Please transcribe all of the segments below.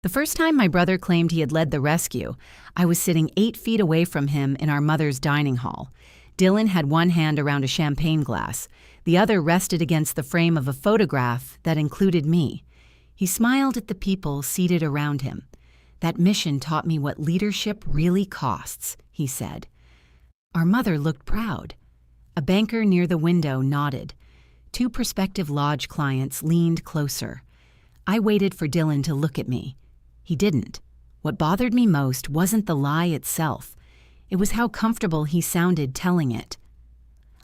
The first time my brother claimed he had led the rescue, I was sitting 8 feet away from him in our mother's dining hall. Dylan had one hand around a champagne glass. The other rested against the frame of a photograph that included me. He smiled at the people seated around him. "That mission taught me what leadership really costs," he said. Our mother looked proud. A banker near the window nodded. 2 prospective lodge clients leaned closer. I waited for Dylan to look at me. He didn't. What bothered me most wasn't the lie itself. It was how comfortable he sounded telling it.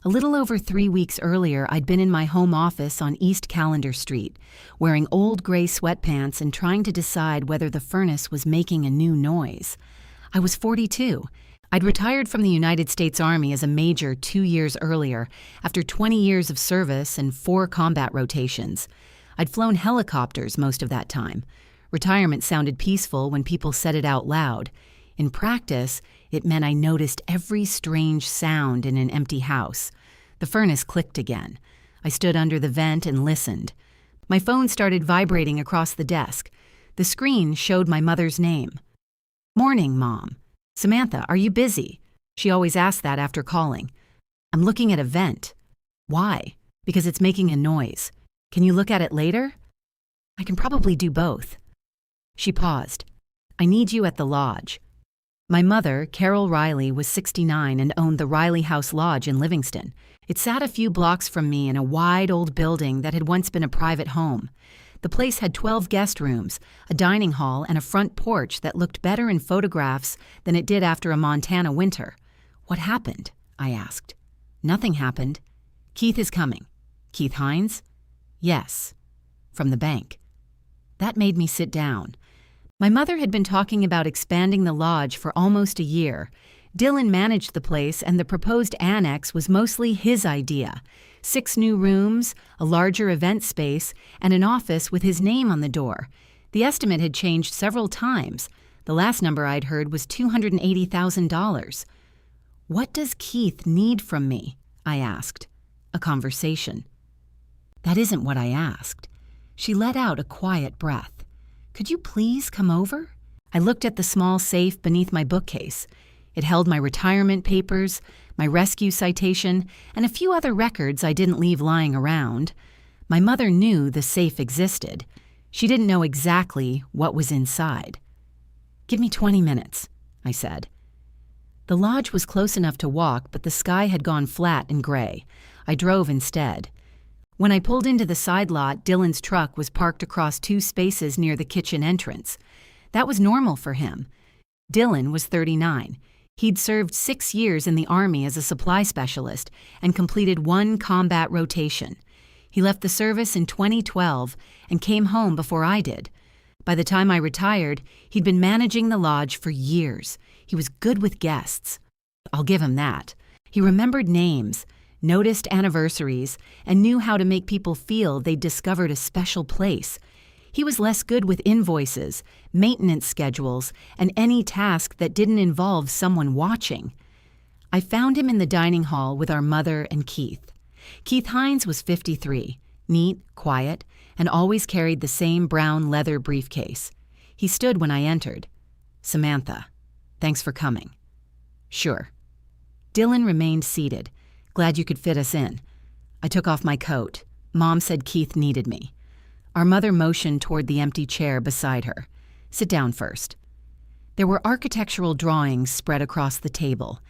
A little over 3 weeks earlier, I'd been in my home office on East Callender Street, wearing old gray sweatpants and trying to decide whether the furnace was making a new noise. I was 42. I'd retired from the United States Army as a major 2 years earlier, after 20 years of service and 4 combat rotations. I'd flown helicopters most of that time. Retirement sounded peaceful when people said it out loud. In practice, it meant I noticed every strange sound in an empty house. The furnace clicked again. I stood under the vent and listened. My phone started vibrating across the desk. The screen showed my mother's name. "Morning, Mom. Samantha, are you busy?" She always asked that after calling. "I'm looking at a vent." "Why?" "Because it's making a noise. Can you look at it later?" "I can probably do both." She paused. "I need you at the lodge." My mother, Carol Riley, was 69 and owned the Riley House Lodge in Livingston. It sat a few blocks from me in a wide old building that had once been a private home. The place had 12 guest rooms, a dining hall, and a front porch that looked better in photographs than it did after a Montana winter. "What happened?" I asked. "Nothing happened. Keith is coming." "Keith Hines?" "Yes." "From the bank." That made me sit down. My mother had been talking about expanding the lodge for almost a year. Dylan managed the place, and the proposed annex was mostly his idea. 6 new rooms, a larger event space, and an office with his name on the door. The estimate had changed several times. The last number I'd heard was $280,000. "What does Keith need from me?" I asked. "A conversation." "That isn't what I asked." She let out a quiet breath. "Could you please come over?" I looked at the small safe beneath my bookcase. It held my retirement papers, my rescue citation, and a few other records I didn't leave lying around. My mother knew the safe existed. She didn't know exactly what was inside. "Give me 20 minutes, I said. The lodge was close enough to walk, but the sky had gone flat and gray. I drove instead. When I pulled into the side lot, Dylan's truck was parked across 2 spaces near the kitchen entrance. That was normal for him. Dylan was 39. He'd served 6 years in the Army as a supply specialist and completed 1 combat rotation. He left the service in 2012 and came home before I did. By the time I retired, he'd been managing the lodge for years. He was good with guests. I'll give him that. He remembered names, noticed anniversaries, and knew how to make people feel they'd discovered a special place. He was less good with invoices, maintenance schedules, and any task that didn't involve someone watching. I found him in the dining hall with our mother and Keith. Keith Hines was 53, neat, quiet, and always carried the same brown leather briefcase. He stood when I entered. "Samantha, thanks for coming." "Sure." Dylan remained seated. "Glad you could fit us in." I took off my coat. Mom said Keith needed me. Our mother motioned toward the empty chair beside her. "Sit down first." There were architectural drawings spread across the table.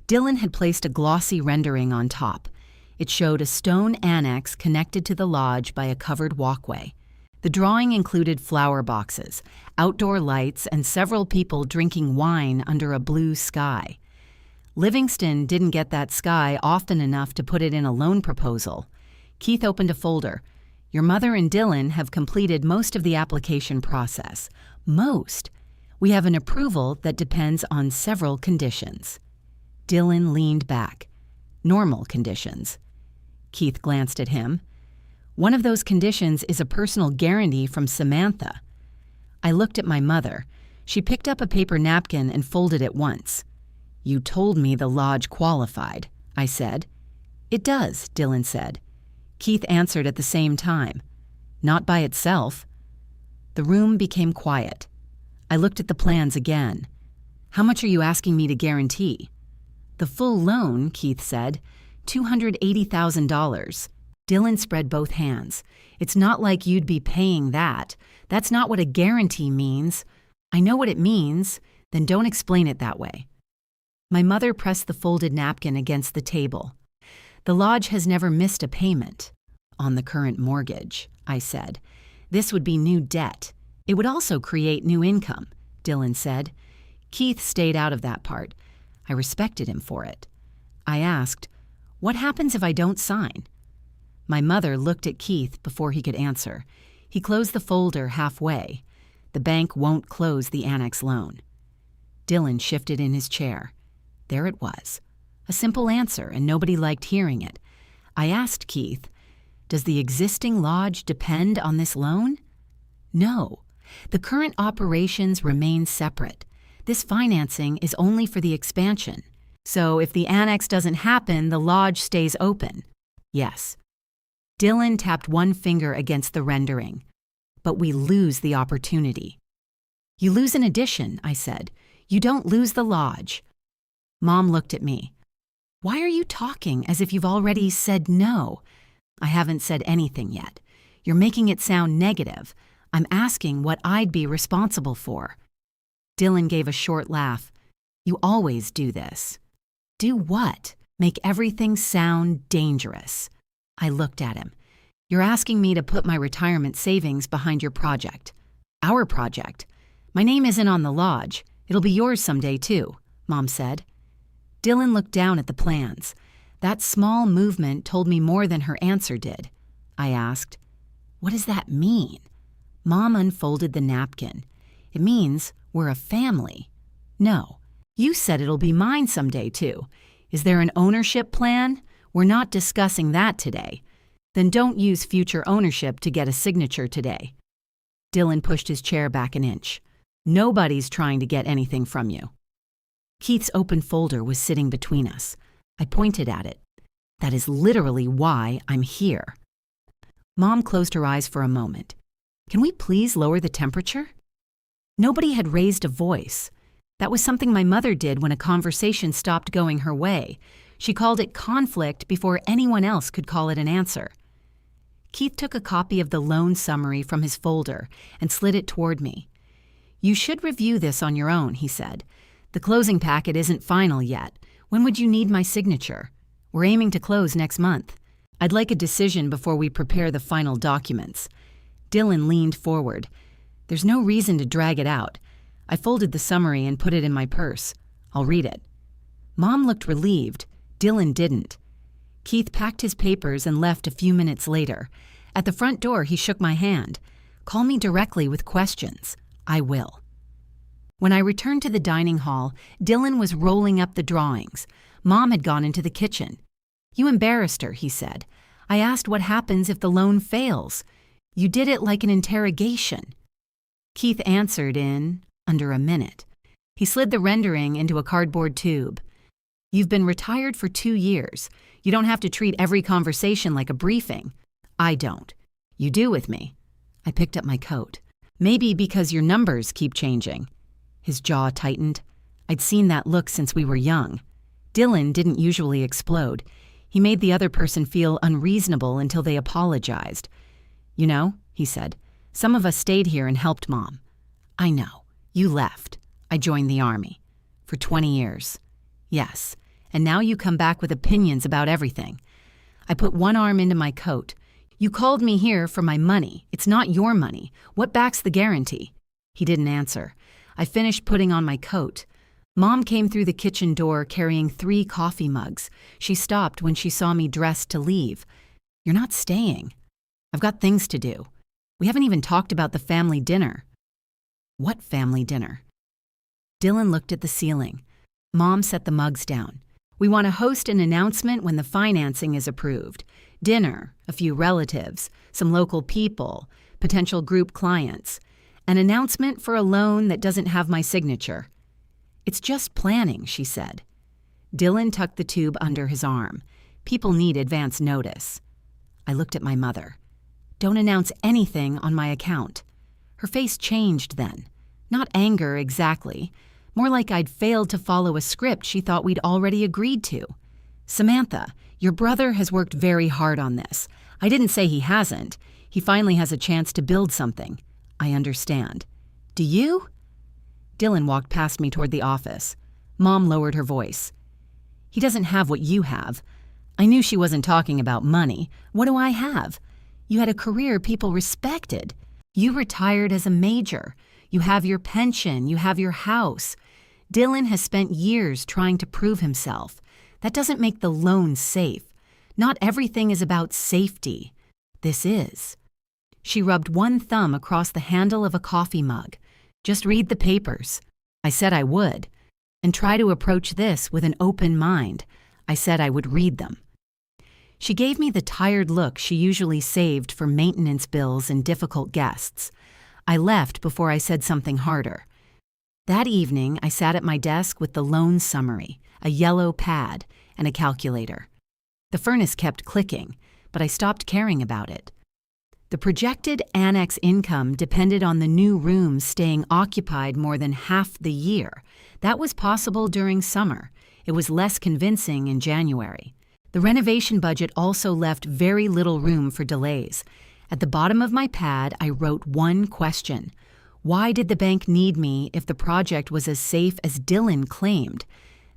Dylan had placed a glossy rendering on top. It showed a stone annex connected to the lodge by a covered walkway. The drawing included flower boxes, outdoor lights, and several people drinking wine under a blue sky. Livingston didn't get that sky often enough to put it in a loan proposal. Keith opened a folder. "Your mother and Dylan have completed most of the application process." Most. "We have an approval that depends on several conditions." Dylan leaned back. "Normal conditions." Keith glanced at him. "One of those conditions is a personal guarantee from Samantha." I looked at my mother. She picked up a paper napkin and folded it once. "You told me the lodge qualified," I said. "It does," Dylan said. Keith answered at the same time. "Not by itself." The room became quiet. I looked at the plans again. How much are you asking me to guarantee? The full loan, Keith said. $280,000. Dylan spread both hands. It's not like you'd be paying that. That's not what a guarantee means. I know what it means. Then don't explain it that way. My mother pressed the folded napkin against the table. The lodge has never missed a payment. On the current mortgage, I said. This would be new debt. It would also create new income, Dylan said. Keith stayed out of that part. I respected him for it. I asked, what happens if I don't sign? My mother looked at Keith before he could answer. He closed the folder halfway. The bank won't close the annex loan. Dylan shifted in his chair. There it was. A simple answer, and nobody liked hearing it. I asked Keith, does the existing lodge depend on this loan? No. The current operations remain separate. This financing is only for the expansion. So if the annex doesn't happen, the lodge stays open. Yes. Dylan tapped one finger against the rendering. But we lose the opportunity. You lose an addition, I said. You don't lose the lodge. Mom looked at me. Why are you talking as if you've already said no? I haven't said anything yet. You're making it sound negative. I'm asking what I'd be responsible for. Dylan gave a short laugh. You always do this. Do what? Make everything sound dangerous. I looked at him. You're asking me to put my retirement savings behind your project. Our project. My name isn't on the lodge. It'll be yours someday too, Mom said. Dylan looked down at the plans. That small movement told me more than her answer did. I asked, what does that mean? Mom unfolded the napkin. It means we're a family. No, you said it'll be mine someday too. Is there an ownership plan? We're not discussing that today. Then don't use future ownership to get a signature today. Dylan pushed his chair back an inch. Nobody's trying to get anything from you. Keith's open folder was sitting between us. I pointed at it. That is literally why I'm here. Mom closed her eyes for a moment. Can we please lower the temperature? Nobody had raised a voice. That was something my mother did when a conversation stopped going her way. She called it conflict before anyone else could call it an answer. Keith took a copy of the loan summary from his folder and slid it toward me. You should review this on your own, he said. The closing packet isn't final yet. When would you need my signature? We're aiming to close next month. I'd like a decision before we prepare the final documents. Dylan leaned forward. There's no reason to drag it out. I folded the summary and put it in my purse. I'll read it. Mom looked relieved. Dylan didn't. Keith packed his papers and left a few minutes later. At the front door, he shook my hand. Call me directly with questions. I will. When I returned to the dining hall, Dylan was rolling up the drawings. Mom had gone into the kitchen. You embarrassed her, he said. I asked what happens if the loan fails. You did it like an interrogation. Keith answered in under a minute. He slid the rendering into a cardboard tube. You've been retired for 2 years. You don't have to treat every conversation like a briefing. I don't. You do with me. I picked up my coat. Maybe because your numbers keep changing. His jaw tightened. I'd seen that look since we were young. Dylan didn't usually explode. He made the other person feel unreasonable until they apologized. You know, he said, some of us stayed here and helped Mom. I know. You left. I joined the army. For 20 years. Yes. And now you come back with opinions about everything. I put one arm into my coat. You called me here for my money. It's not your money. What backs the guarantee? He didn't answer. I finished putting on my coat. Mom came through the kitchen door carrying 3 coffee mugs. She stopped when she saw me dressed to leave. You're not staying. I've got things to do. We haven't even talked about the family dinner. What family dinner? Dylan looked at the ceiling. Mom set the mugs down. We want to host an announcement when the financing is approved. Dinner, a few relatives, some local people, potential group clients. An announcement for a loan that doesn't have my signature. It's just planning, she said. Dylan tucked the tube under his arm. People need advance notice. I looked at my mother. Don't announce anything on my account. Her face changed then. Not anger, exactly. More like I'd failed to follow a script she thought we'd already agreed to. Samantha, your brother has worked very hard on this. I didn't say he hasn't. He finally has a chance to build something. I understand. Do you? Dylan walked past me toward the office. Mom lowered her voice. He doesn't have what you have. I knew she wasn't talking about money. What do I have? You had a career people respected. You retired as a major. You have your pension. You have your house. Dylan has spent years trying to prove himself. That doesn't make the loan safe. Not everything is about safety. This is. She rubbed one thumb across the handle of a coffee mug. Just read the papers. I said I would. And try to approach this with an open mind. I said I would read them. She gave me the tired look she usually saved for maintenance bills and difficult guests. I left before I said something harder. That evening, I sat at my desk with the loan summary, a yellow pad, and a calculator. The furnace kept clicking, but I stopped caring about it. The projected annex income depended on the new rooms staying occupied more than half the year. That was possible during summer. It was less convincing in January. The renovation budget also left very little room for delays. At the bottom of my pad, I wrote one question. Why did the bank need me if the project was as safe as Dylan claimed?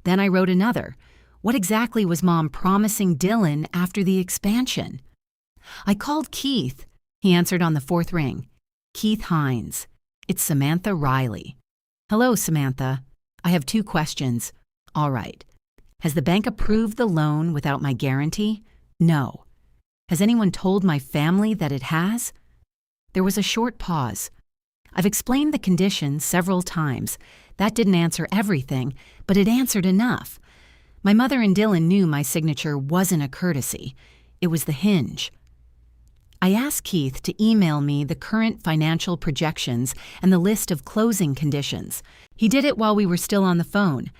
Then I wrote another. What exactly was Mom promising Dylan after the expansion? I called Keith. He answered on the fourth ring. Keith Hines. It's Samantha Riley. Hello, Samantha. I have 2 questions. All right. Has the bank approved the loan without my guarantee? No. Has anyone told my family that it has? There was a short pause. I've explained the conditions several times. That didn't answer everything, but it answered enough. My mother and Dylan knew my signature wasn't a courtesy. It was the hinge. I asked Keith to email me the current financial projections and the list of closing conditions. He did it while we were still on the phone.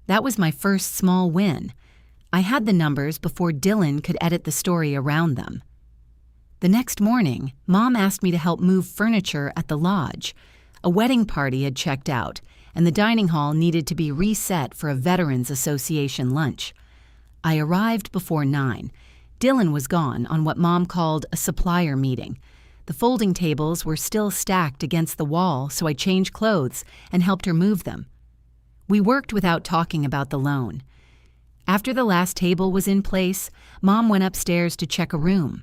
That was my first small win. I had the numbers before Dylan could edit the story around them. The next morning, Mom asked me to help move furniture at the lodge. A wedding party had checked out, and the dining hall needed to be reset for a Veterans Association lunch. I arrived before 9. Dylan was gone on what Mom called a supplier meeting. The folding tables were still stacked against the wall, so I changed clothes and helped her move them. We worked without talking about the loan. After the last table was in place, Mom went upstairs to check a room.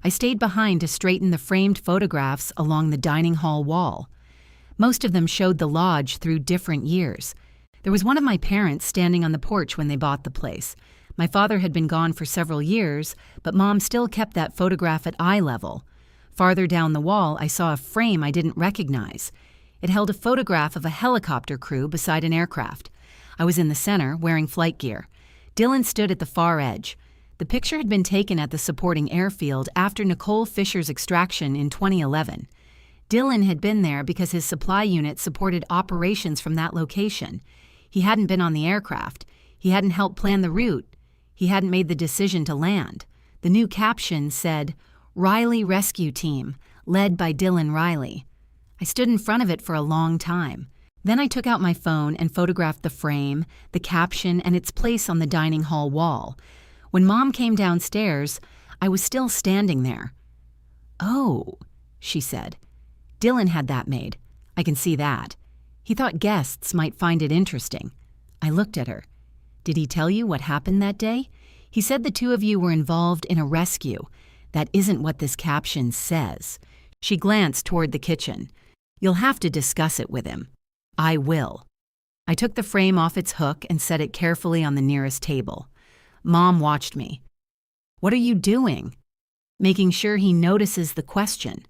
I stayed behind to straighten the framed photographs along the dining hall wall. Most of them showed the lodge through different years. There was one of my parents standing on the porch when they bought the place. My father had been gone for several years, but Mom still kept that photograph at eye level. Farther down the wall, I saw a frame I didn't recognize. It held a photograph of a helicopter crew beside an aircraft. I was in the center, wearing flight gear. Dylan stood at the far edge. The picture had been taken at the supporting airfield after Nicole Fisher's extraction in 2011. Dylan had been there because his supply unit supported operations from that location. He hadn't been on the aircraft. He hadn't helped plan the route. He hadn't made the decision to land. The new caption said, Riley Rescue Team, led by Dylan Riley. I stood in front of it for a long time. Then I took out my phone and photographed the frame, the caption, and its place on the dining hall wall. When Mom came downstairs, I was still standing there. Oh, she said. Dylan had that made. I can see that. He thought guests might find it interesting. I looked at her. Did he tell you what happened that day? He said the 2 of you were involved in a rescue. That isn't what this caption says. She glanced toward the kitchen. You'll have to discuss it with him. I will. I took the frame off its hook and set it carefully on the nearest table. Mom watched me. What are you doing? Making sure he notices the question.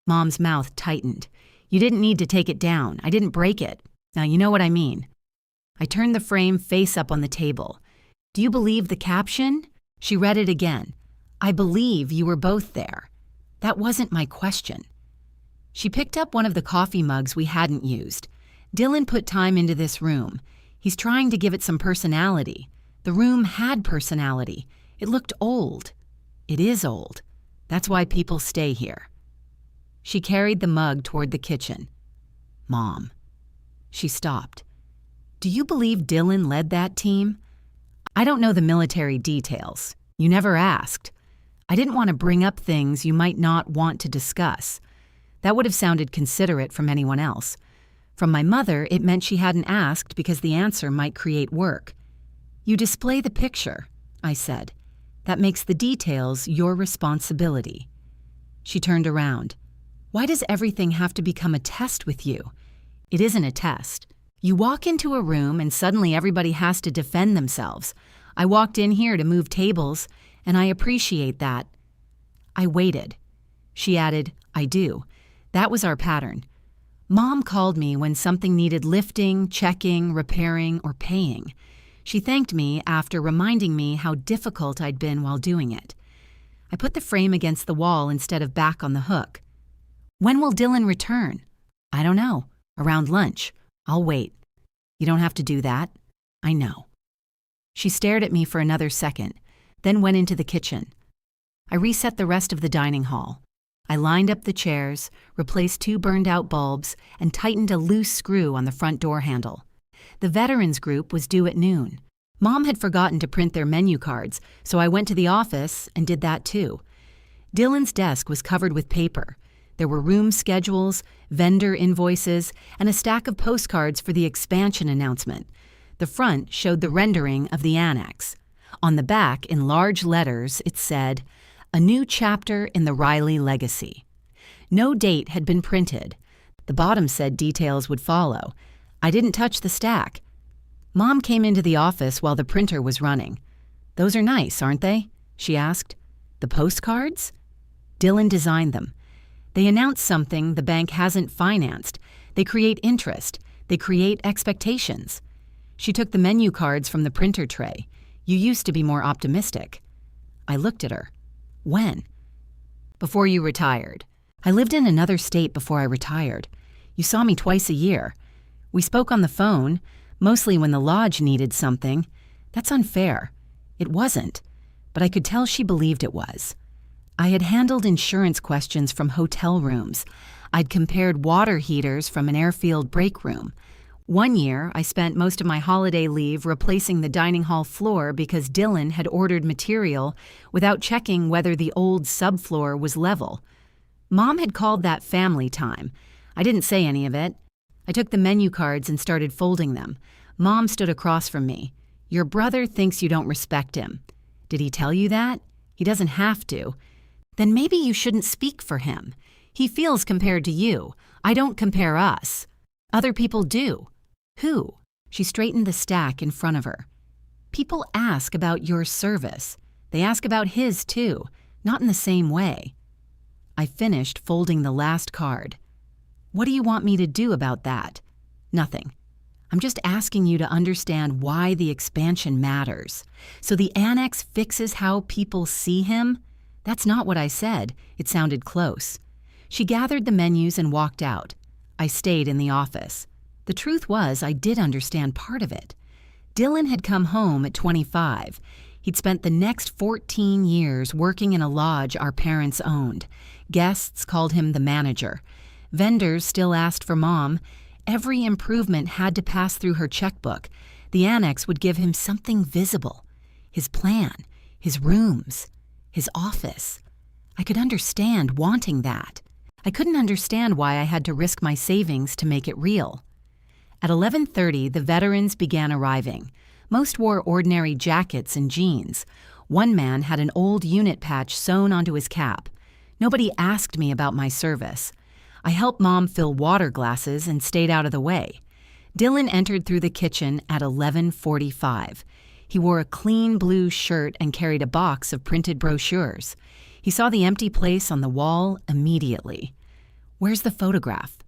Mom's mouth tightened. You didn't need to take it down. I didn't break it. Now you know what I mean. I turned the frame face up on the table. Do you believe the caption? She read it again. I believe you were both there. That wasn't my question. She picked up one of the coffee mugs we hadn't used. Dylan put time into this room. He's trying to give it some personality. The room had personality. It looked old. It is old. That's why people stay here. She carried the mug toward the kitchen. Mom, She stopped. Do you believe Dylan led that team? I don't know the military details. You never asked. I didn't want to bring up things you might not want to discuss. That would have sounded considerate from anyone else. From my mother, it meant she hadn't asked because the answer might create work. You display the picture, I said. That makes the details your responsibility. She turned around. Why does everything have to become a test with you? It isn't a test. You walk into a room and suddenly everybody has to defend themselves. I walked in here to move tables, and I appreciate that. I waited. She added, I do. That was our pattern. Mom called me when something needed lifting, checking, repairing, or paying. She thanked me after reminding me how difficult I'd been while doing it. I put the frame against the wall instead of back on the hook. When will Dylan return? I don't know. Around lunch. I'll wait. You don't have to do that. I know. She stared at me for another second, then went into the kitchen. I reset the rest of the dining hall. I lined up the chairs, replaced 2 burned-out bulbs, and tightened a loose screw on the front door handle. The veterans group was due at noon. Mom had forgotten to print their menu cards, so I went to the office and did that too. Dylan's desk was covered with paper. There were room schedules, vendor invoices, and a stack of postcards for the expansion announcement. The front showed the rendering of the annex. On the back, in large letters, it said, "A new chapter in the Riley legacy." No date had been printed. The bottom said details would follow. I didn't touch the stack. Mom came into the office while the printer was running. "Those are nice, aren't they?" she asked. "The postcards?" Dylan designed them. They announce something the bank hasn't financed. They create interest. They create expectations. She took the menu cards from the printer tray. "You used to be more optimistic." I looked at her. "When?" "Before you retired. I lived in another state before I retired. You saw me twice a year. We spoke on the phone, mostly when the lodge needed something. That's unfair." It wasn't, but I could tell she believed it was. I had handled insurance questions from hotel rooms. I'd compared water heaters from an airfield break room. One year, I spent most of my holiday leave replacing the dining hall floor because Dylan had ordered material without checking whether the old subfloor was level. Mom had called that family time. I didn't say any of it. I took the menu cards and started folding them. Mom stood across from me. "Your brother thinks you don't respect him." "Did he tell you that?" "He doesn't have to." "Then maybe you shouldn't speak for him. He feels compared to you. I don't compare us. Other people do." "Who?" She straightened the stack in front of her. "People ask about your service. They ask about his too, not in the same way." I finished folding the last card. "What do you want me to do about that?" "Nothing. I'm just asking you to understand why the expansion matters. So the annex fixes how people see him?" "That's not what I said." It sounded close. She gathered the menus and walked out. I stayed in the office. The truth was, I did understand part of it. Dylan had come home at 25. He'd spent the next 14 years working in a lodge our parents owned. Guests called him the manager. Vendors still asked for Mom. Every improvement had to pass through her checkbook. The annex would give him something visible. His plan, his rooms, his office. I could understand wanting that. I couldn't understand why I had to risk my savings to make it real. At 11:30, the veterans began arriving. Most wore ordinary jackets and jeans. One man had an old unit patch sewn onto his cap. Nobody asked me about my service. I helped Mom fill water glasses and stayed out of the way. Dylan entered through the kitchen at 11:45. He wore a clean blue shirt and carried a box of printed brochures. He saw the empty place on the wall immediately. "Where's the photograph?"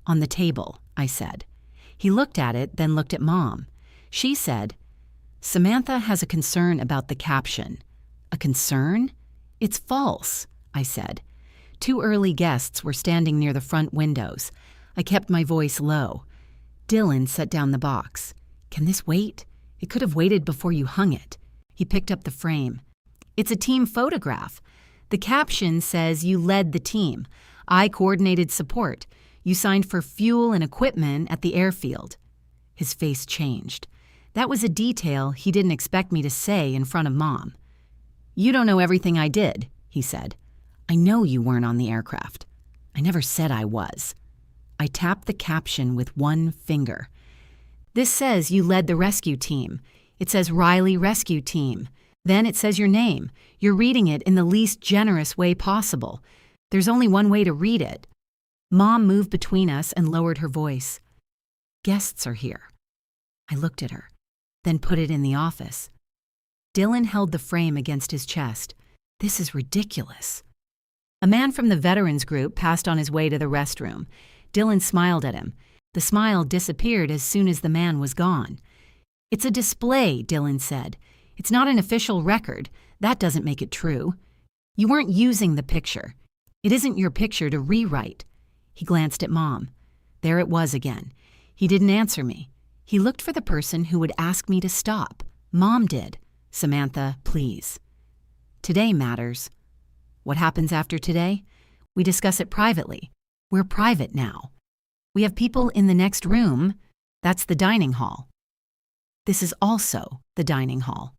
"On the table," I said. He looked at it, then looked at Mom. She said, "Samantha has a concern about the caption." "A concern?" "It's false," I said. 2 early guests were standing near the front windows. I kept my voice low. Dylan set down the box. "Can this wait? It could have waited before you hung it." He picked up the frame. "It's a team photograph. The caption says you led the team. I coordinated support. You signed for fuel and equipment at the airfield." His face changed. That was a detail he didn't expect me to say in front of Mom. "You don't know everything I did," he said. "I know you weren't on the aircraft. I never said I was." I tapped the caption with one finger. "This says you led the rescue team. It says Riley Rescue Team. Then it says your name. You're reading it in the least generous way possible. There's only one way to read it." Mom moved between us and lowered her voice. "Guests are here." I looked at her, then put it in the office. Dylan held the frame against his chest. "This is ridiculous." A man from the veterans group passed on his way to the restroom. Dylan smiled at him. The smile disappeared as soon as the man was gone. "It's a display," Dylan said. "It's not an official record. That doesn't make it true. You weren't using the picture. It isn't your picture to rewrite." He glanced at Mom. There it was again. He didn't answer me. He looked for the person who would ask me to stop. Mom did. "Samantha, please. Today matters. What happens after today? We discuss it privately. We're private now. We have people in the next room. That's the dining hall." "This is also the dining hall."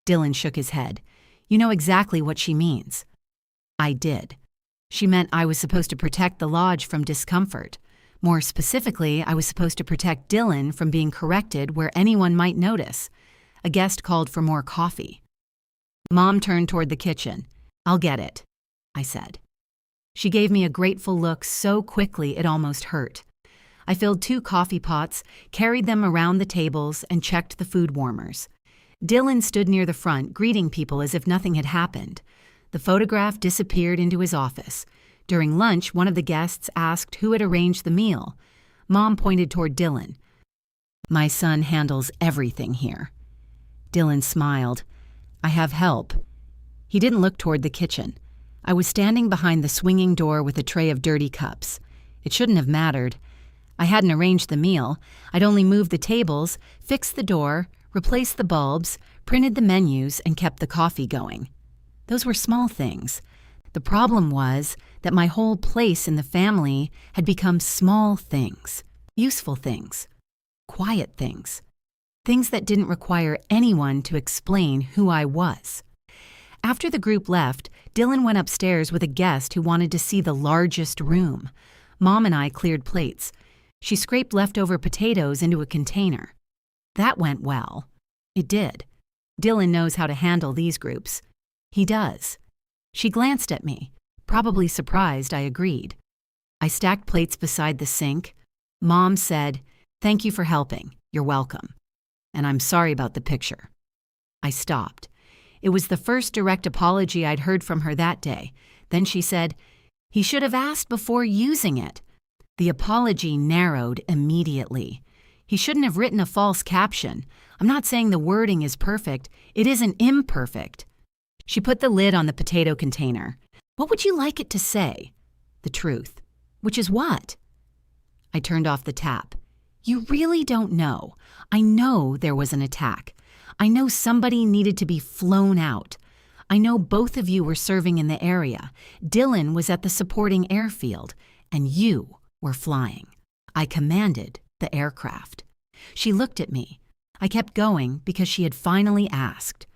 Dylan shook his head. "You know exactly what she means." I did. She meant I was supposed to protect the lodge from discomfort. More specifically, I was supposed to protect Dylan from being corrected where anyone might notice. A guest called for more coffee. Mom turned toward the kitchen. "I'll get it," I said. She gave me a grateful look so quickly it almost hurt. I filled 2 coffee pots, carried them around the tables, and checked the food warmers. Dylan stood near the front, greeting people as if nothing had happened. The photograph disappeared into his office. During lunch, one of the guests asked who had arranged the meal. Mom pointed toward Dylan. "My son handles everything here." Dylan smiled. "I have help." He didn't look toward the kitchen. I was standing behind the swinging door with a tray of dirty cups. It shouldn't have mattered. I hadn't arranged the meal. I'd only moved the tables, fixed the door, replaced the bulbs, printed the menus, and kept the coffee going. Those were small things. The problem was that my whole place in the family had become small things, useful things, quiet things, things that didn't require anyone to explain who I was. After the group left, Dylan went upstairs with a guest who wanted to see the largest room. Mom and I cleared plates. She scraped leftover potatoes into a container. That went well. It did. Dylan knows how to handle these groups. He does. She glanced at me, probably surprised I agreed. I stacked plates beside the sink. Mom said, "Thank you for helping. You're welcome. And I'm sorry about the picture." I stopped. It was the first direct apology I'd heard from her that day. Then she said, "He should have asked before using it." The apology narrowed immediately. He shouldn't have written a false caption. I'm not saying the wording is perfect. It isn't imperfect. She put the lid on the potato container. "What would you like it to say?" "The truth." "Which is what?" I turned off the tap. "You really don't know. I know there was an attack. I know somebody needed to be flown out. I know both of you were serving in the area. Dylan was at the supporting airfield, and you were flying. I commanded the aircraft." She looked at me. I kept going because she had finally asked.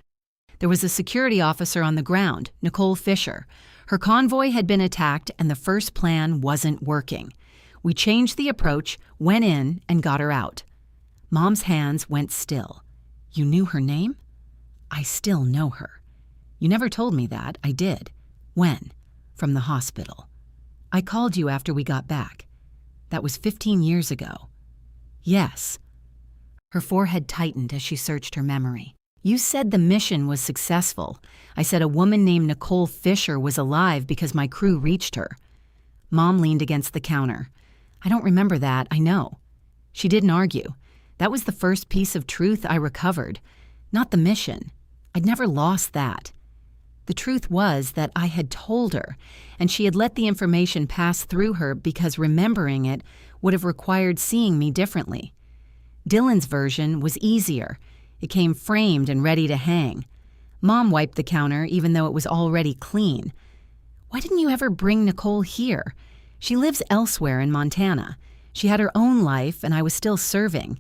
There was a security officer on the ground, Nicole Fisher. Her convoy had been attacked and the first plan wasn't working. We changed the approach, went in, and got her out. Mom's hands went still. "You knew her name?" "I still know her." "You never told me that." "I did." "When?" "From the hospital." "I called you after we got back." "That was 15 years ago." "Yes." Her forehead tightened as she searched her memory. "You said the mission was successful. I said a woman named Nicole Fisher was alive because my crew reached her." Mom leaned against the counter. "I don't remember that, I know." She didn't argue. That was the first piece of truth I recovered. Not the mission. I'd never lost that. The truth was that I had told her, and she had let the information pass through her because remembering it would have required seeing me differently. Dylan's version was easier. It came framed and ready to hang. Mom wiped the counter even though it was already clean. "Why didn't you ever bring Nicole here? She lives elsewhere in Montana. She had her own life, and I was still serving.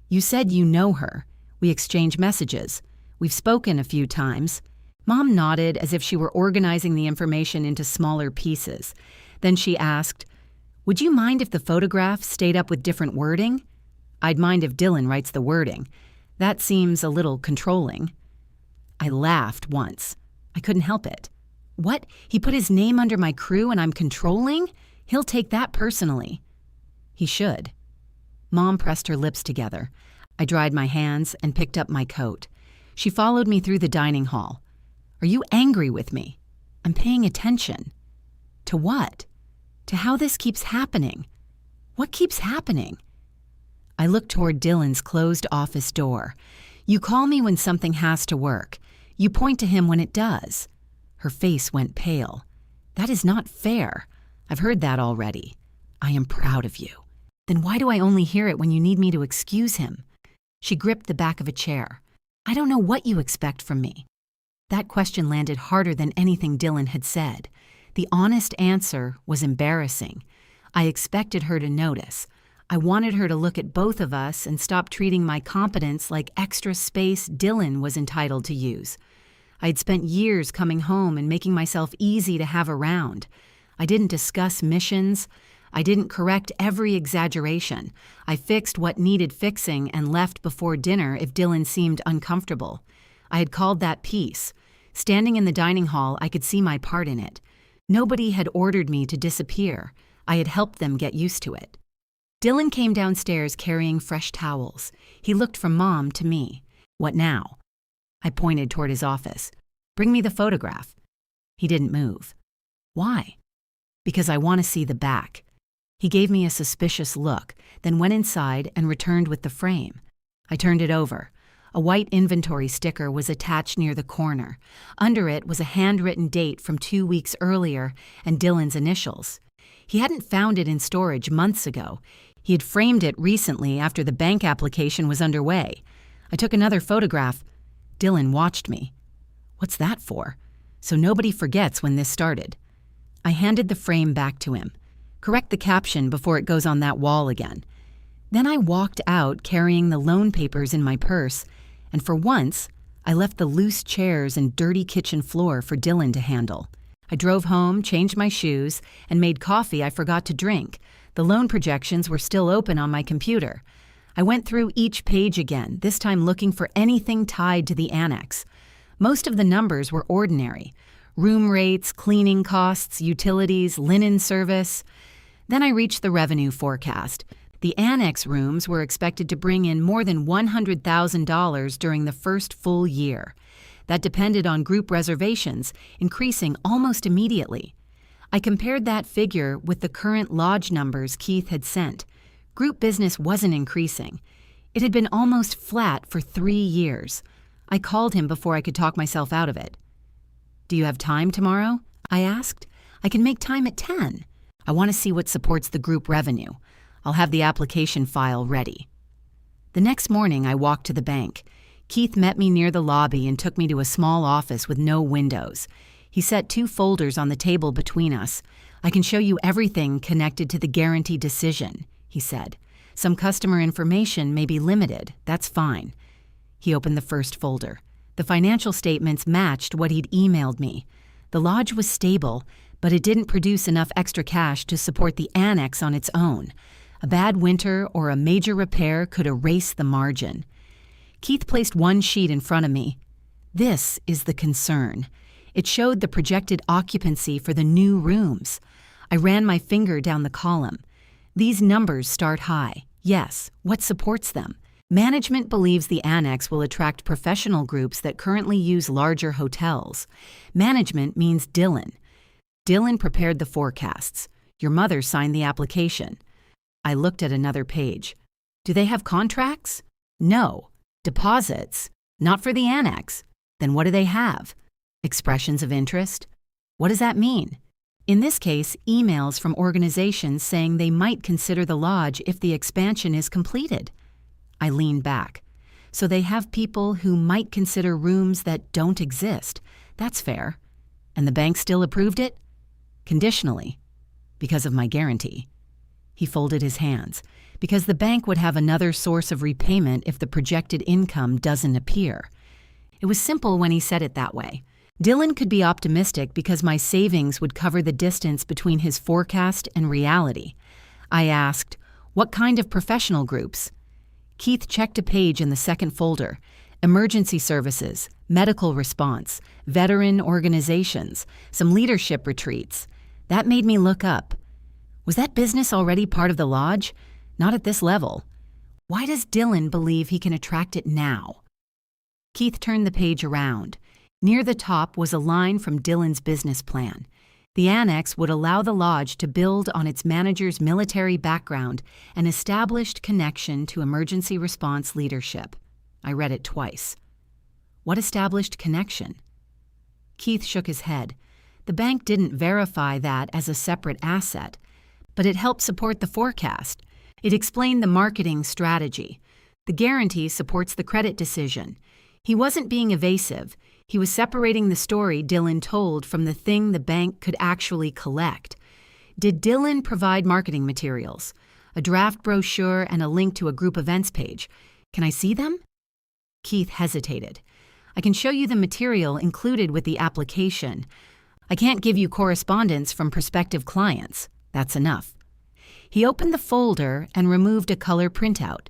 You said you know her. We exchange messages. We've spoken a few times. Mom nodded as if she were organizing the information into smaller pieces. Then she asked, "Would you mind if the photograph stayed up with different wording?" "I'd mind if Dylan writes the wording. That seems a little controlling." I laughed once. I couldn't help it. What? He put his name under my crew and I'm controlling? He'll take that personally. He should. Mom pressed her lips together. I dried my hands and picked up my coat. She followed me through the dining hall. "Are you angry with me?" "I'm paying attention." "To what?" "To how this keeps happening." "What keeps happening?" I looked toward Dylan's closed office door. "You call me when something has to work. You point to him when it does." Her face went pale. "That is not fair. I've heard that already." "I am proud of you." "Then why do I only hear it when you need me to excuse him?" She gripped the back of a chair. "I don't know what you expect from me." That question landed harder than anything Dylan had said. The honest answer was embarrassing. I expected her to notice. I wanted her to look at both of us and stop treating my competence like extra space Dylan was entitled to use. I had spent years coming home and making myself easy to have around. I didn't discuss missions. I didn't correct every exaggeration. I fixed what needed fixing and left before dinner if Dylan seemed uncomfortable. I had called that peace. Standing in the dining hall, I could see my part in it. Nobody had ordered me to disappear. I had helped them get used to it. Dylan came downstairs carrying fresh towels. He looked from Mom to me. "What now?" I pointed toward his office. "Bring me the photograph." He didn't move. "Why?" "Because I want to see the back." He gave me a suspicious look, then went inside and returned with the frame. I turned it over. A white inventory sticker was attached near the corner. Under it was a handwritten date from 2 weeks earlier and Dylan's initials. He hadn't found it in storage months ago. He had framed it recently after the bank application was underway. I took another photograph. Dylan watched me. "What's that for?" "So nobody forgets when this started." I handed the frame back to him. "Correct the caption before it goes on that wall again." Then I walked out carrying the loan papers in my purse, and for once, I left the loose chairs and dirty kitchen floor for Dylan to handle. I drove home, changed my shoes, and made coffee I forgot to drink. The loan projections were still open on my computer. I went through each page again, this time looking for anything tied to the annex. Most of the numbers were ordinary. Room rates, cleaning costs, utilities, linen service. Then I reached the revenue forecast. The annex rooms were expected to bring in more than $100,000 during the first full year. That depended on group reservations, increasing almost immediately. I compared that figure with the current lodge numbers Keith had sent. Group business wasn't increasing. It had been almost flat for 3 years. I called him before I could talk myself out of it. "Do you have time tomorrow?" I asked. "I can make time at 10. I want to see what supports the group revenue. I'll have the application file ready." The next morning, I walked to the bank. Keith met me near the lobby and took me to a small office with no windows. He set 2 folders on the table between us. "I can show you everything connected to the guarantee decision," he said. "Some customer information may be limited. That's fine." He opened the first folder. The financial statements matched what he'd emailed me. The lodge was stable, but it didn't produce enough extra cash to support the annex on its own. A bad winter or a major repair could erase the margin. Keith placed one sheet in front of me. "This is the concern." It showed the projected occupancy for the new rooms. I ran my finger down the column. "These numbers start high. Yes, what supports them? Management believes the annex will attract professional groups that currently use larger hotels. Management means Dylan. Dylan prepared the forecasts. Your mother signed the application." I looked at another page. "Do they have contracts?" "No." "Deposits?" "Not for the annex." "Then what do they have?" "Expressions of interest." "What does that mean?" "In this case, emails from organizations saying they might consider the lodge if the expansion is completed." I leaned back. "So they have people who might consider rooms that don't exist. That's fair." "And the bank still approved it?" "Conditionally." Because of my guarantee. He folded his hands. Because the bank would have another source of repayment if the projected income doesn't appear. It was simple when he said it that way. Dylan could be optimistic because my savings would cover the distance between his forecast and reality. I asked, "What kind of professional groups?" Keith checked a page in the second folder. Emergency services, medical response, veteran organizations, some leadership retreats. That made me look up. Was that business already part of the lodge? Not at this level. Why does Dylan believe he can attract it now? Keith turned the page around. Near the top was a line from Dylan's business plan. The annex would allow the lodge to build on its manager's military background and established connection to emergency response leadership. I read it twice. What established connection? Keith shook his head. The bank didn't verify that as a separate asset, but it helped support the forecast. It explained the marketing strategy. The guarantee supports the credit decision. He wasn't being evasive. He was separating the story Dylan told from the thing the bank could actually collect. Did Dylan provide marketing materials? A draft brochure and a link to a group events page. Can I see them? Keith hesitated. I can show you the material included with the application. I can't give you correspondence from prospective clients. That's enough. He opened the folder and removed a color printout.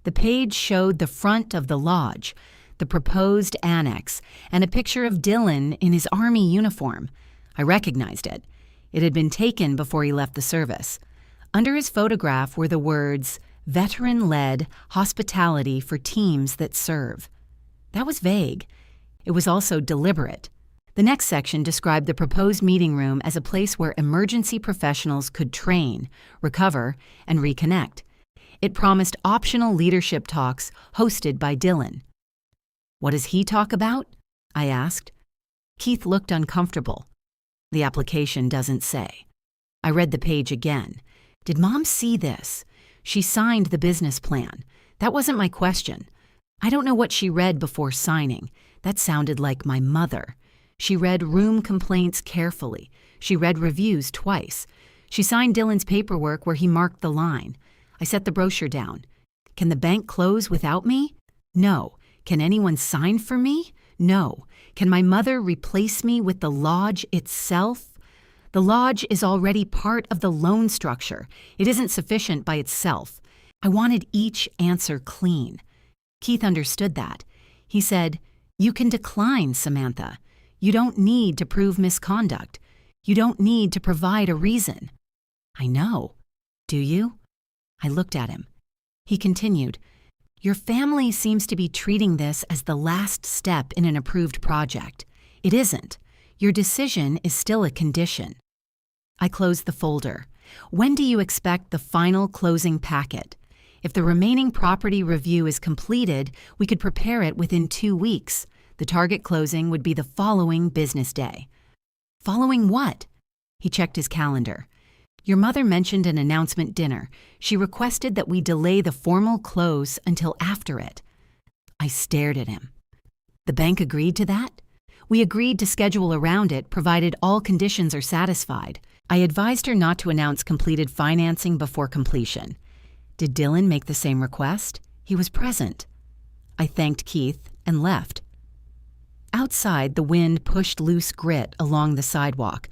The page showed the front of the lodge, the proposed annex, and a picture of Dylan in his Army uniform. I recognized it. It had been taken before he left the service. Under his photograph were the words, "Veteran-led hospitality for teams that serve." That was vague. It was also deliberate. The next section described the proposed meeting room as a place where emergency professionals could train, recover, and reconnect. It promised optional leadership talks hosted by Dylan. What does he talk about? I asked. Keith looked uncomfortable. The application doesn't say. I read the page again. Did Mom see this? She signed the business plan. That wasn't my question. I don't know what she read before signing. That sounded like my mother. She read room complaints carefully. She read reviews twice. She signed Dylan's paperwork where he marked the line. I set the brochure down. Can the bank close without me? No. Can anyone sign for me? No. Can my mother replace me with the lodge itself? The lodge is already part of the loan structure. It isn't sufficient by itself. I wanted each answer clean. Keith understood that. He said, "You can decline, Samantha. You don't need to prove misconduct. You don't need to provide a reason." I know. Do you? I looked at him. He continued, "Your family seems to be treating this as the last step in an approved project. It isn't. Your decision is still a condition." I closed the folder. When do you expect the final closing packet? If the remaining property review is completed, we could prepare it within 2 weeks. The target closing would be the following business day. Following what? He checked his calendar. Your mother mentioned an announcement dinner. She requested that we delay the formal close until after it. I stared at him. The bank agreed to that? We agreed to schedule around it, provided all conditions are satisfied. I advised her not to announce completed financing before completion. Did Dylan make the same request? He was present. I thanked Keith and left. Outside, the wind pushed loose grit along the sidewalk.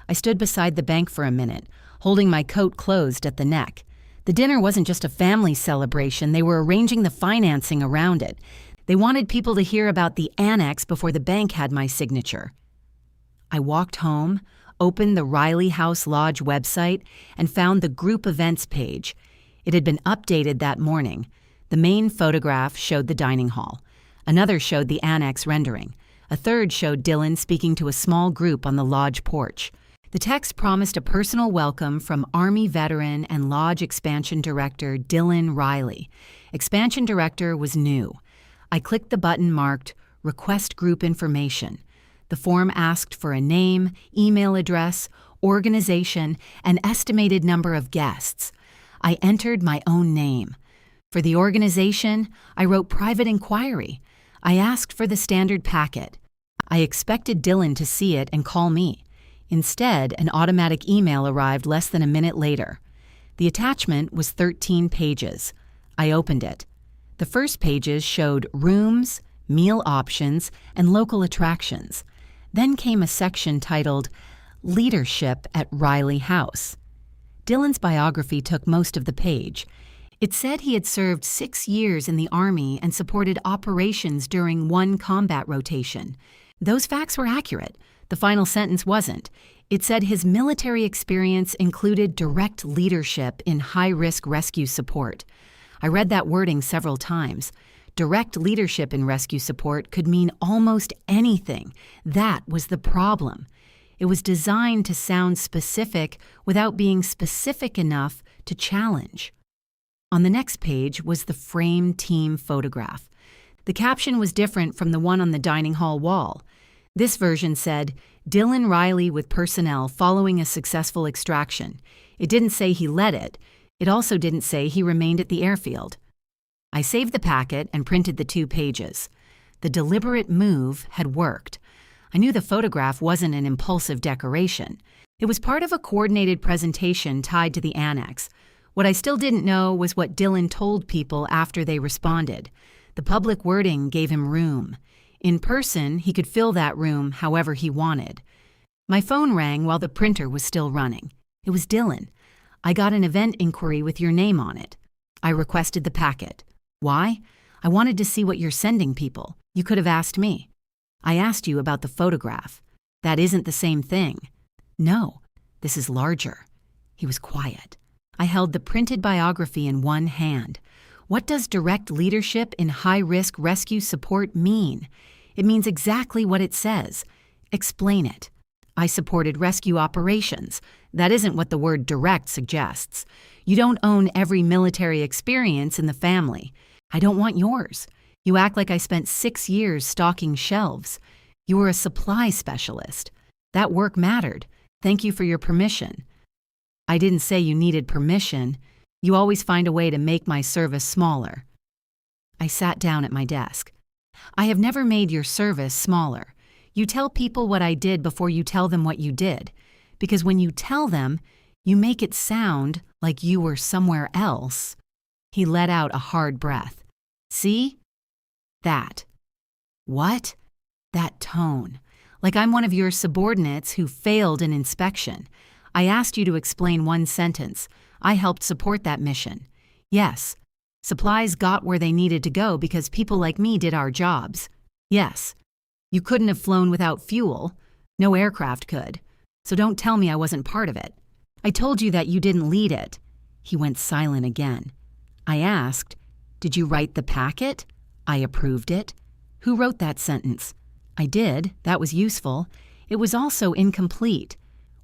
I stood beside the bank for a minute, holding my coat closed at the neck. The dinner wasn't just a family celebration. They were arranging the financing around it. They wanted people to hear about the annex before the bank had my signature. I walked home, opened the Riley House Lodge website, and found the group events page. It had been updated that morning. The main photograph showed the dining hall. Another showed the annex rendering. A third showed Dylan speaking to a small group on the lodge porch. The text promised a personal welcome from Army veteran and Lodge Expansion Director Dylan Riley. Expansion Director was new. I clicked the button marked Request Group Information. The form asked for a name, email address, organization, and estimated number of guests. I entered my own name. For the organization, I wrote private inquiry. I asked for the standard packet. I expected Dylan to see it and call me. Instead, an automatic email arrived less than a minute later. The attachment was 13 pages. I opened it. The first pages showed rooms, meal options, and local attractions. Then came a section titled Leadership at Riley House. Dylan's biography took most of the page. It said he had served 6 years in the Army and supported operations during one combat rotation. Those facts were accurate. The final sentence wasn't. It said his military experience included direct leadership in high-risk rescue support. I read that wording several times. Direct leadership in rescue support could mean almost anything. That was the problem. It was designed to sound specific without being specific enough to challenge. On the next page was the framed team photograph. The caption was different from the one on the dining hall wall. This version said, Dylan Riley with personnel following a successful extraction. It didn't say he led it. It also didn't say he remained at the airfield. I saved the packet and printed the 2 pages. The deliberate move had worked. I knew the photograph wasn't an impulsive decoration. It was part of a coordinated presentation tied to the annex. What I still didn't know was what Dylan told people after they responded. The public wording gave him room. In person, he could fill that room however he wanted. My phone rang while the printer was still running. It was Dylan. I got an event inquiry with your name on it. I requested the packet. Why? I wanted to see what you're sending people. You could have asked me. I asked you about the photograph. That isn't the same thing. No, this is larger. He was quiet. I held the printed biography in one hand. What does direct leadership in high-risk rescue support mean? It means exactly what it says. Explain it. I supported rescue operations. That isn't what the word direct suggests. You don't own every military experience in the family. I don't want yours. You act like I spent 6 years stocking shelves. You were a supply specialist. That work mattered. Thank you for your permission. I didn't say you needed permission. You always find a way to make my service smaller. I sat down at my desk. I have never made your service smaller. You tell people what I did before you tell them what you did. Because when you tell them, you make it sound like you were somewhere else. He let out a hard breath. See? That. What? That tone. Like I'm one of your subordinates who failed an inspection. I asked you to explain one sentence. I helped support that mission. Yes. Supplies got where they needed to go because people like me did our jobs. Yes. You couldn't have flown without fuel. No aircraft could. So don't tell me I wasn't part of it. I told you that you didn't lead it. He went silent again. I asked, did you write the packet? I approved it. Who wrote that sentence? I did. That was useful. It was also incomplete.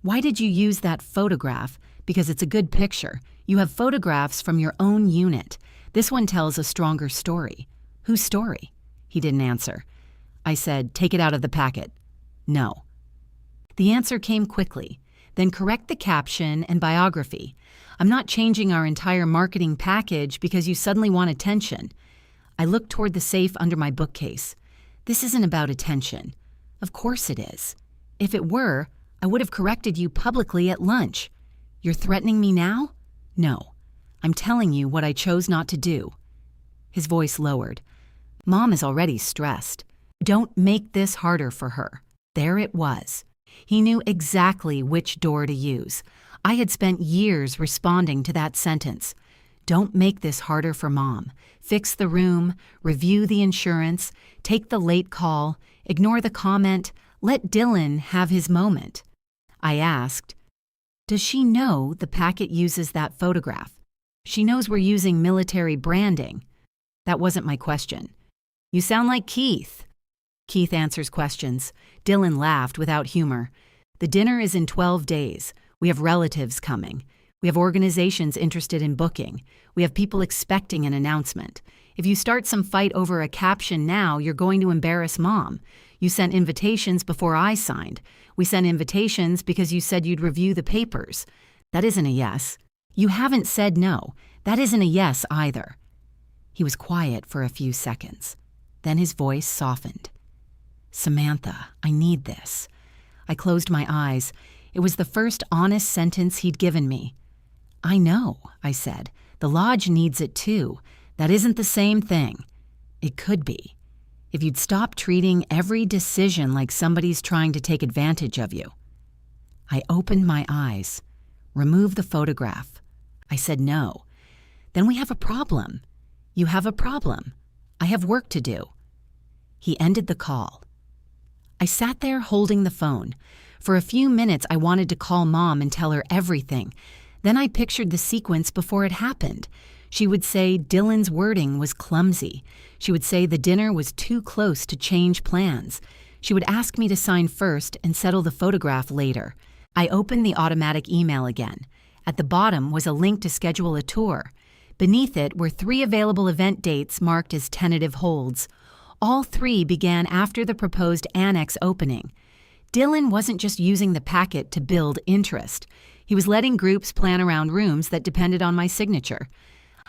Why did you use that photograph? Because it's a good picture. You have photographs from your own unit. This one tells a stronger story. Whose story? He didn't answer. I said, take it out of the packet. No. The answer came quickly. Then correct the caption and biography. I'm not changing our entire marketing package because you suddenly want attention. I looked toward the safe under my bookcase. This isn't about attention. Of course it is. If it were, I would have corrected you publicly at lunch. You're threatening me now? No. I'm telling you what I chose not to do. His voice lowered. Mom is already stressed. Don't make this harder for her. There it was. He knew exactly which door to use. I had spent years responding to that sentence. Don't make this harder for Mom. Fix the room, review the insurance, take the late call, ignore the comment, let Dylan have his moment. I asked, does she know the packet uses that photograph? She knows we're using military branding. That wasn't my question. You sound like Keith. Keith answers questions. Dylan laughed without humor. The dinner is in 12 days. We have relatives coming. We have organizations interested in booking. We have people expecting an announcement. If you start some fight over a caption now, you're going to embarrass Mom. You sent invitations before I signed. We sent invitations because you said you'd review the papers. That isn't a yes. You haven't said no. That isn't a yes either. He was quiet for a few seconds. Then his voice softened. Samantha, I need this. I closed my eyes. It was the first honest sentence he'd given me. "I know," I said. "The lodge needs it too. That isn't the same thing." "It could be. If you'd stop treating every decision like somebody's trying to take advantage of you." I opened my eyes. "Remove the photograph." I said no. "Then we have a problem." "You have a problem. I have work to do." He ended the call. I sat there holding the phone. For a few minutes, I wanted to call Mom and tell her everything. Then I pictured the sequence before it happened. She would say Dylan's wording was clumsy. She would say the dinner was too close to change plans. She would ask me to sign first and settle the photograph later. I opened the automatic email again. At the bottom was a link to schedule a tour. Beneath it were 3 available event dates marked as tentative holds. All 3 began after the proposed annex opening. Dylan wasn't just using the packet to build interest. He was letting groups plan around rooms that depended on my signature.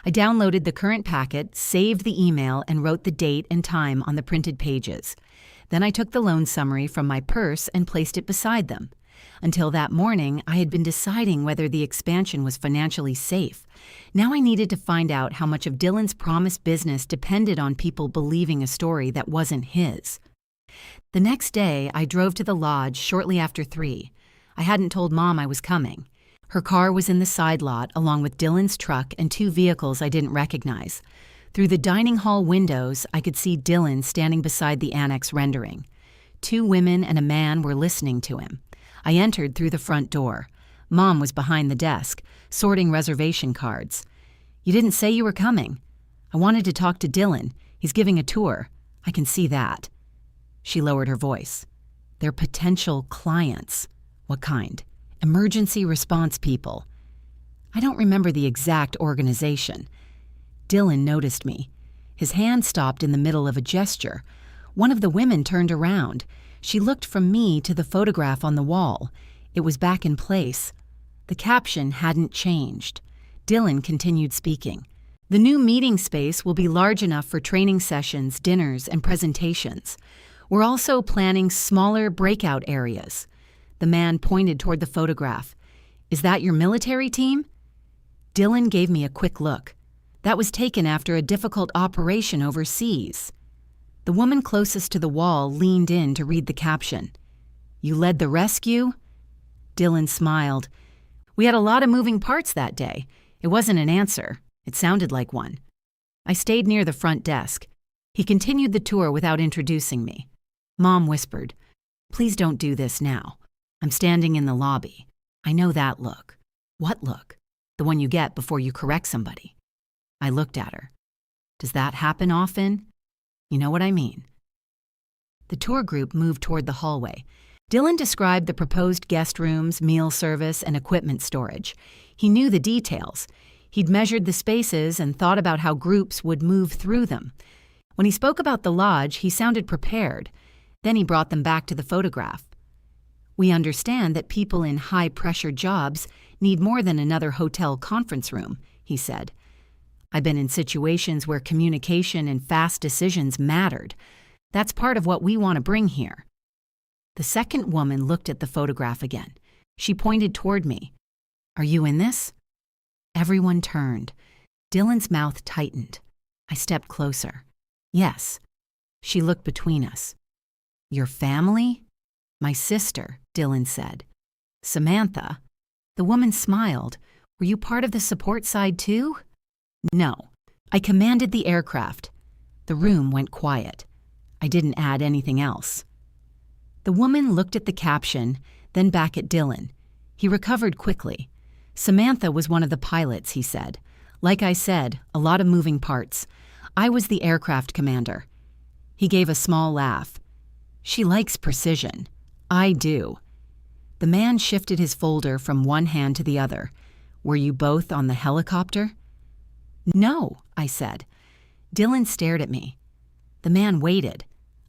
I downloaded the current packet, saved the email, and wrote the date and time on the printed pages. Then I took the loan summary from my purse and placed it beside them. Until that morning, I had been deciding whether the expansion was financially safe. Now I needed to find out how much of Dylan's promised business depended on people believing a story that wasn't his. The next day, I drove to the lodge shortly after 3. I hadn't told Mom I was coming. Her car was in the side lot, along with Dylan's truck and 2 vehicles I didn't recognize. Through the dining hall windows, I could see Dylan standing beside the annex rendering. 2 women and a man were listening to him. I entered through the front door. Mom was behind the desk, sorting reservation cards. "You didn't say you were coming." "I wanted to talk to Dylan. He's giving a tour. I can see that." She lowered her voice. "They're potential clients." "What kind?" "Emergency response people." "I don't remember the exact organization." Dylan noticed me. His hand stopped in the middle of a gesture. One of the women turned around. She looked from me to the photograph on the wall. It was back in place. The caption hadn't changed. Dylan continued speaking. "The new meeting space will be large enough for training sessions, dinners, and presentations. We're also planning smaller breakout areas." The man pointed toward the photograph. "Is that your military team?" Dylan gave me a quick look. "That was taken after a difficult operation overseas." The woman closest to the wall leaned in to read the caption. "You led the rescue?" Dylan smiled. "We had a lot of moving parts that day. It wasn't an answer. It sounded like one." I stayed near the front desk. He continued the tour without introducing me. Mom whispered, "Please don't do this now. I'm standing in the lobby. I know that look." "What look?" "The one you get before you correct somebody." I looked at her. "Does that happen often?" "You know what I mean." The tour group moved toward the hallway. Dylan described the proposed guest rooms, meal service, and equipment storage. He knew the details. He'd measured the spaces and thought about how groups would move through them. When he spoke about the lodge, he sounded prepared. Then he brought them back to the photograph. "We understand that people in high-pressure jobs need more than another hotel conference room," he said. "I've been in situations where communication and fast decisions mattered. That's part of what we want to bring here." The second woman looked at the photograph again. She pointed toward me. "Are you in this?" Everyone turned. Dylan's mouth tightened. I stepped closer. "Yes." She looked between us. "Your family?" "My sister," Dylan said. "Samantha?" The woman smiled. "Were you part of the support side too?" "No. I commanded the aircraft." The room went quiet. I didn't add anything else. The woman looked at the caption, then back at Dylan. He recovered quickly. "Samantha was one of the pilots," he said. "Like I said, a lot of moving parts. I was the aircraft commander." He gave a small laugh. "She likes precision. I do." The man shifted his folder from one hand to the other. "Were you both on the helicopter?" "No," I said. Dylan stared at me. The man waited.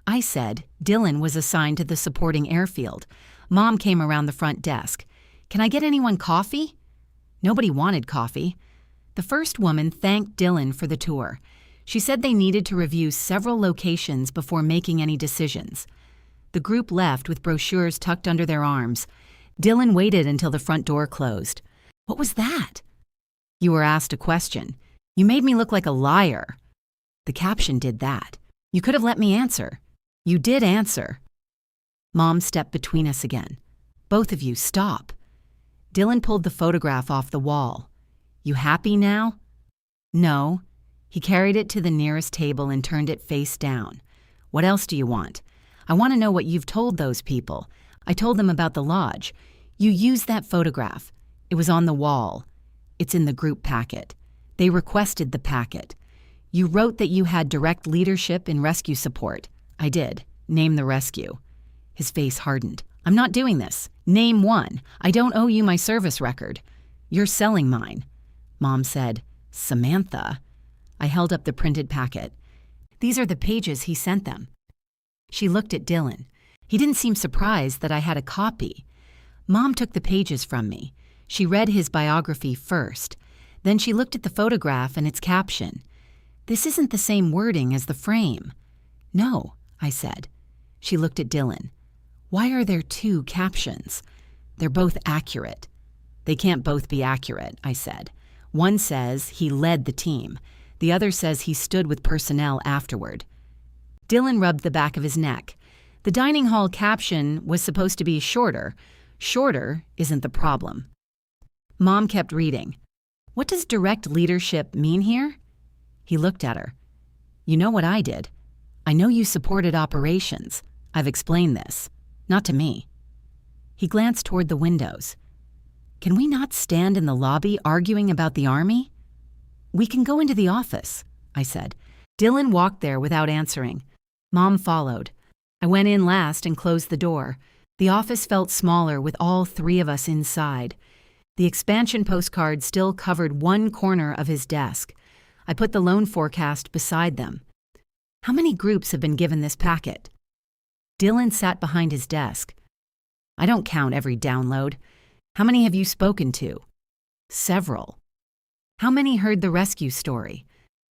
I said Dylan was assigned to the supporting airfield. Mom came around the front desk. "Can I get anyone coffee?" Nobody wanted coffee. The first woman thanked Dylan for the tour. She said they needed to review several locations before making any decisions. The group left with brochures tucked under their arms. Dylan waited until the front door closed. What was that? You were asked a question. You made me look like a liar. The caption did that. You could have let me answer. You did answer. Mom stepped between us again. Both of you, stop. Dylan pulled the photograph off the wall. You happy now? No. He carried it to the nearest table and turned it face down. What else do you want? I want to know what you've told those people. I told them about the lodge. You used that photograph. It was on the wall. It's in the group packet. They requested the packet. You wrote that you had direct leadership in rescue support. I did. Name the rescue. His face hardened. I'm not doing this. Name one. I don't owe you my service record. You're selling mine. Mom said, Samantha. I held up the printed packet. These are the pages he sent them. She looked at Dylan. He didn't seem surprised that I had a copy. Mom took the pages from me. She read his biography first. Then she looked at the photograph and its caption. This isn't the same wording as the frame. No, I said. She looked at Dylan. Why are there two captions? They're both accurate. They can't both be accurate, I said. One says he led the team. The other says he stood with personnel afterward. Dylan rubbed the back of his neck. The dining hall caption was supposed to be shorter. Shorter isn't the problem. Mom kept reading. What does direct leadership mean here? He looked at her. You know what I did. I know you supported operations. I've explained this. Not to me. He glanced toward the windows. Can we not stand in the lobby arguing about the army? We can go into the office, I said. Dylan walked there without answering. Mom followed. I went in last and closed the door. The office felt smaller with all three of us inside. The expansion postcard still covered one corner of his desk. I put the loan forecast beside them. How many groups have been given this packet? Dylan sat behind his desk. I don't count every download. How many have you spoken to? Several. How many heard the rescue story?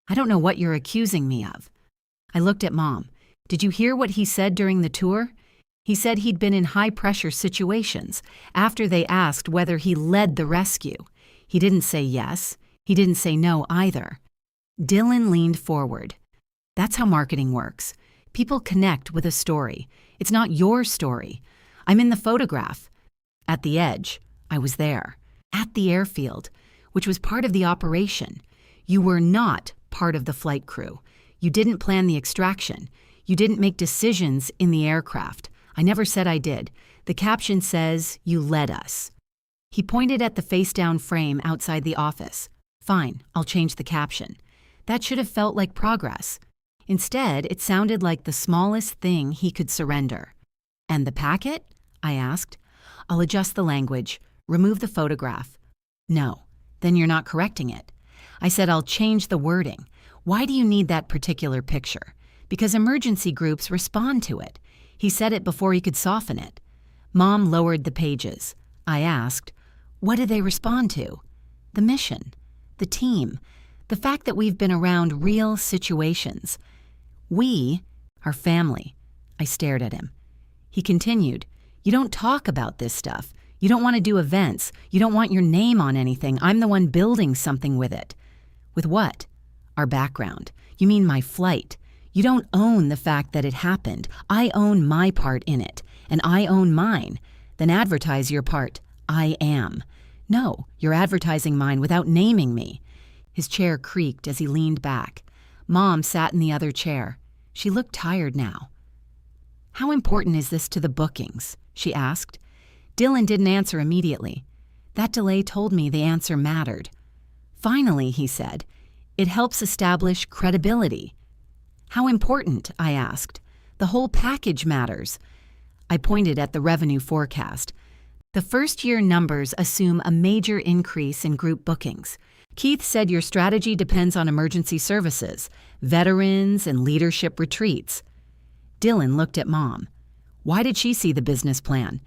I don't know what you're accusing me of. I looked at Mom. Did you hear what he said during the tour? He said he'd been in high-pressure situations after they asked whether he led the rescue. He didn't say yes. He didn't say no either. Dylan leaned forward. That's how marketing works. People connect with a story. It's not your story. I'm in the photograph. At the edge, I was there. At the airfield, which was part of the operation. You were not part of the flight crew. You didn't plan the extraction. You didn't make decisions in the aircraft. I never said I did. The caption says, you led us. He pointed at the face-down frame outside the office. Fine, I'll change the caption. That should have felt like progress. Instead, it sounded like the smallest thing he could surrender. And the packet? I asked. I'll adjust the language. Remove the photograph. No, then you're not correcting it. I said I'll change the wording. Why do you need that particular picture? Because emergency groups respond to it. He said it before he could soften it. Mom lowered the pages. I asked, what do they respond to? The mission, the team, the fact that we've been around real situations. We are family. I stared at him. He continued, you don't talk about this stuff. You don't want to do events. You don't want your name on anything. I'm the one building something with it. With what? Our background. You mean my flight. You don't own the fact that it happened. I own my part in it, and I own mine. Then advertise your part. I am. No, you're advertising mine without naming me. His chair creaked as he leaned back. Mom sat in the other chair. She looked tired now. How important is this to the bookings? She asked. Dylan didn't answer immediately. That delay told me the answer mattered. Finally, he said, it helps establish credibility. How important? I asked. The whole package matters. I pointed at the revenue forecast. The first-year numbers assume a major increase in group bookings. Keith said your strategy depends on emergency services, veterans, and leadership retreats. Dylan looked at Mom. Why did she see the business plan?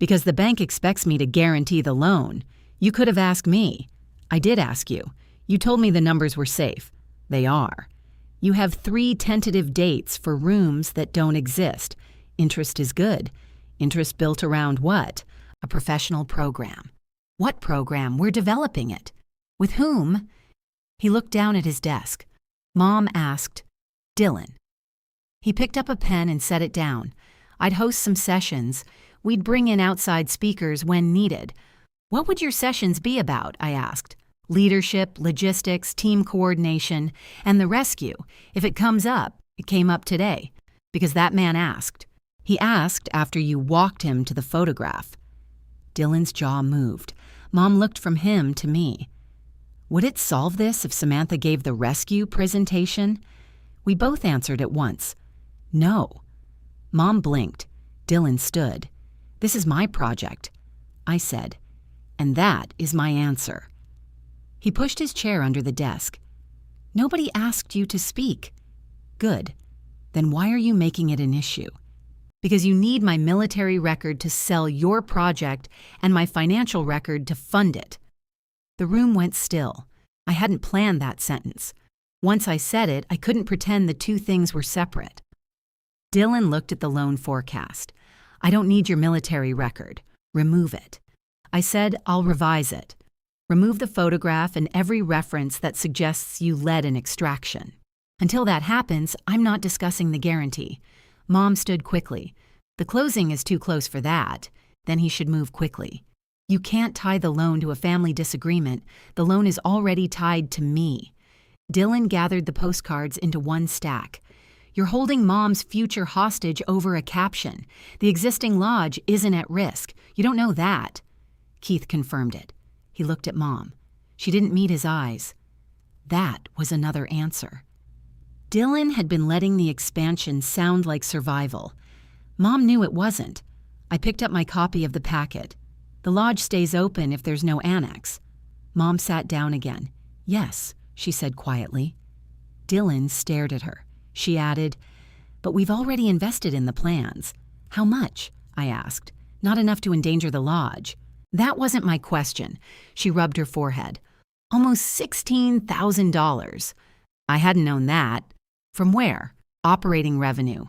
Because the bank expects me to guarantee the loan. You could have asked me. I did ask you. You told me the numbers were safe. They are. You have 3 tentative dates for rooms that don't exist. Interest is good. Interest built around what? A professional program. What program? We're developing it. With whom? He looked down at his desk. Mom asked, Dylan. He picked up a pen and set it down. I'd host some sessions. We'd bring in outside speakers when needed. What would your sessions be about? I asked. Leadership, logistics, team coordination, and the rescue. If it comes up, it came up today. Because that man asked. He asked after you walked him to the photograph. Dylan's jaw moved. Mom looked from him to me. Would it solve this if Samantha gave the rescue presentation? We both answered at once. No. Mom blinked. Dylan stood. This is my project, I said, and that is my answer. He pushed his chair under the desk. Nobody asked you to speak. Good. Then why are you making it an issue? Because you need my military record to sell your project and my financial record to fund it. The room went still. I hadn't planned that sentence. Once I said it, I couldn't pretend the two things were separate. Dylan looked at the loan forecast. I don't need your military record. Remove it. I said, I'll revise it. Remove the photograph and every reference that suggests you led an extraction. Until that happens, I'm not discussing the guarantee. Mom stood quickly. The closing is too close for that. Then he should move quickly. You can't tie the loan to a family disagreement. The loan is already tied to me. Dylan gathered the postcards into one stack. You're holding Mom's future hostage over a caption. The existing lodge isn't at risk. You don't know that. Keith confirmed it. He looked at Mom. She didn't meet his eyes. That was another answer. Dylan had been letting the expansion sound like survival. Mom knew it wasn't. I picked up my copy of the packet. The lodge stays open if there's no annex. Mom sat down again. Yes, she said quietly. Dylan stared at her. She added, but we've already invested in the plans. How much? I asked. Not enough to endanger the lodge. That wasn't my question. She rubbed her forehead. Almost $16,000. I hadn't known that. From where? Operating revenue.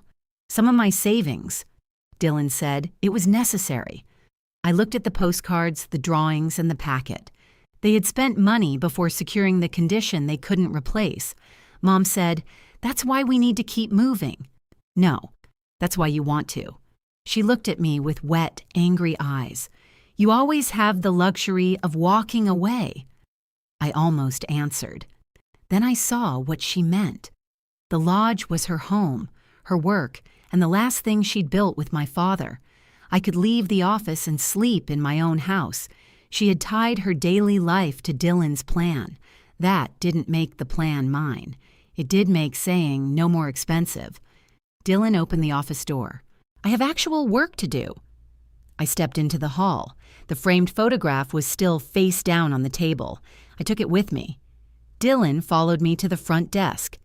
Some of my savings. Dylan said, it was necessary. I looked at the postcards, the drawings, and the packet. They had spent money before securing the condition they couldn't replace. Mom said, that's why we need to keep moving. No, that's why you want to. She looked at me with wet, angry eyes. You always have the luxury of walking away. I almost answered. Then I saw what she meant. The lodge was her home, her work, and the last thing she'd built with my father. I could leave the office and sleep in my own house. She had tied her daily life to Dylan's plan. That didn't make the plan mine. It did make saying no more expensive. Dylan opened the office door. I have actual work to do. I stepped into the hall. The framed photograph was still face down on the table. I took it with me. Dylan followed me to the front desk.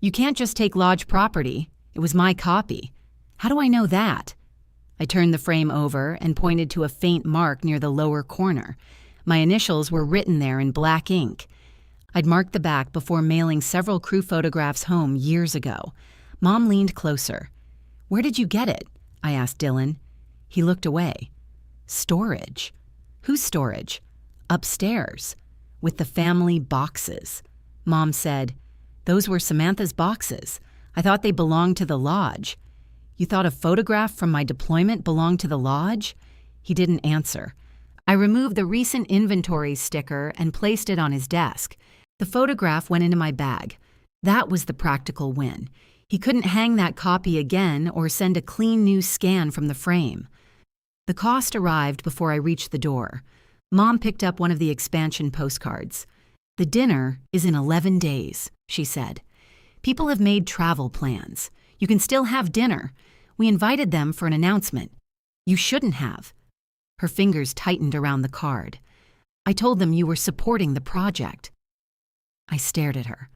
You can't just take lodge property. It was my copy. How do I know that? I turned the frame over and pointed to a faint mark near the lower corner. My initials were written there in black ink. I'd marked the back before mailing several crew photographs home years ago. Mom leaned closer. Where did you get it? I asked Dylan. He looked away. Storage. Whose storage? Upstairs. With the family boxes. Mom said, those were Samantha's boxes. I thought they belonged to the lodge. You thought a photograph from my deployment belonged to the lodge? He didn't answer. I removed the recent inventory sticker and placed it on his desk. The photograph went into my bag. That was the practical win. He couldn't hang that copy again or send a clean new scan from the frame. The cost arrived before I reached the door. Mom picked up one of the expansion postcards. The dinner is in 11 days, she said. People have made travel plans. You can still have dinner. We invited them for an announcement. You shouldn't have. Her fingers tightened around the card. I told them you were supporting the project. I stared at her.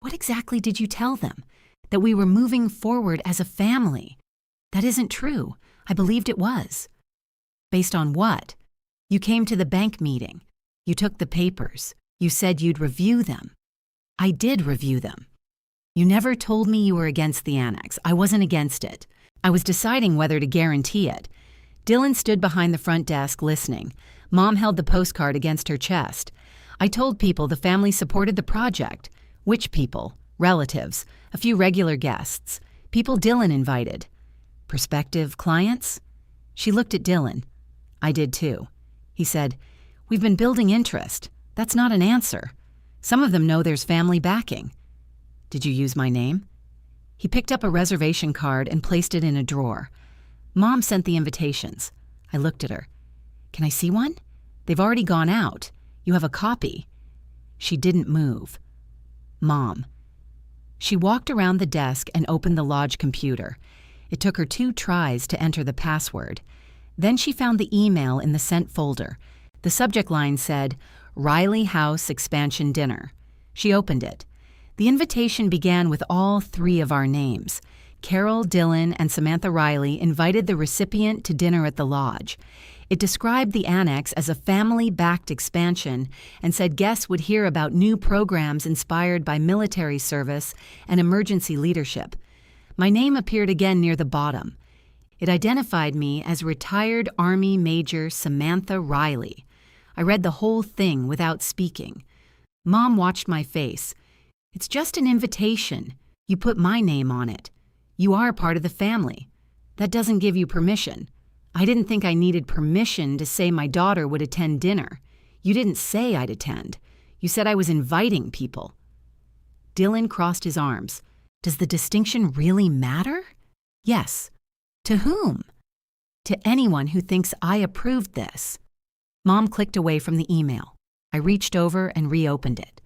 What exactly did you tell them? That we were moving forward as a family. That isn't true. I believed it was. Based on what? You came to the bank meeting. You took the papers. You said you'd review them. I did review them. You never told me you were against the annex. I wasn't against it. I was deciding whether to guarantee it. Dylan stood behind the front desk listening. Mom held the postcard against her chest. I told people the family supported the project. Which people? Relatives. A few regular guests. People Dylan invited. Prospective clients? She looked at Dylan. I did too. He said, "We've been building interest. That's not an answer. Some of them know there's family backing." "Did you use my name?" He picked up a reservation card and placed it in a drawer. Mom sent the invitations. I looked at her. "Can I see one? They've already gone out. You have a copy." She didn't move. Mom. She walked around the desk and opened the lodge computer. It took her 2 tries to enter the password. Then she found the email in the sent folder. The subject line said, "Riley House Expansion Dinner." She opened it. The invitation began with all 3 of our names. Carol, Dylan, and Samantha Riley invited the recipient to dinner at the lodge. It described the annex as a family-backed expansion and said guests would hear about new programs inspired by military service and emergency leadership. My name appeared again near the bottom. It identified me as retired Army Major Samantha Riley. I read the whole thing without speaking. Mom watched my face. "It's just an invitation. You put my name on it. You are part of the family. That doesn't give you permission. I didn't think I needed permission to say my daughter would attend dinner. You didn't say I'd attend. You said I was inviting people." Dylan crossed his arms. "Does the distinction really matter?" "Yes." "To whom?" "To anyone who thinks I approved this." Mom clicked away from the email. I reached over and reopened it.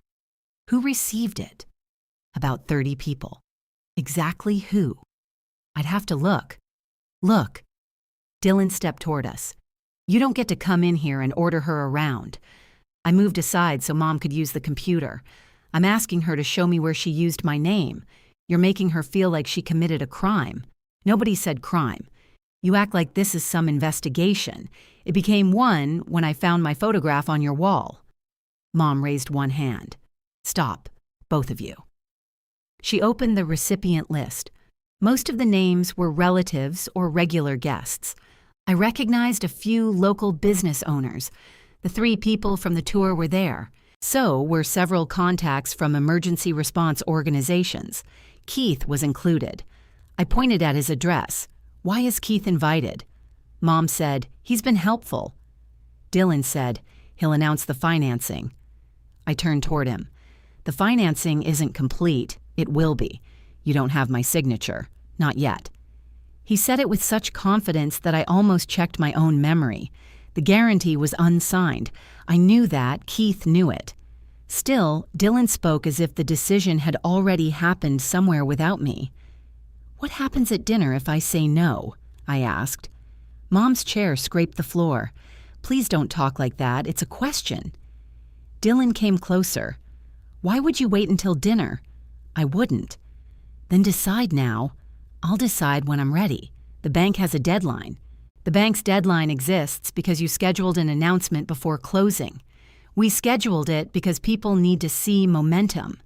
Who received it? About 30 people. Exactly who? I'd have to look. Look. Dylan stepped toward us. "You don't get to come in here and order her around." I moved aside so Mom could use the computer. "I'm asking her to show me where she used my name. You're making her feel like she committed a crime." "Nobody said crime. You act like this is some investigation. It became one when I found my photograph on your wall." Mom raised one hand. "Stop, both of you." She opened the recipient list. Most of the names were relatives or regular guests. I recognized a few local business owners. The 3 people from the tour were there. So were several contacts from emergency response organizations. Keith was included. I pointed at his address. "Why is Keith invited?" Mom said, "He's been helpful." Dylan said, "He'll announce the financing." I turned toward him. "The financing isn't complete. It will be. You don't have my signature. Not yet." He said it with such confidence that I almost checked my own memory. The guarantee was unsigned. I knew that. Keith knew it. Still, Dylan spoke as if the decision had already happened somewhere without me. "What happens at dinner if I say no?" I asked. Mom's chair scraped the floor. "Please don't talk like that. It's a question." Dylan came closer. "Why would you wait until dinner?" "I wouldn't." "Then decide now." "I'll decide when I'm ready. The bank has a deadline." "The bank's deadline exists because you scheduled an announcement before closing. We scheduled it because people need to see momentum.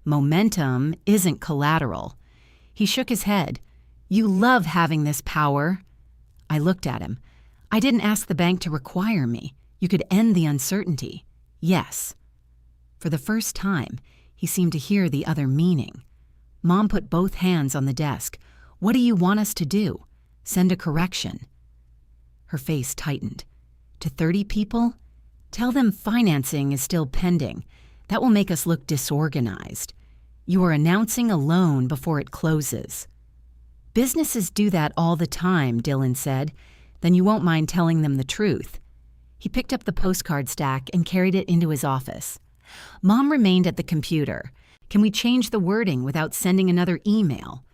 Momentum isn't collateral." He shook his head. "You love having this power." I looked at him. "I didn't ask the bank to require me. You could end the uncertainty." "Yes." For the first time, he seemed to hear the other meaning. Mom put both hands on the desk. "What do you want us to do? Send a correction?" Her face tightened. "To 30 people? Tell them financing is still pending. That will make us look disorganized. You are announcing a loan before it closes." "Businesses do that all the time," Dylan said. "Then you won't mind telling them the truth." He picked up the postcard stack and carried it into his office. Mom remained at the computer. "Can we change the wording without sending another email?"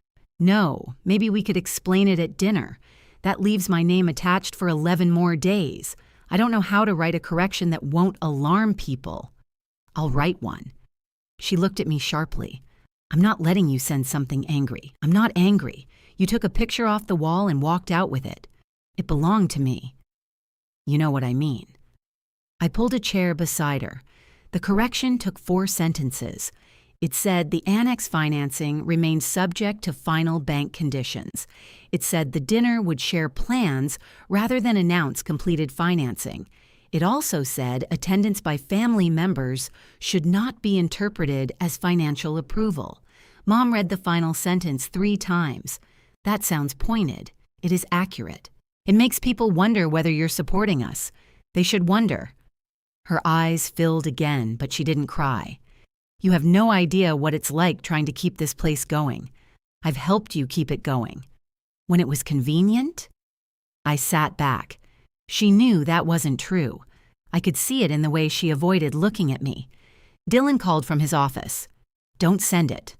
"No, maybe we could explain it at dinner. That leaves my name attached for 11 more days. I don't know how to write a correction that won't alarm people." "I'll write one." She looked at me sharply. "I'm not letting you send something angry. I'm not angry. You took a picture off the wall and walked out with it. It belonged to me." "You know what I mean." I pulled a chair beside her. The correction took 4 sentences. It said the annex financing remained subject to final bank conditions. It said the dinner would share plans rather than announce completed financing. It also said attendance by family members should not be interpreted as financial approval. Mom read the final sentence 3 times. That sounds pointed. It is accurate. It makes people wonder whether you're supporting us. They should wonder. Her eyes filled again, but she didn't cry. You have no idea what it's like trying to keep this place going. I've helped you keep it going. When it was convenient? I sat back. She knew that wasn't true. I could see it in the way she avoided looking at me. Dylan called from his office. Don't send it.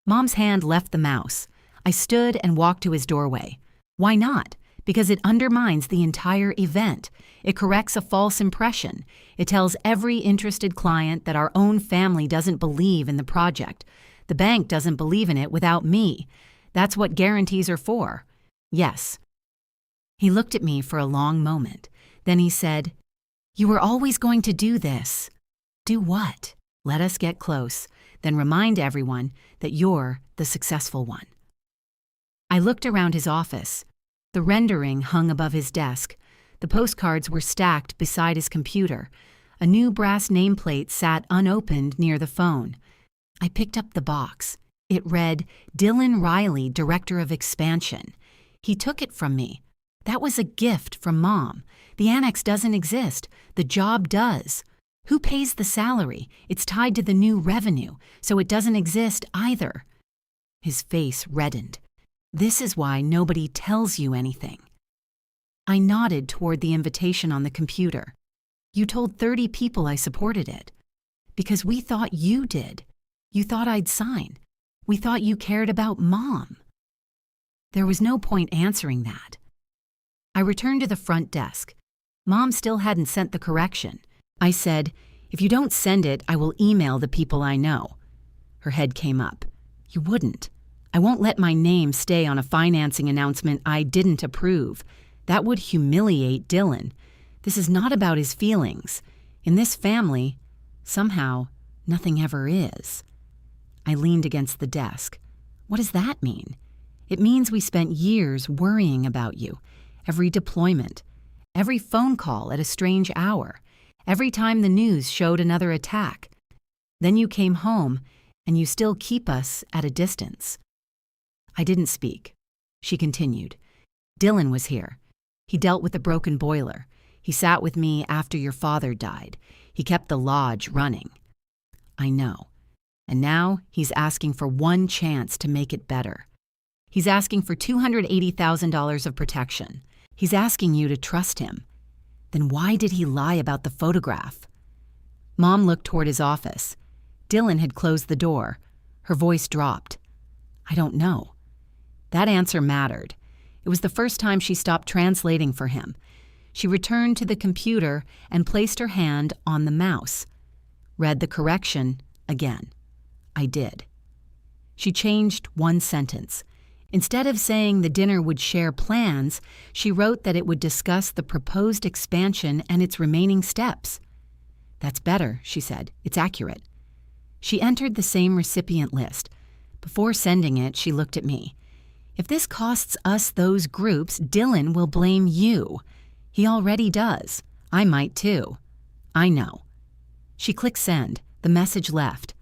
Mom's hand left the mouse. I stood and walked to his doorway. Why not? Because it undermines the entire event. It corrects a false impression. It tells every interested client that our own family doesn't believe in the project. The bank doesn't believe in it without me. That's what guarantees are for. Yes. He looked at me for a long moment. Then he said, "You were always going to do this." Do what? Let us get close. Then remind everyone that you're the successful one. I looked around his office. The rendering hung above his desk. The postcards were stacked beside his computer. A new brass nameplate sat unopened near the phone. I picked up the box. It read, Dylan Riley, Director of Expansion. He took it from me. That was a gift from Mom. The annex doesn't exist. The job does. Who pays the salary? It's tied to the new revenue, so it doesn't exist either. His face reddened. This is why nobody tells you anything. I nodded toward the invitation on the computer. You told 30 people I supported it. Because we thought you did. You thought I'd sign. We thought you cared about Mom. There was no point answering that. I returned to the front desk. Mom still hadn't sent the correction. I said, "If you don't send it, I will email the people I know." Her head came up. You wouldn't. I won't let my name stay on a financing announcement I didn't approve. That would humiliate Dylan. This is not about his feelings. In this family, somehow, nothing ever is. I leaned against the desk. What does that mean? It means we spent years worrying about you. Every deployment, every phone call at a strange hour, every time the news showed another attack. Then you came home, and you still keep us at a distance. I didn't speak. She continued. Dylan was here. He dealt with the broken boiler. He sat with me after your father died. He kept the lodge running. I know. And now he's asking for one chance to make it better. He's asking for $280,000 of protection. He's asking you to trust him. Then why did he lie about the photograph? Mom looked toward his office. Dylan had closed the door. Her voice dropped. I don't know. That answer mattered. It was the first time she stopped translating for him. She returned to the computer and placed her hand on the mouse. Read the correction again. I did. She changed one sentence. Instead of saying the dinner would share plans, she wrote that it would discuss the proposed expansion and its remaining steps. That's better, she said. It's accurate. She entered the same recipient list. Before sending it, she looked at me. If this costs us those groups, Dylan will blame you. He already does. I might too. I know. She clicked send. The message left.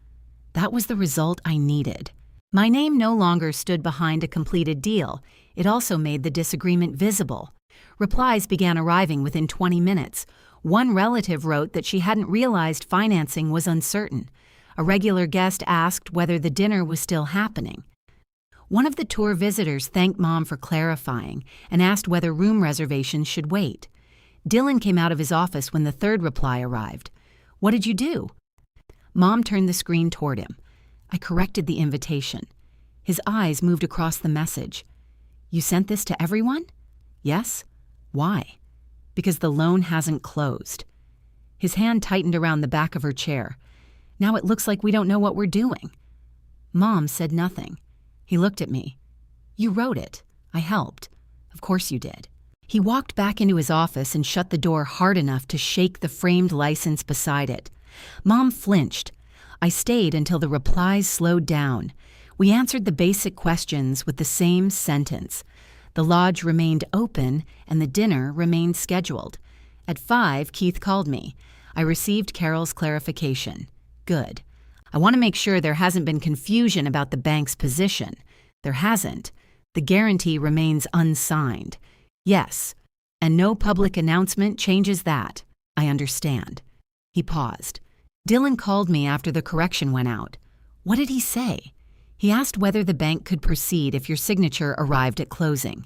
That was the result I needed. My name no longer stood behind a completed deal. It also made the disagreement visible. Replies began arriving within 20 minutes. One relative wrote that she hadn't realized financing was uncertain. A regular guest asked whether the dinner was still happening. One of the tour visitors thanked Mom for clarifying and asked whether room reservations should wait. Dylan came out of his office when the third reply arrived. What did you do? Mom turned the screen toward him. I corrected the invitation. His eyes moved across the message. You sent this to everyone? Yes. Why? Because the loan hasn't closed. His hand tightened around the back of her chair. Now it looks like we don't know what we're doing. Mom said nothing. He looked at me. You wrote it. I helped. Of course you did. He walked back into his office and shut the door hard enough to shake the framed license beside it. Mom flinched. I stayed until the replies slowed down. We answered the basic questions with the same sentence. The lodge remained open and the dinner remained scheduled. At 5, Keith called me. I received Carol's clarification. Good. I want to make sure there hasn't been confusion about the bank's position. There hasn't. The guarantee remains unsigned. Yes. And no public announcement changes that. I understand. He paused. Dylan called me after the correction went out. What did he say? He asked whether the bank could proceed if your signature arrived at closing.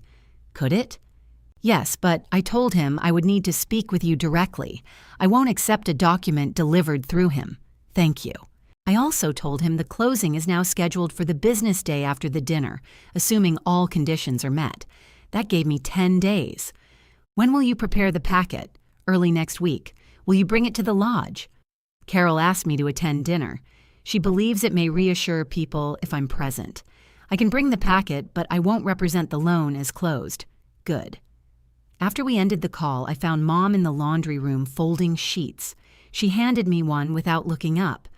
Could it? Yes, but I told him I would need to speak with you directly. I won't accept a document delivered through him. Thank you. I also told him the closing is now scheduled for the business day after the dinner, assuming all conditions are met. That gave me 10 days. When will you prepare the packet? Early next week. Will you bring it to the lodge? Carol asked me to attend dinner. She believes it may reassure people if I'm present. I can bring the packet, but I won't represent the loan as closed. Good. After we ended the call, I found Mom in the laundry room folding sheets. She handed me one without looking up.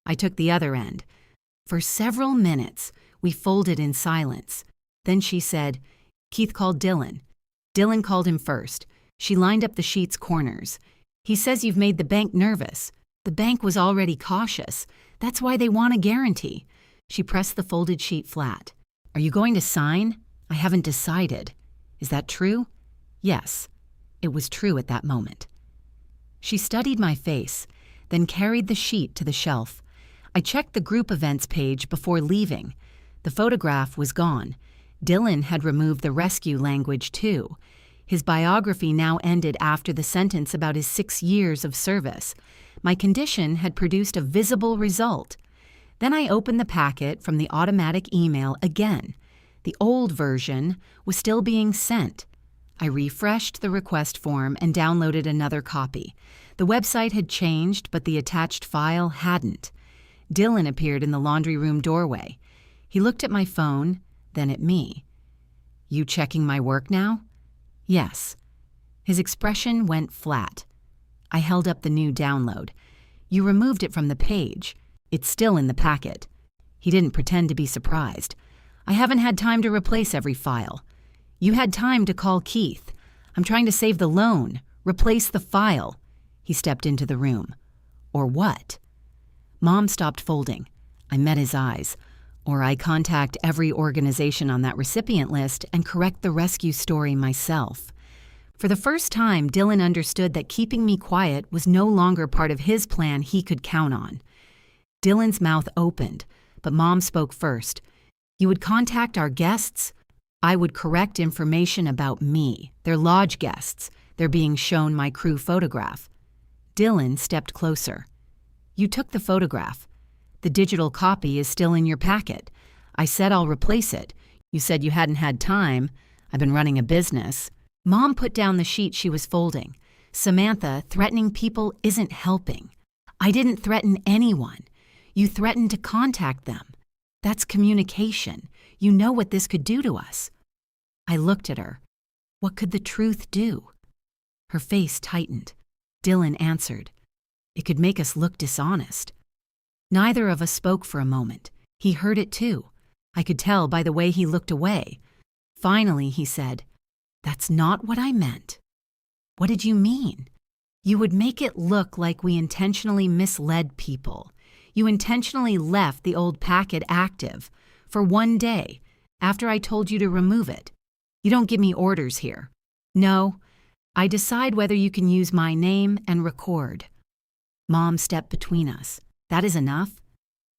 I took the other end. For several minutes, we folded in silence. Then she said, Keith called Dylan. Dylan called him first. She lined up the sheet's corners. He says you've made the bank nervous. The bank was already cautious. That's why they want a guarantee. She pressed the folded sheet flat. Are you going to sign? I haven't decided. Is that true? Yes. It was true at that moment. She studied my face, then carried the sheet to the shelf. I checked the group events page before leaving. The photograph was gone. Dylan had removed the rescue language too. His biography now ended after the sentence about his 6 years of service. My condition had produced a visible result. Then I opened the packet from the automatic email again. The old version was still being sent. I refreshed the request form and downloaded another copy. The website had changed, but the attached file hadn't. Dylan appeared in the laundry room doorway. He looked at my phone, then at me. You checking my work now? Yes. His expression went flat. I held up the new download. You removed it from the page. It's still in the packet. He didn't pretend to be surprised. I haven't had time to replace every file. You had time to call Keith. I'm trying to save the loan. Replace the file. He stepped into the room. Or what? Mom stopped folding. I met his eyes. Or I contact every organization on that recipient list and correct the rescue story myself. For the first time, Dylan understood that keeping me quiet was no longer part of his plan he could count on. Dylan's mouth opened, but Mom spoke first. You would contact our guests? I would correct information about me, their lodge guests. They're being shown my crew photograph. Dylan stepped closer. You took the photograph. The digital copy is still in your packet. I said I'll replace it. You said you hadn't had time. I've been running a business. Mom put down the sheet she was folding. Samantha, threatening people isn't helping. I didn't threaten anyone. You threatened to contact them. That's communication. You know what this could do to us. I looked at her. What could the truth do? Her face tightened. Dylan answered. It could make us look dishonest. Neither of us spoke for a moment. He heard it too. I could tell by the way he looked away. Finally, he said, That's not what I meant. What did you mean? You would make it look like we intentionally misled people. You intentionally left the old packet active for 1 day after I told you to remove it. You don't give me orders here. No, I decide whether you can use my name and record. Mom stepped between us. That is enough?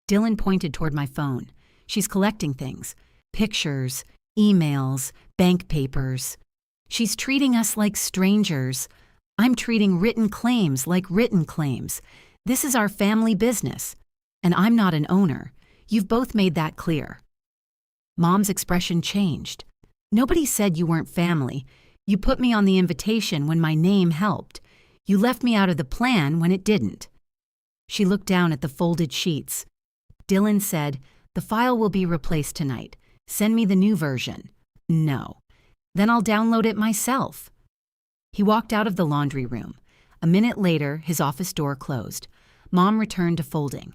Dylan pointed toward my phone. She's collecting things. Pictures, emails, bank papers. She's treating us like strangers. I'm treating written claims like written claims. This is our family business. And I'm not an owner. You've both made that clear. Mom's expression changed. Nobody said you weren't family. You put me on the invitation when my name helped. You left me out of the plan when it didn't. She looked down at the folded sheets. Dylan said, The file will be replaced tonight. Send me the new version. No. Then I'll download it myself. He walked out of the laundry room. A minute later, his office door closed. Mom returned to folding.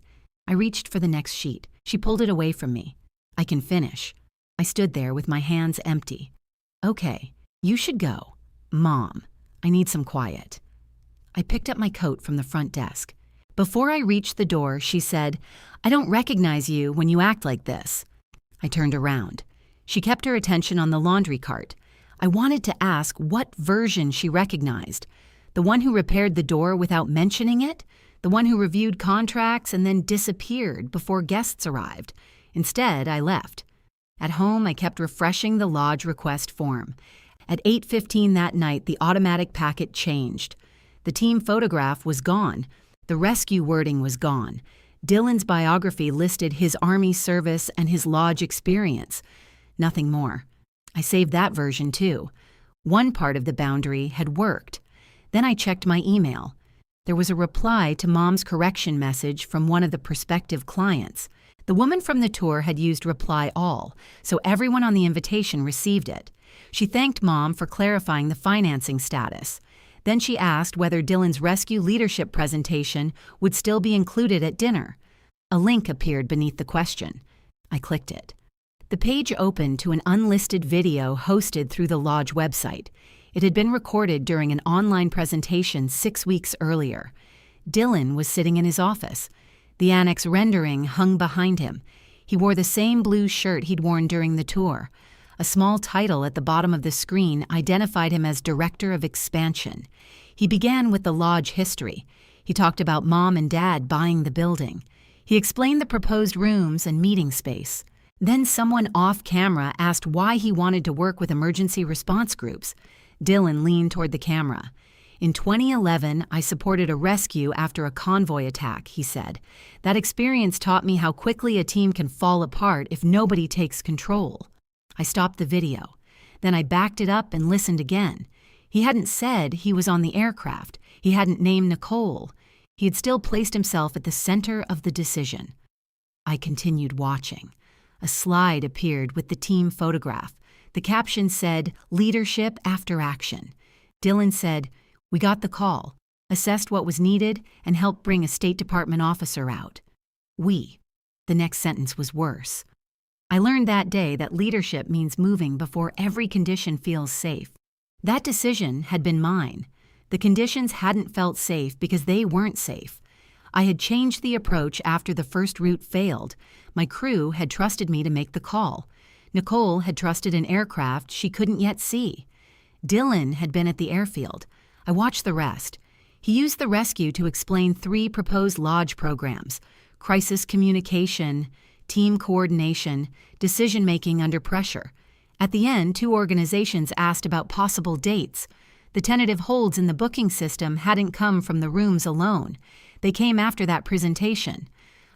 I reached for the next sheet. She pulled it away from me. I can finish. I stood there with my hands empty. Okay, you should go. Mom, I need some quiet. I picked up my coat from the front desk. Before I reached the door, she said, I don't recognize you when you act like this. I turned around. She kept her attention on the laundry cart. I wanted to ask what version she recognized. The one who repaired the door without mentioning it? The one who reviewed contracts and then disappeared before guests arrived? Instead, I left. At home, I kept refreshing the lodge request form. At 8:15 that night, the automatic packet changed. The team photograph was gone. The rescue wording was gone. Dylan's biography listed his Army service and his lodge experience. Nothing more. I saved that version too. One part of the boundary had worked. Then I checked my email. There was a reply to Mom's correction message from one of the prospective clients. The woman from the tour had used reply all, so everyone on the invitation received it. She thanked Mom for clarifying the financing status. Then she asked whether Dylan's rescue leadership presentation would still be included at dinner. A link appeared beneath the question. I clicked it. The page opened to an unlisted video hosted through the lodge website. It had been recorded during an online presentation 6 weeks earlier. Dylan was sitting in his office. The annex rendering hung behind him. He wore the same blue shirt he'd worn during the tour. A small title at the bottom of the screen identified him as Director of Expansion. He began with the lodge history. He talked about Mom and Dad buying the building. He explained the proposed rooms and meeting space. Then someone off camera asked why he wanted to work with emergency response groups. Dylan leaned toward the camera. In 2011, I supported a rescue after a convoy attack, he said. That experience taught me how quickly a team can fall apart if nobody takes control. I stopped the video. Then I backed it up and listened again. He hadn't said he was on the aircraft. He hadn't named Nicole. He had still placed himself at the center of the decision. I continued watching. A slide appeared with the team photograph. The caption said, Leadership after action. Dylan said, We got the call, assessed what was needed, and helped bring a State Department officer out. We. The next sentence was worse. I learned that day that leadership means moving before every condition feels safe. That decision had been mine. The conditions hadn't felt safe because they weren't safe. I had changed the approach after the first route failed. My crew had trusted me to make the call. Nicole had trusted an aircraft she couldn't yet see. Dylan had been at the airfield. I watched the rest. He used the rescue to explain 3 proposed lodge programs: crisis communication, team coordination, decision-making under pressure. At the end, 2 organizations asked about possible dates. The tentative holds in the booking system hadn't come from the rooms alone. They came after that presentation.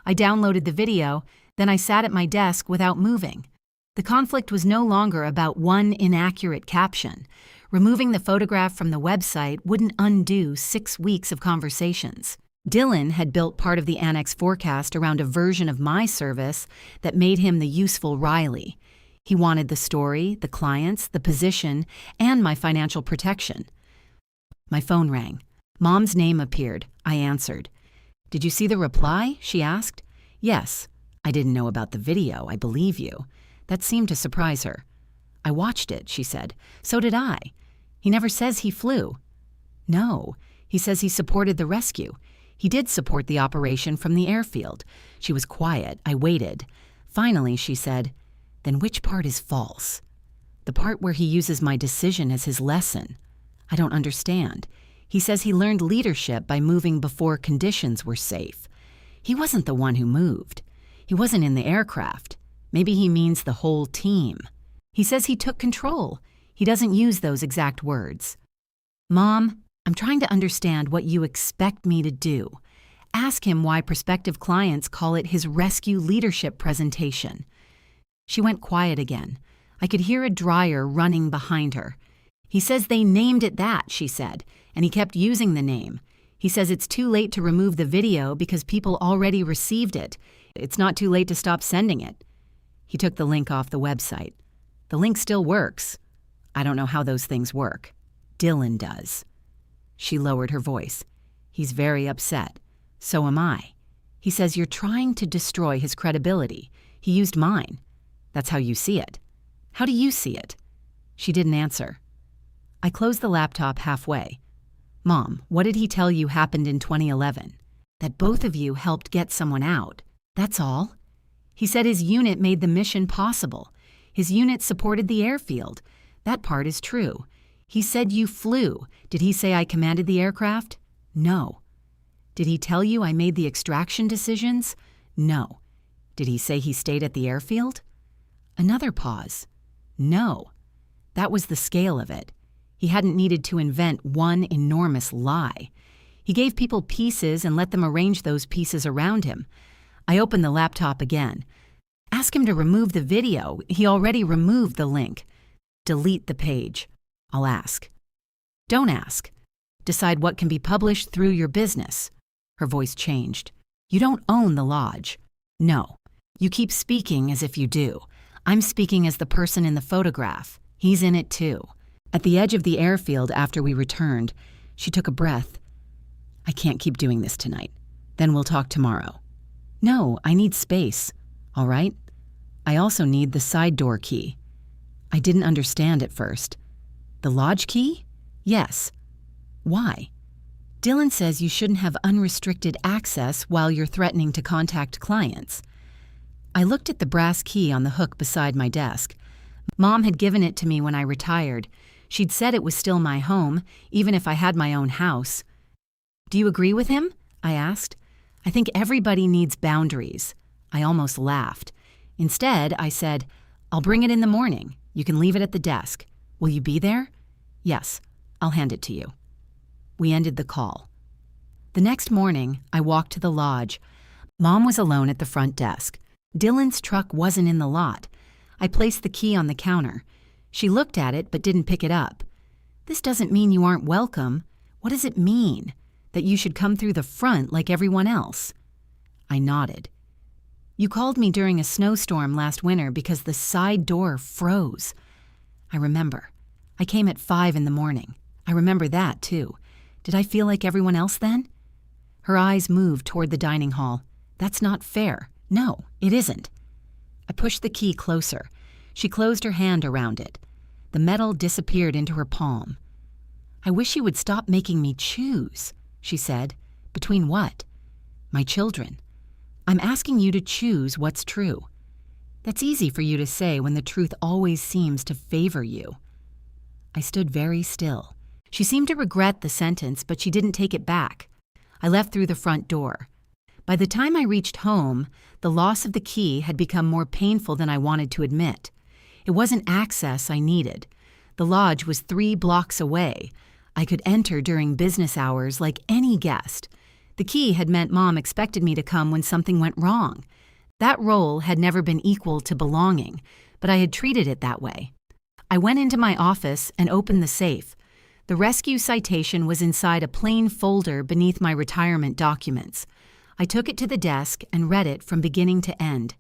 I downloaded the video, then I sat at my desk without moving. The conflict was no longer about one inaccurate caption. Removing the photograph from the website wouldn't undo 6 weeks of conversations. Dylan had built part of the annex forecast around a version of my service that made him the useful Riley. He wanted the story, the clients, the position, and my financial protection. My phone rang. Mom's name appeared. I answered. Did you see the reply? She asked. Yes. I didn't know about the video, I believe you. That seemed to surprise her. I watched it, she said. So did I. He never says he flew. No, he says he supported the rescue. He did support the operation from the airfield. She was quiet. I waited. Finally, she said, Then which part is false? The part where he uses my decision as his lesson. I don't understand. He says he learned leadership by moving before conditions were safe. He wasn't the one who moved. He wasn't in the aircraft. Maybe he means the whole team. He says he took control. He doesn't use those exact words. Mom, I'm trying to understand what you expect me to do. Ask him why prospective clients call it his rescue leadership presentation. She went quiet again. I could hear a dryer running behind her. He says they named it that, she said, and he kept using the name. He says it's too late to remove the video because people already received it. It's not too late to stop sending it. He took the link off the website. The link still works. I don't know how those things work. Dylan does. She lowered her voice. He's very upset. So am I. He says you're trying to destroy his credibility. He used mine. That's how you see it. How do you see it? She didn't answer. I closed the laptop halfway. Mom, what did he tell you happened in 2011? That both of you helped get someone out. That's all. He said his unit made the mission possible. His unit supported the airfield. That part is true. He said you flew. Did he say I commanded the aircraft? No. Did he tell you I made the extraction decisions? No. Did he say he stayed at the airfield? Another pause. No. That was the scale of it. He hadn't needed to invent one enormous lie. He gave people pieces and let them arrange those pieces around him. I opened the laptop again. Ask him to remove the video. He already removed the link. Delete the page. I'll ask. Don't ask. Decide what can be published through your business. Her voice changed. You don't own the lodge. No. You keep speaking as if you do. I'm speaking as the person in the photograph. He's in it too. At the edge of the airfield after we returned, she took a breath. I can't keep doing this tonight. Then we'll talk tomorrow. No, I need space. All right? I also need the side door key. I didn't understand at first. The lodge key? Yes. Why? Dylan says you shouldn't have unrestricted access while you're threatening to contact clients. I looked at the brass key on the hook beside my desk. Mom had given it to me when I retired. She'd said it was still my home, even if I had my own house. Do you agree with him? I asked. I think everybody needs boundaries. I almost laughed. Instead, I said, I'll bring it in the morning. You can leave it at the desk. Will you be there? Yes, I'll hand it to you. We ended the call. The next morning, I walked to the lodge. Mom was alone at the front desk. Dylan's truck wasn't in the lot. I placed the key on the counter. She looked at it but didn't pick it up. This doesn't mean you aren't welcome. What does it mean? That you should come through the front like everyone else? I nodded. You called me during a snowstorm last winter because the side door froze. I remember. I came at 5 in the morning. I remember that, too. Did I feel like everyone else then? Her eyes moved toward the dining hall. That's not fair. No, it isn't. I pushed the key closer. She closed her hand around it. The metal disappeared into her palm. I wish you would stop making me choose, she said. Between what? My children. I'm asking you to choose what's true. That's easy for you to say when the truth always seems to favor you. I stood very still. She seemed to regret the sentence, but she didn't take it back. I left through the front door. By the time I reached home, the loss of the key had become more painful than I wanted to admit. It wasn't access I needed. The lodge was 3 blocks away. I could enter during business hours like any guest. The key had meant Mom expected me to come when something went wrong. That role had never been equal to belonging, but I had treated it that way. I went into my office and opened the safe. The rescue citation was inside a plain folder beneath my retirement documents. I took it to the desk and read it from beginning to end.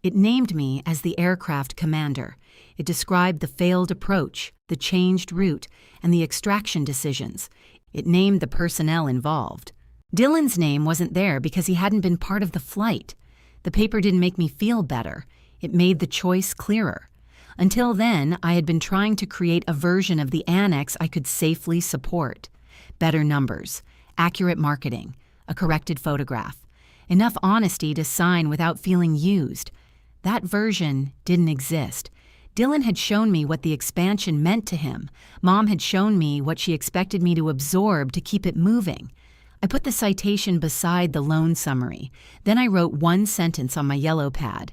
It named me as the aircraft commander. It described the failed approach, the changed route, and the extraction decisions. It named the personnel involved. Dylan's name wasn't there because he hadn't been part of the flight. The paper didn't make me feel better. It made the choice clearer. Until then, I had been trying to create a version of the annex I could safely support. Better numbers, accurate marketing, a corrected photograph, enough honesty to sign without feeling used. That version didn't exist. Dylan had shown me what the expansion meant to him. Mom had shown me what she expected me to absorb to keep it moving. I put the citation beside the loan summary. Then I wrote one sentence on my yellow pad.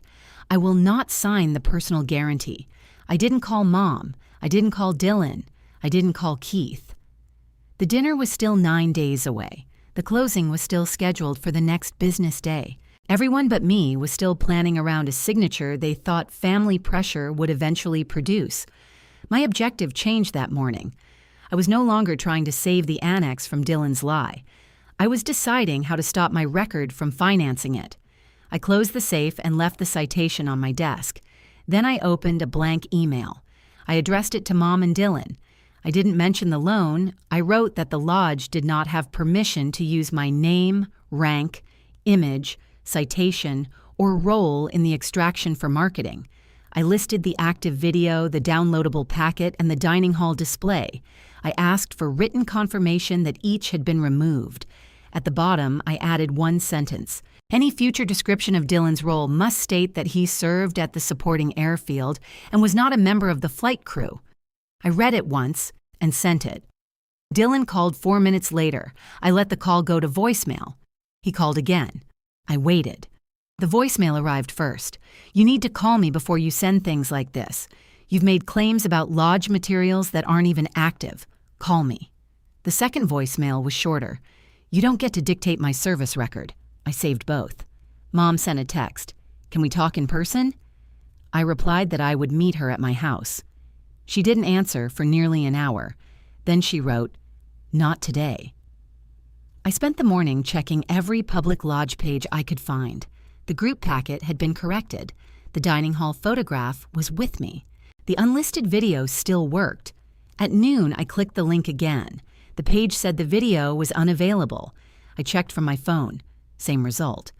I will not sign the personal guarantee. I didn't call Mom. I didn't call Dylan. I didn't call Keith. The dinner was still 9 days away. The closing was still scheduled for the next business day. Everyone but me was still planning around a signature they thought family pressure would eventually produce. My objective changed that morning. I was no longer trying to save the annex from Dylan's lie. I was deciding how to stop my record from financing it. I closed the safe and left the citation on my desk. Then I opened a blank email. I addressed it to Mom and Dylan. I didn't mention the loan. I wrote that the lodge did not have permission to use my name, rank, image, citation, or role in the extraction for marketing. I listed the active video, the downloadable packet, and the dining hall display. I asked for written confirmation that each had been removed. At the bottom, I added one sentence. Any future description of Dylan's role must state that he served at the supporting airfield and was not a member of the flight crew. I read it once and sent it. Dylan called 4 minutes later. I let the call go to voicemail. He called again. I waited. The voicemail arrived first. You need to call me before you send things like this. You've made claims about lodge materials that aren't even active. Call me. The second voicemail was shorter. You don't get to dictate my service record. I saved both. Mom sent a text. Can we talk in person? I replied that I would meet her at my house. She didn't answer for nearly an hour. Then she wrote, "Not today." I spent the morning checking every public lodge page I could find. The group packet had been corrected. The dining hall photograph was with me. The unlisted video still worked. At noon, I clicked the link again. The page said the video was unavailable. I checked from my phone. Same result.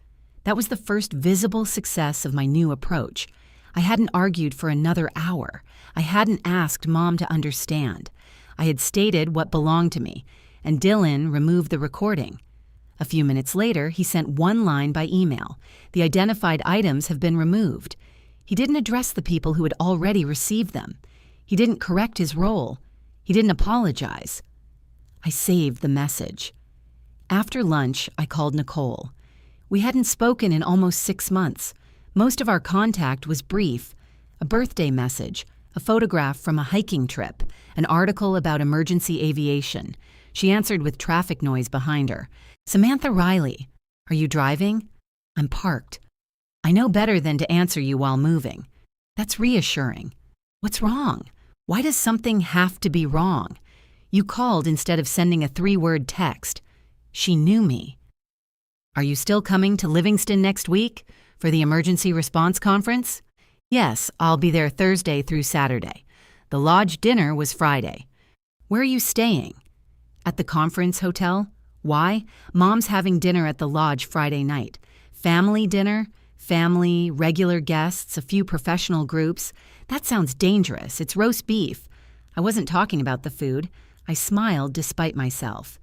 That was the first visible success of my new approach. I hadn't argued for another hour. I hadn't asked Mom to understand. I had stated what belonged to me, and Dylan removed the recording. A few minutes later, he sent one line by email. The identified items have been removed. He didn't address the people who had already received them. He didn't correct his role. He didn't apologize. I saved the message. After lunch, I called Nicole. We hadn't spoken in almost 6 months. Most of our contact was brief. A birthday message, a photograph from a hiking trip, an article about emergency aviation. She answered with traffic noise behind her. "Samantha Riley, are you driving?" "I'm parked." "I know better than to answer you while moving." That's reassuring. What's wrong? Why does something have to be wrong? You called instead of sending a 3-word text. She knew me. "Are you still coming to Livingston next week for the emergency response conference?" "Yes, I'll be there Thursday through Saturday. The lodge dinner was Friday." "Where are you staying?" "At the conference hotel." "Why?" "Mom's having dinner at the lodge Friday night. Family dinner, family, regular guests, a few professional groups. That sounds dangerous. It's roast beef." I wasn't talking about the food. I smiled despite myself.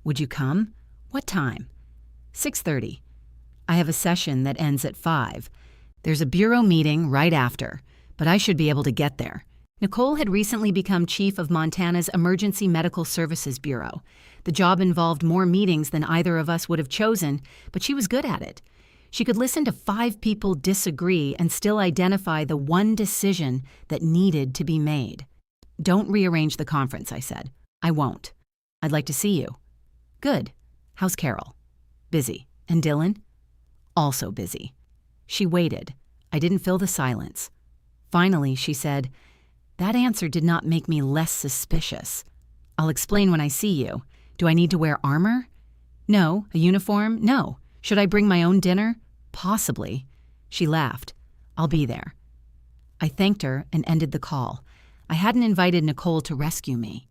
"Would you come?" "What time?" 6:30. "I have a session that ends at 5. There's a bureau meeting right after, but I should be able to get there." Nicole had recently become chief of Montana's Emergency Medical Services Bureau. The job involved more meetings than either of us would have chosen, but she was good at it. She could listen to 5 people disagree and still identify the one decision that needed to be made. "Don't rearrange the conference," I said. "I won't. I'd like to see you." "Good. How's Carol?" "Busy. And Dylan?" "Also busy." She waited. I didn't fill the silence. Finally, she said, "That answer did not make me less suspicious. I'll explain when I see you. Do I need to wear armor?" "No. A uniform? No. Should I bring my own dinner?" "Possibly." She laughed. "I'll be there." I thanked her and ended the call. I hadn't invited Nicole to rescue me.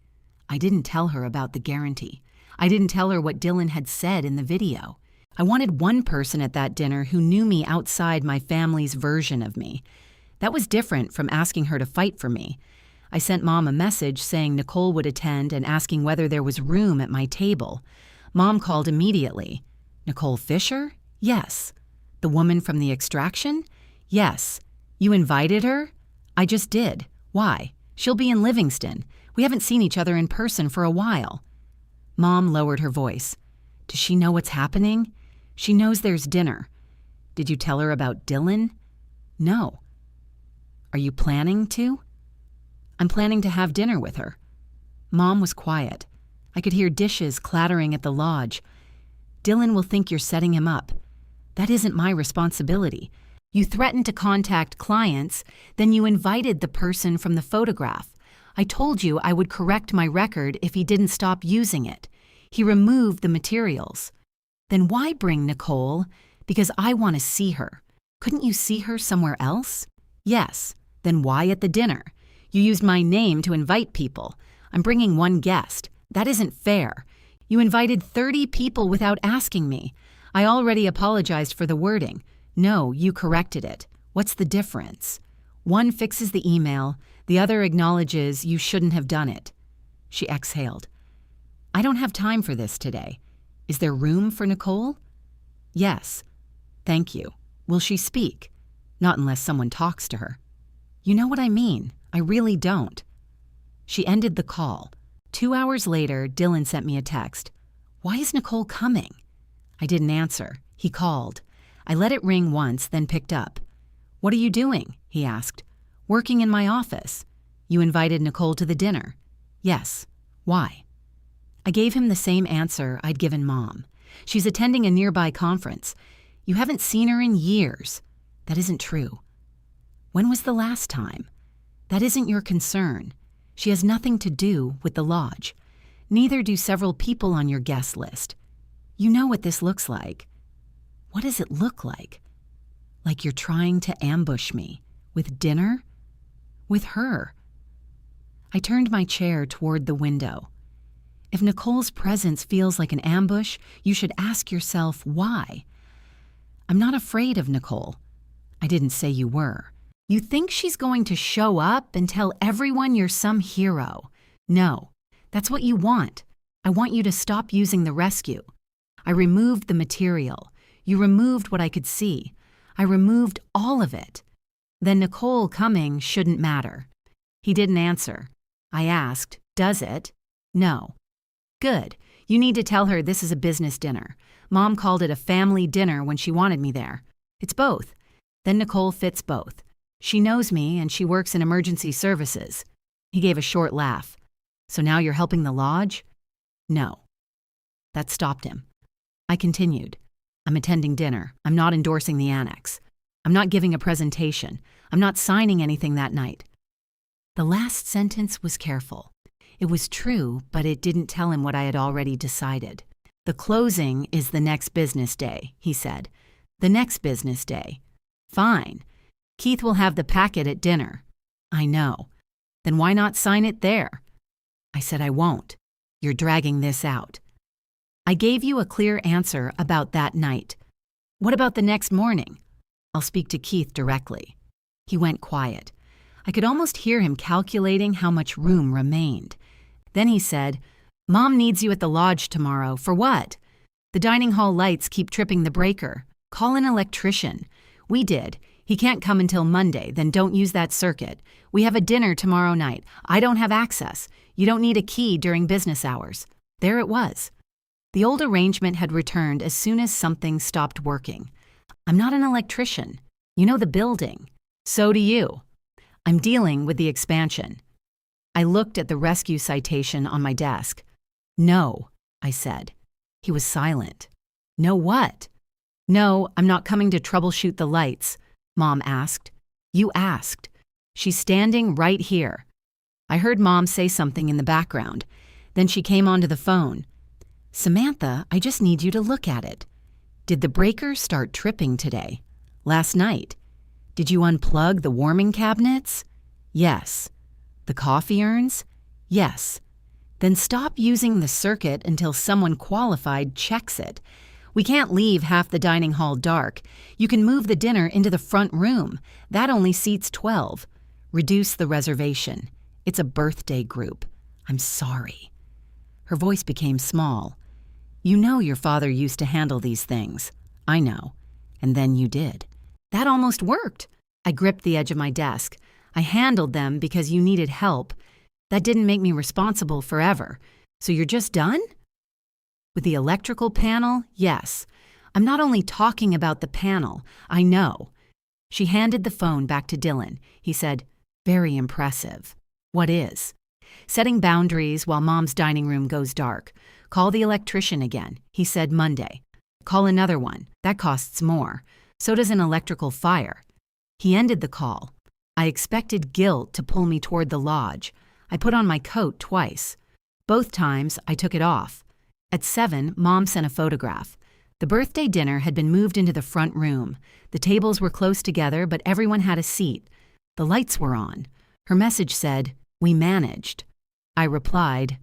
I didn't tell her about the guarantee. I didn't tell her what Dylan had said in the video. I wanted one person at that dinner who knew me outside my family's version of me. That was different from asking her to fight for me. I sent Mom a message saying Nicole would attend and asking whether there was room at my table. Mom called immediately. "Nicole Fisher?" "Yes." "The woman from the extraction?" "Yes." "You invited her?" "I just did. Why? She'll be in Livingston. We haven't seen each other in person for a while." Mom lowered her voice. "Does she know what's happening?" "She knows there's dinner." "Did you tell her about Dylan?" "No." "Are you planning to?" "I'm planning to have dinner with her." Mom was quiet. I could hear dishes clattering at the lodge. "Dylan will think you're setting him up. That isn't my responsibility. You threatened to contact clients, then you invited the person from the photograph. I told you I would correct my record if he didn't stop using it. He removed the materials. Then why bring Nicole? Because I want to see her. Couldn't you see her somewhere else?" "Yes. Then why at the dinner? You used my name to invite people. I'm bringing one guest. That isn't fair. You invited 30 people without asking me. I already apologized for the wording. No, you corrected it. What's the difference? One fixes the email, the other acknowledges you shouldn't have done it. She exhaled. I don't have time for this today. Is there room for Nicole? Yes. Thank you. Will she speak? Not unless someone talks to her. You know what I mean. I really don't. She ended the call. 2 hours later, Dylan sent me a text. Why is Nicole coming? I didn't answer. He called. I let it ring once, then picked up. What are you doing? He asked. Working in my office. You invited Nicole to the dinner. Yes. Why? I gave him the same answer I'd given Mom. She's attending a nearby conference. You haven't seen her in years. That isn't true. When was the last time? That isn't your concern. She has nothing to do with the lodge. Neither do several people on your guest list. You know what this looks like. What does it look like? Like you're trying to ambush me. With dinner? With her. I turned my chair toward the window. If Nicole's presence feels like an ambush, you should ask yourself why. I'm not afraid of Nicole. I didn't say you were. You think she's going to show up and tell everyone you're some hero. No, that's what you want. I want you to stop using the rescue. I removed the material. You removed what I could see. I removed all of it. Then Nicole coming shouldn't matter. He didn't answer. I asked, does it? No. Good. You need to tell her this is a business dinner. Mom called it a family dinner when she wanted me there. It's both. Then Nicole fits both. She knows me and she works in emergency services. He gave a short laugh. So now you're helping the lodge? No. That stopped him. I continued. I'm attending dinner. I'm not endorsing the annex. I'm not giving a presentation. I'm not signing anything that night. The last sentence was careful. It was true, but it didn't tell him what I had already decided. The closing is the next business day, he said. The next business day. Fine. Keith will have the packet at dinner. I know. Then why not sign it there? I said I won't. You're dragging this out. I gave you a clear answer about that night. What about the next morning? I'll speak to Keith directly. He went quiet. I could almost hear him calculating how much room remained. Then he said, Mom needs you at the lodge tomorrow. For what? The dining hall lights keep tripping the breaker. Call an electrician. We did. He can't come until Monday, then don't use that circuit. We have a dinner tomorrow night. I don't have access. You don't need a key during business hours. There it was. The old arrangement had returned as soon as something stopped working. I'm not an electrician. You know the building. So do you. I'm dealing with the expansion. I looked at the rescue citation on my desk. No, I said. He was silent. No what? No, I'm not coming to troubleshoot the lights, Mom asked. You asked. She's standing right here. I heard Mom say something in the background. Then she came onto the phone. Samantha, I just need you to look at it. Did the breaker start tripping today? Last night? Did you unplug the warming cabinets? Yes. The coffee urns? Yes. Then stop using the circuit until someone qualified checks it. We can't leave half the dining hall dark. You can move the dinner into the front room. That only seats 12. Reduce the reservation. It's a birthday group. I'm sorry. Her voice became small. You know your father used to handle these things. I know. And then you did. That almost worked. I gripped the edge of my desk. I handled them because you needed help. That didn't make me responsible forever. So you're just done? With the electrical panel, yes. I'm not only talking about the panel. I know. She handed the phone back to Dylan. He said, very impressive. What is? Setting boundaries while Mom's dining room goes dark. Call the electrician again. He said Monday. Call another one. That costs more. So does an electrical fire. He ended the call. I expected guilt to pull me toward the lodge. I put on my coat twice. Both times, I took it off. At 7, Mom sent a photograph. The birthday dinner had been moved into the front room. The tables were close together, but everyone had a seat. The lights were on. Her message said, we managed. I replied,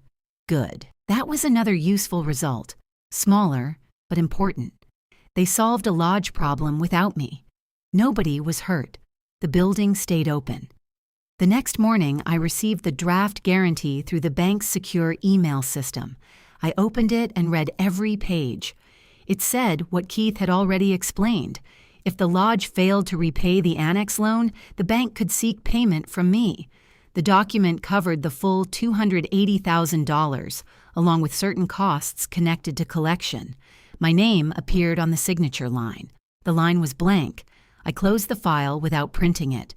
good. That was another useful result. Smaller, but important. They solved a lodge problem without me. Nobody was hurt. The building stayed open. The next morning, I received the draft guarantee through the bank's secure email system. I opened it and read every page. It said what Keith had already explained. If the lodge failed to repay the annex loan, the bank could seek payment from me. The document covered the full $280,000, along with certain costs connected to collection. My name appeared on the signature line. The line was blank. I closed the file without printing it.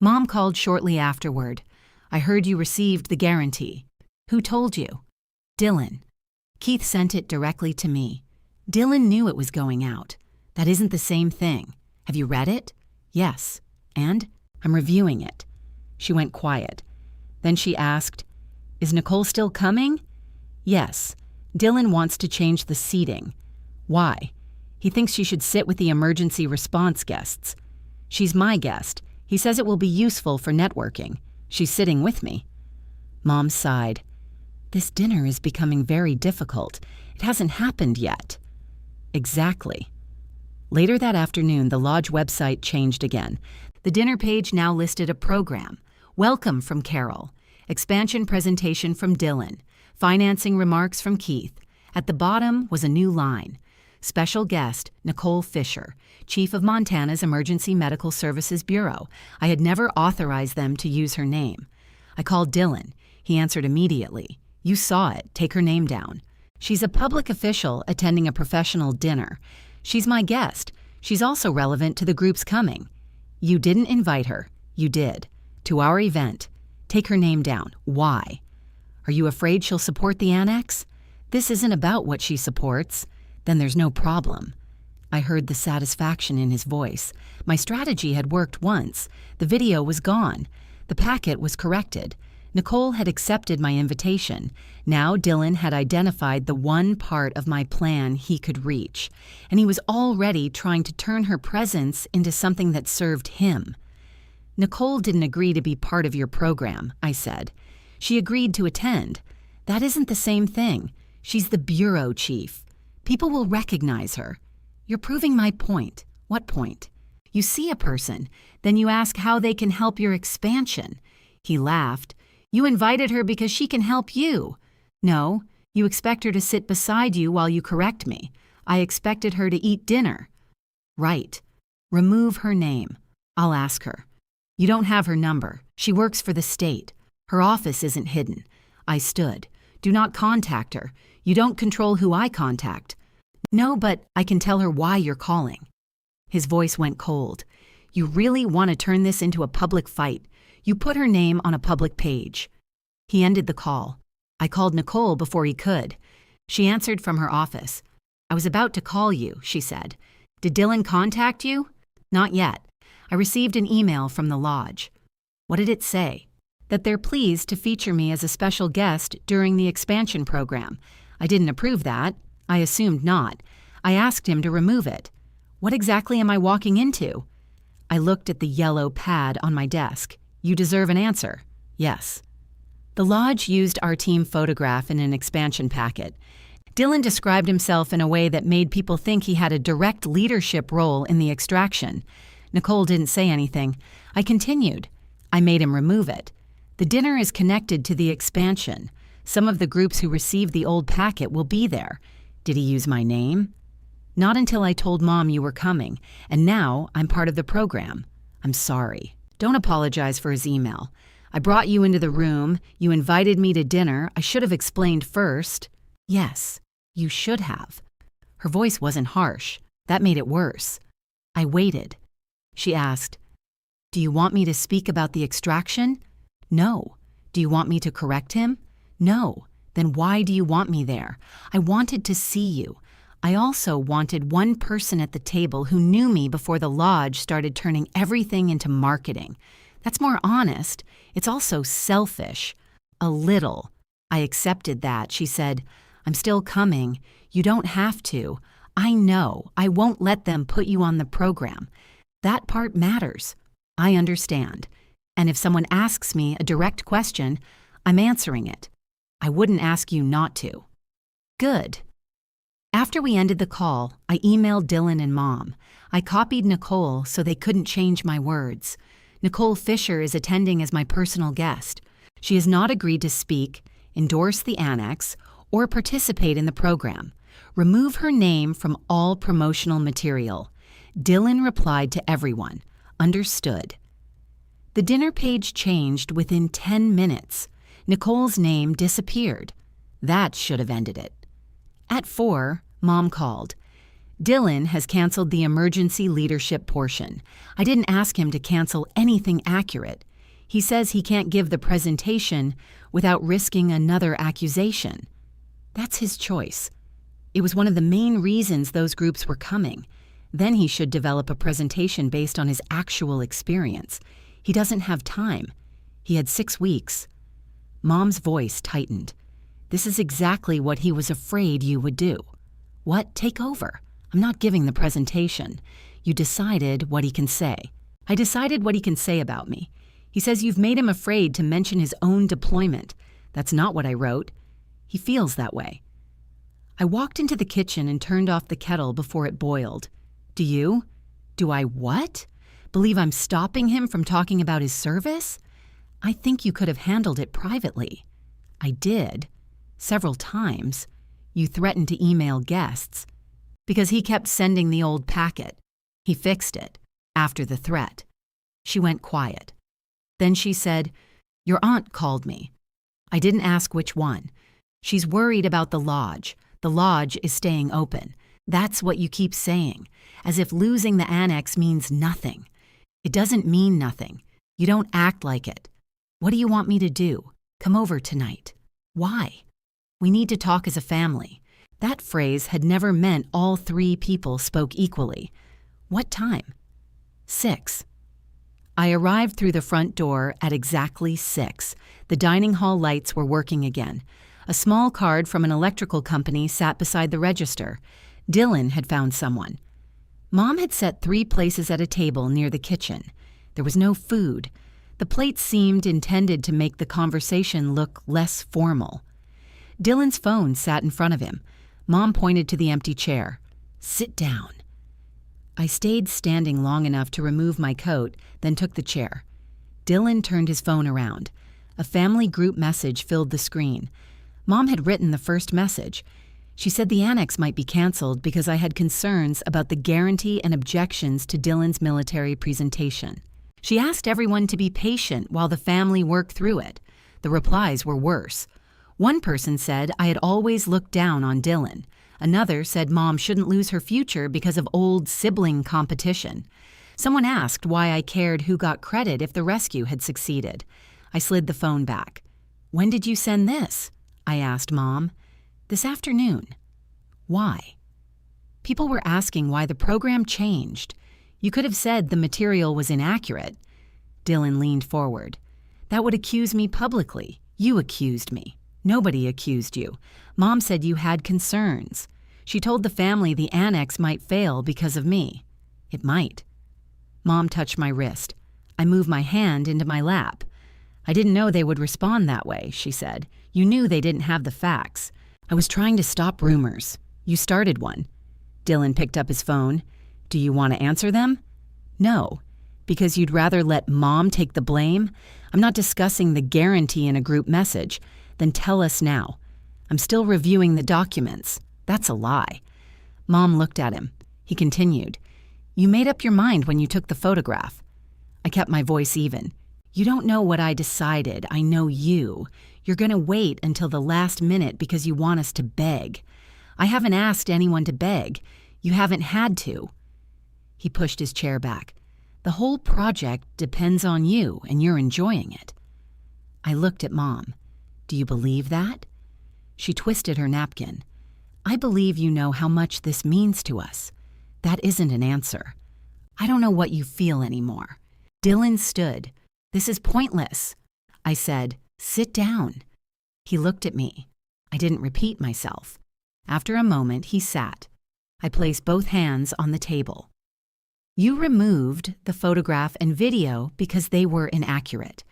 Mom called shortly afterward. I heard you received the guarantee. Who told you? Dylan. Keith sent it directly to me. Dylan knew it was going out. That isn't the same thing. Have you read it? Yes. And? I'm reviewing it. She went quiet. Then she asked, Is Nicole still coming? Yes. Dylan wants to change the seating. Why? He thinks she should sit with the emergency response guests. She's my guest. He says it will be useful for networking. She's sitting with me. Mom sighed. This dinner is becoming very difficult. It hasn't happened yet. Exactly. Later that afternoon, the lodge website changed again. The dinner page now listed a program. Welcome from Carol. Expansion presentation from Dylan. Financing remarks from Keith. At the bottom was a new line. Special guest, Nicole Fisher, Chief of Montana's Emergency Medical Services Bureau. I had never authorized them to use her name. I called Dylan. He answered immediately. You saw it. Take her name down. She's a public official attending a professional dinner. She's my guest. She's also relevant to the groups coming. You didn't invite her. You did. To our event. Take her name down. Why? Are you afraid she'll support the annex? This isn't about what she supports. Then there's no problem. I heard the satisfaction in his voice. My strategy had worked once. The video was gone. The packet was corrected. Nicole had accepted my invitation. Now Dylan had identified the one part of my plan he could reach, and he was already trying to turn her presence into something that served him. Nicole didn't agree to be part of your program, I said. She agreed to attend. That isn't the same thing. She's the bureau chief. People will recognize her. You're proving my point. What point? You see a person, then you ask how they can help your expansion. He laughed. You invited her because she can help you. No, you expect her to sit beside you while you correct me. I expected her to eat dinner. Right. Remove her name. I'll ask her. You don't have her number. She works for the state. Her office isn't hidden. I stood. Do not contact her. You don't control who I contact. No, but I can tell her why you're calling. His voice went cold. You really want to turn this into a public fight. You put her name on a public page. He ended the call. I called Nicole before he could. She answered from her office. I was about to call you, she said. Did Dylan contact you? Not yet. I received an email from the lodge. What did it say? That they're pleased to feature me as a special guest during the expansion program. I didn't approve that. I assumed not. I asked him to remove it. What exactly am I walking into? I looked at the yellow pad on my desk. You deserve an answer. Yes. The lodge used our team photograph in an expansion packet. Dylan described himself in a way that made people think he had a direct leadership role in the extraction. Nicole didn't say anything. I continued. I made him remove it. The dinner is connected to the expansion. Some of the groups who received the old packet will be there. Did he use my name? Not until I told Mom you were coming, and now I'm part of the program. I'm sorry. Don't apologize for his email. I brought you into the room. You invited me to dinner. I should have explained first. Yes, you should have. Her voice wasn't harsh. That made it worse. I waited. She asked, Do you want me to speak about the extraction? No. Do you want me to correct him? No. Then why do you want me there? I wanted to see you. I also wanted one person at the table who knew me before the lodge started turning everything into marketing. That's more honest. It's also selfish. A little. I accepted that. She said, I'm still coming. You don't have to. I know. I won't let them put you on the program. That part matters. I understand. And if someone asks me a direct question, I'm answering it. I wouldn't ask you not to. Good. After we ended the call, I emailed Dylan and Mom. I copied Nicole so they couldn't change my words. Nicole Fisher is attending as my personal guest. She has not agreed to speak, endorse the annex, or participate in the program. Remove her name from all promotional material. Dylan replied to everyone. Understood. The dinner page changed within 10 minutes. Nicole's name disappeared. That should have ended it. At 4, Mom called. Dylan has canceled the emergency leadership portion. I didn't ask him to cancel anything accurate. He says he can't give the presentation without risking another accusation. That's his choice. It was one of the main reasons those groups were coming. Then he should develop a presentation based on his actual experience. He doesn't have time. He had 6 weeks. Mom's voice tightened. This is exactly what he was afraid you would do. What? Take over. I'm not giving the presentation. You decided what he can say. I decided what he can say about me. He says you've made him afraid to mention his own deployment. That's not what I wrote. He feels that way. I walked into the kitchen and turned off the kettle before it boiled. Do you? Do I what? Believe I'm stopping him from talking about his service? I think you could have handled it privately. I did. Several times. You threatened to email guests. Because he kept sending the old packet. He fixed it. After the threat. She went quiet. Then she said, Your aunt called me. I didn't ask which one. She's worried about the lodge. The lodge is staying open. That's what you keep saying, as if losing the annex means nothing. It doesn't mean nothing. You don't act like it. What do you want me to do? Come over tonight. Why? We need to talk as a family. That phrase had never meant all 3 people spoke equally. What time? 6. I arrived through the front door at exactly 6. The dining hall lights were working again. A small card from an electrical company sat beside the register. Dylan had found someone. Mom had set 3 places at a table near the kitchen. There was no food. The plates seemed intended to make the conversation look less formal. Dylan's phone sat in front of him. Mom pointed to the empty chair. Sit down. I stayed standing long enough to remove my coat, then took the chair. Dylan turned his phone around. A family group message filled the screen. Mom had written the first message. She said the annex might be canceled because I had concerns about the guarantee and objections to Dylan's military presentation. She asked everyone to be patient while the family worked through it. The replies were worse. One person said I had always looked down on Dylan. Another said Mom shouldn't lose her future because of old sibling competition. Someone asked why I cared who got credit if the rescue had succeeded. I slid the phone back. When did you send this? I asked Mom. This afternoon. Why? People were asking why the program changed. You could have said the material was inaccurate. Dylan leaned forward. That would accuse me publicly. You accused me. Nobody accused you. Mom said you had concerns. She told the family the annex might fail because of me. It might. Mom touched my wrist. I moved my hand into my lap. I didn't know they would respond that way, she said. You knew they didn't have the facts. I was trying to stop rumors. You started one. Dylan picked up his phone. Do you want to answer them? No. Because you'd rather let Mom take the blame? I'm not discussing the guarantee in a group message. Then tell us now. I'm still reviewing the documents. That's a lie. Mom looked at him. He continued. You made up your mind when you took the photograph. I kept my voice even. You don't know what I decided. I know you. You're going to wait until the last minute because you want us to beg. I haven't asked anyone to beg. You haven't had to. He pushed his chair back. The whole project depends on you, and you're enjoying it. I looked at Mom. Do you believe that? She twisted her napkin. I believe you know how much this means to us. That isn't an answer. I don't know what you feel anymore. Dylan stood. This is pointless. I said, sit down. He looked at me. I didn't repeat myself. After a moment, he sat. I placed both hands on the table. You removed the photograph and video because they were inaccurate.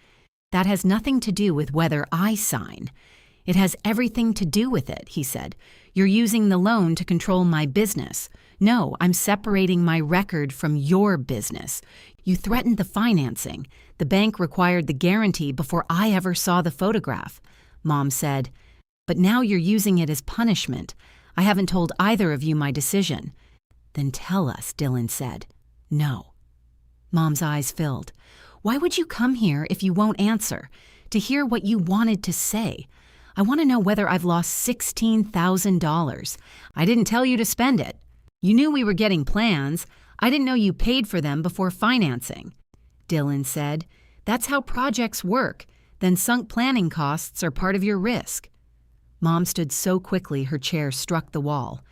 That has nothing to do with whether I sign. It has everything to do with it, he said. You're using the loan to control my business. No, I'm separating my record from your business. You threatened the financing. The bank required the guarantee before I ever saw the photograph. Mom said, but now you're using it as punishment. I haven't told either of you my decision. Then tell us, Dylan said. No. Mom's eyes filled. Why would you come here if you won't answer? To hear what you wanted to say. I want to know whether I've lost $16,000. I didn't tell you to spend it. You knew we were getting plans. I didn't know you paid for them before financing. Dylan said, that's how projects work. Then sunk planning costs are part of your risk. Mom stood so quickly her chair struck the wall.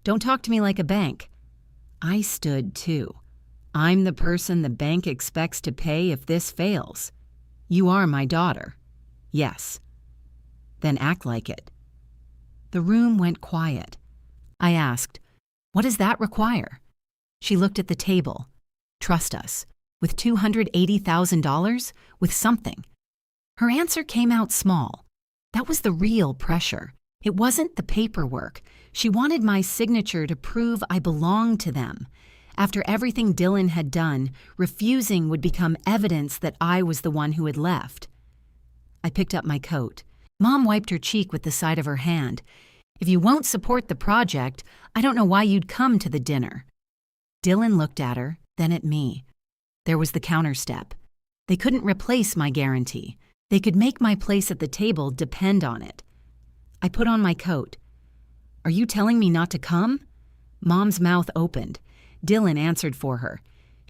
Don't talk to me like a bank. I stood too. I'm the person the bank expects to pay if this fails. You are my daughter. Yes. Then act like it. The room went quiet. I asked, what does that require? She looked at the table. Trust us. With $280,000? With something. Her answer came out small. That was the real pressure. It wasn't the paperwork. She wanted my signature to prove I belonged to them. After everything Dylan had done, refusing would become evidence that I was the one who had left. I picked up my coat. Mom wiped her cheek with the side of her hand. If you won't support the project, I don't know why you'd come to the dinner. Dylan looked at her, then at me. There was the counter step. They couldn't replace my guarantee. They could make my place at the table depend on it. I put on my coat. Are you telling me not to come? Mom's mouth opened. Dylan answered for her.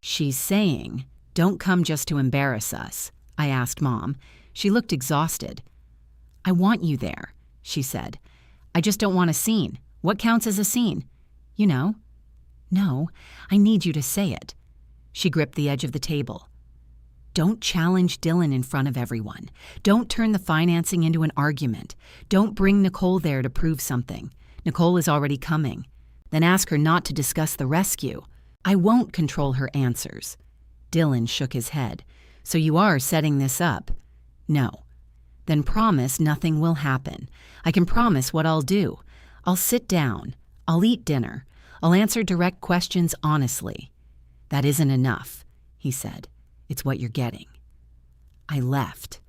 She's saying, don't come just to embarrass us, I asked Mom. She looked exhausted. I want you there, she said. I just don't want a scene. What counts as a scene? You know. No, I need you to say it. She gripped the edge of the table. Don't challenge Dylan in front of everyone. Don't turn the financing into an argument. Don't bring Nicole there to prove something. Nicole is already coming. Then ask her not to discuss the rescue. I won't control her answers. Dylan shook his head. So you are setting this up? No. Then promise nothing will happen. I can promise what I'll do. I'll sit down. I'll eat dinner. I'll answer direct questions honestly. That isn't enough, he said. It's what you're getting. I left.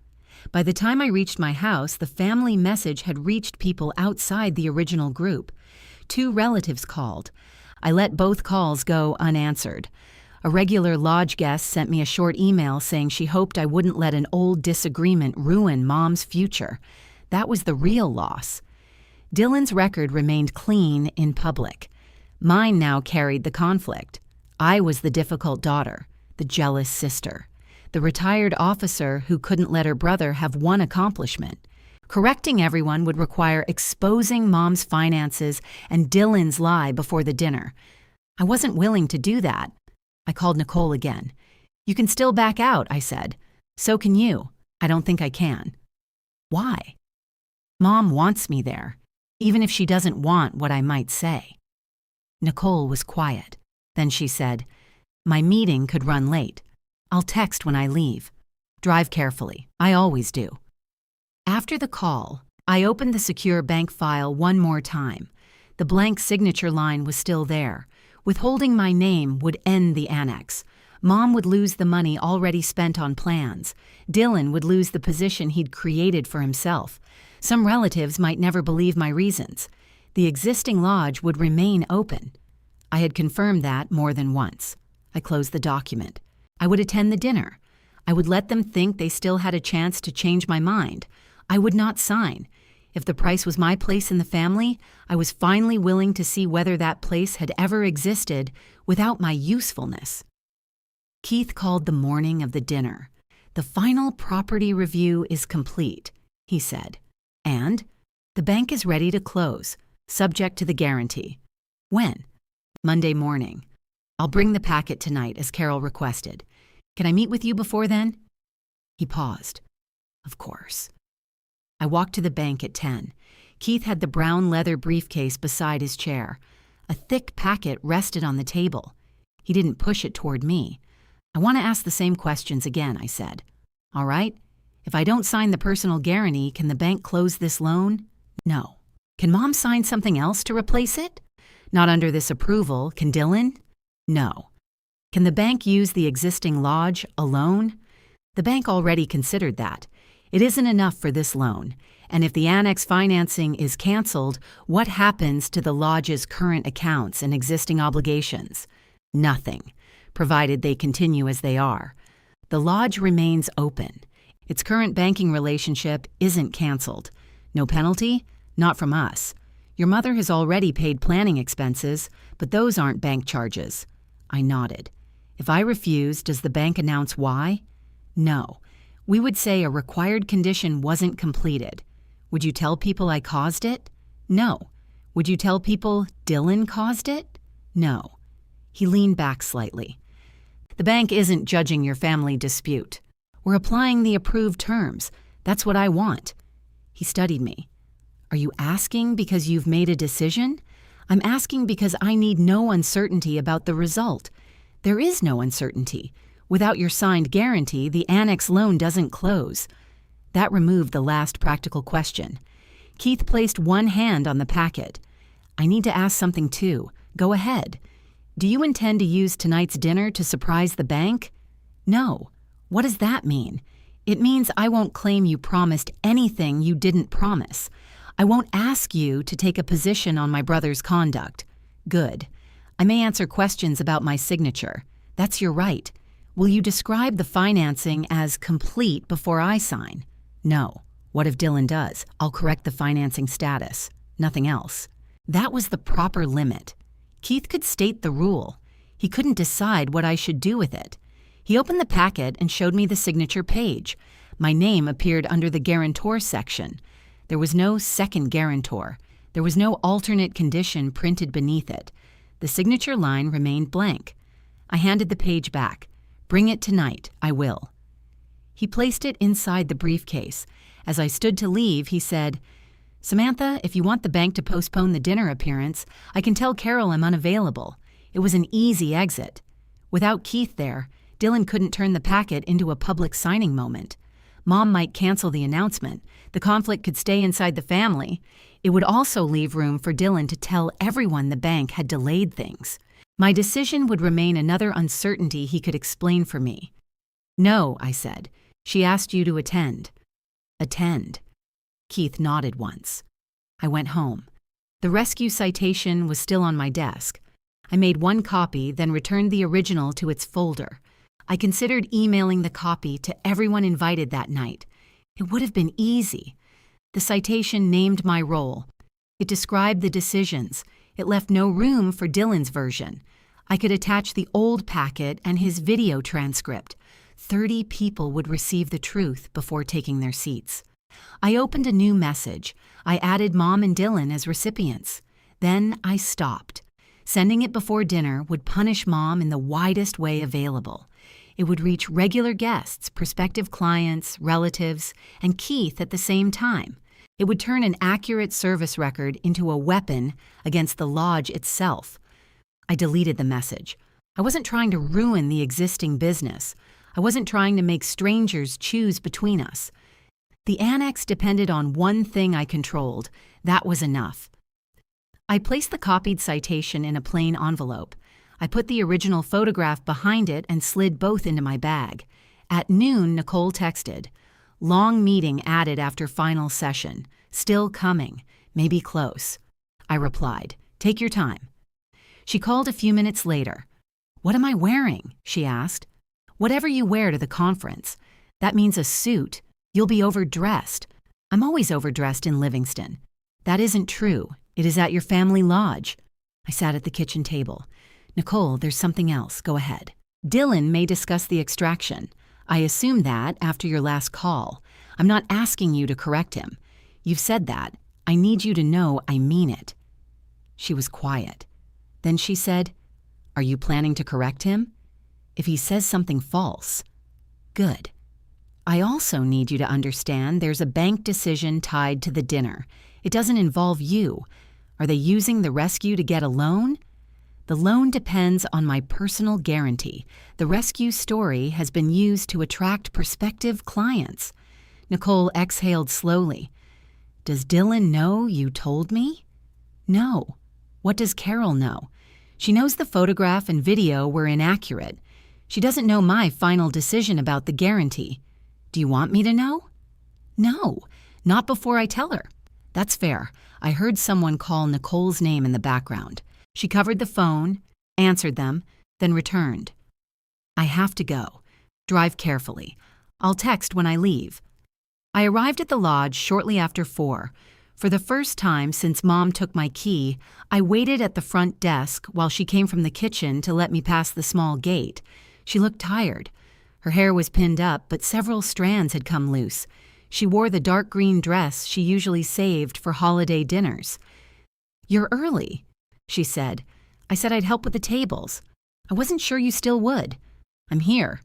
By the time I reached my house, the family message had reached people outside the original group. 2 relatives called. I let both calls go unanswered. A regular lodge guest sent me a short email saying she hoped I wouldn't let an old disagreement ruin Mom's future. That was the real loss. Dylan's record remained clean in public. Mine now carried the conflict. I was the difficult daughter, the jealous sister, the retired officer who couldn't let her brother have one accomplishment. Correcting everyone would require exposing Mom's finances and Dylan's lie before the dinner. I wasn't willing to do that. I called Nicole again. You can still back out, I said. So can you. I don't think I can. Why? Mom wants me there, even if she doesn't want what I might say. Nicole was quiet. Then she said, my meeting could run late. I'll text when I leave. Drive carefully. I always do. After the call, I opened the secure bank file one more time. The blank signature line was still there. Withholding my name would end the annex. Mom would lose the money already spent on plans. Dylan would lose the position he'd created for himself. Some relatives might never believe my reasons. The existing lodge would remain open. I had confirmed that more than once. I closed the document. I would attend the dinner. I would let them think they still had a chance to change my mind. I would not sign. If the price was my place in the family, I was finally willing to see whether that place had ever existed without my usefulness. Keith called the morning of the dinner. The final property review is complete, he said. And the bank is ready to close, subject to the guarantee. When? Monday morning. I'll bring the packet tonight as Carol requested. Can I meet with you before then? He paused. Of course. I walked to the bank at 10. Keith had the brown leather briefcase beside his chair. A thick packet rested on the table. He didn't push it toward me. I want to ask the same questions again, I said. All right? If I don't sign the personal guarantee, can the bank close this loan? No. Can Mom sign something else to replace it? Not under this approval. Can Dylan? No. Can the bank use the existing lodge alone? The bank already considered that. It isn't enough for this loan. And if the annex financing is canceled, what happens to the lodge's current accounts and existing obligations? Nothing, provided they continue as they are. The lodge remains open. Its current banking relationship isn't canceled. No penalty? Not from us. Your mother has already paid planning expenses, but those aren't bank charges. I nodded. If I refuse, does the bank announce why? No. We would say a required condition wasn't completed. Would you tell people I caused it? No. Would you tell people Dylan caused it? No. He leaned back slightly. The bank isn't judging your family dispute. We're applying the approved terms. That's what I want. He studied me. Are you asking because you've made a decision? I'm asking because I need no uncertainty about the result. There is no uncertainty. Without your signed guarantee, the annex loan doesn't close. That removed the last practical question. Keith placed one hand on the packet. I need to ask something too. Go ahead. Do you intend to use tonight's dinner to surprise the bank? No. What does that mean? It means I won't claim you promised anything you didn't promise. I won't ask you to take a position on my brother's conduct. Good. I may answer questions about my signature. That's your right. Will you describe the financing as complete before I sign? No. What if Dylan does? I'll correct the financing status. Nothing else. That was the proper limit. Keith could state the rule. He couldn't decide what I should do with it. He opened the packet and showed me the signature page. My name appeared under the guarantor section. There was no second guarantor. There was no alternate condition printed beneath it. The signature line remained blank. I handed the page back. Bring it tonight. I will. He placed it inside the briefcase. As I stood to leave, he said, Samantha, if you want the bank to postpone the dinner appearance, I can tell Carol I'm unavailable. It was an easy exit. Without Keith there, Dylan couldn't turn the packet into a public signing moment. Mom might cancel the announcement. The conflict could stay inside the family. It would also leave room for Dylan to tell everyone the bank had delayed things. My decision would remain another uncertainty he could explain for me. No, I said. She asked you to attend. Attend. Keith nodded once. I went home. The rescue citation was still on my desk. I made one copy, then returned the original to its folder. I considered emailing the copy to everyone invited that night. It would have been easy. The citation named my role. It described the decisions. It left no room for Dylan's version. I could attach the old packet and his video transcript. 30 people would receive the truth before taking their seats. I opened a new message. I added Mom and Dylan as recipients. Then I stopped. Sending it before dinner would punish Mom in the widest way available. It would reach regular guests, prospective clients, relatives, and Keith at the same time. It would turn an accurate service record into a weapon against the lodge itself. I deleted the message. I wasn't trying to ruin the existing business. I wasn't trying to make strangers choose between us. The annex depended on one thing I controlled. That was enough. I placed the copied citation in a plain envelope. I put the original photograph behind it and slid both into my bag. At noon, Nicole texted, "Long meeting added after final session. Still coming. Maybe close." I replied, "Take your time." She called a few minutes later. "What am I wearing?" she asked. "Whatever you wear to the conference. That means a suit. You'll be overdressed." "I'm always overdressed in Livingston." "That isn't true. It is at your family lodge." I sat at the kitchen table. "Nicole, there's something else. Go ahead." "Dylan may discuss the extraction. I assume that after your last call. I'm not asking you to correct him. You've said that. I need you to know I mean it." She was quiet. Then she said, "Are you planning to correct him? If he says something false." "Good. I also need you to understand there's a bank decision tied to the dinner. It doesn't involve you. Are they using the rescue to get a loan? The loan depends on my personal guarantee. The rescue story has been used to attract prospective clients. Nicole exhaled slowly. Does Dylan know you told me? No. What does Carol know? She knows the photograph and video were inaccurate. She doesn't know my final decision about the guarantee. Do you want me to know? No, not before I tell her. That's fair. I heard someone call Nicole's name in the background. She covered the phone, answered them, then returned. I have to go. Drive carefully. I'll text when I leave. I arrived at the lodge shortly after 4. For the first time since Mom took my key, I waited at the front desk while she came from the kitchen to let me pass the small gate. She looked tired. Her hair was pinned up, but several strands had come loose. She wore the dark green dress she usually saved for holiday dinners. You're early, she said. I said I'd help with the tables. I wasn't sure you still would. I'm here.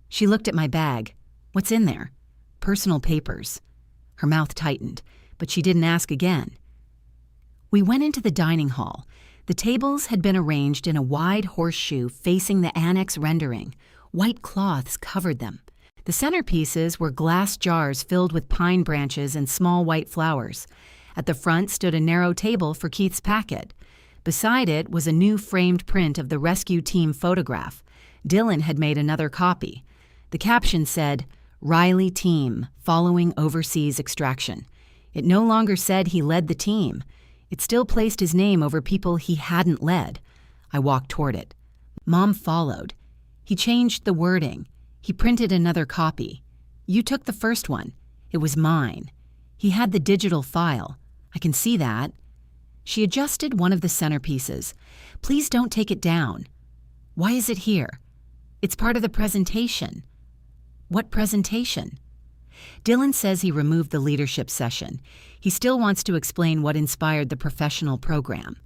She looked at my bag. What's in there? Personal papers. Her mouth tightened, but she didn't ask again. We went into the dining hall. The tables had been arranged in a wide horseshoe facing the annex rendering. White cloths covered them. The centerpieces were glass jars filled with pine branches and small white flowers. At the front stood a narrow table for Keith's packet. Beside it was a new framed print of the rescue team photograph. Dylan had made another copy. The caption said, Riley Team, following overseas extraction. It no longer said he led the team. It still placed his name over people he hadn't led. I walked toward it. Mom followed. He changed the wording. He printed another copy. You took the first one. It was mine. He had the digital file. I can see that. She adjusted one of the centerpieces. Please don't take it down. Why is it here? It's part of the presentation. What presentation? Dylan says he removed the leadership session. He still wants to explain what inspired the professional program.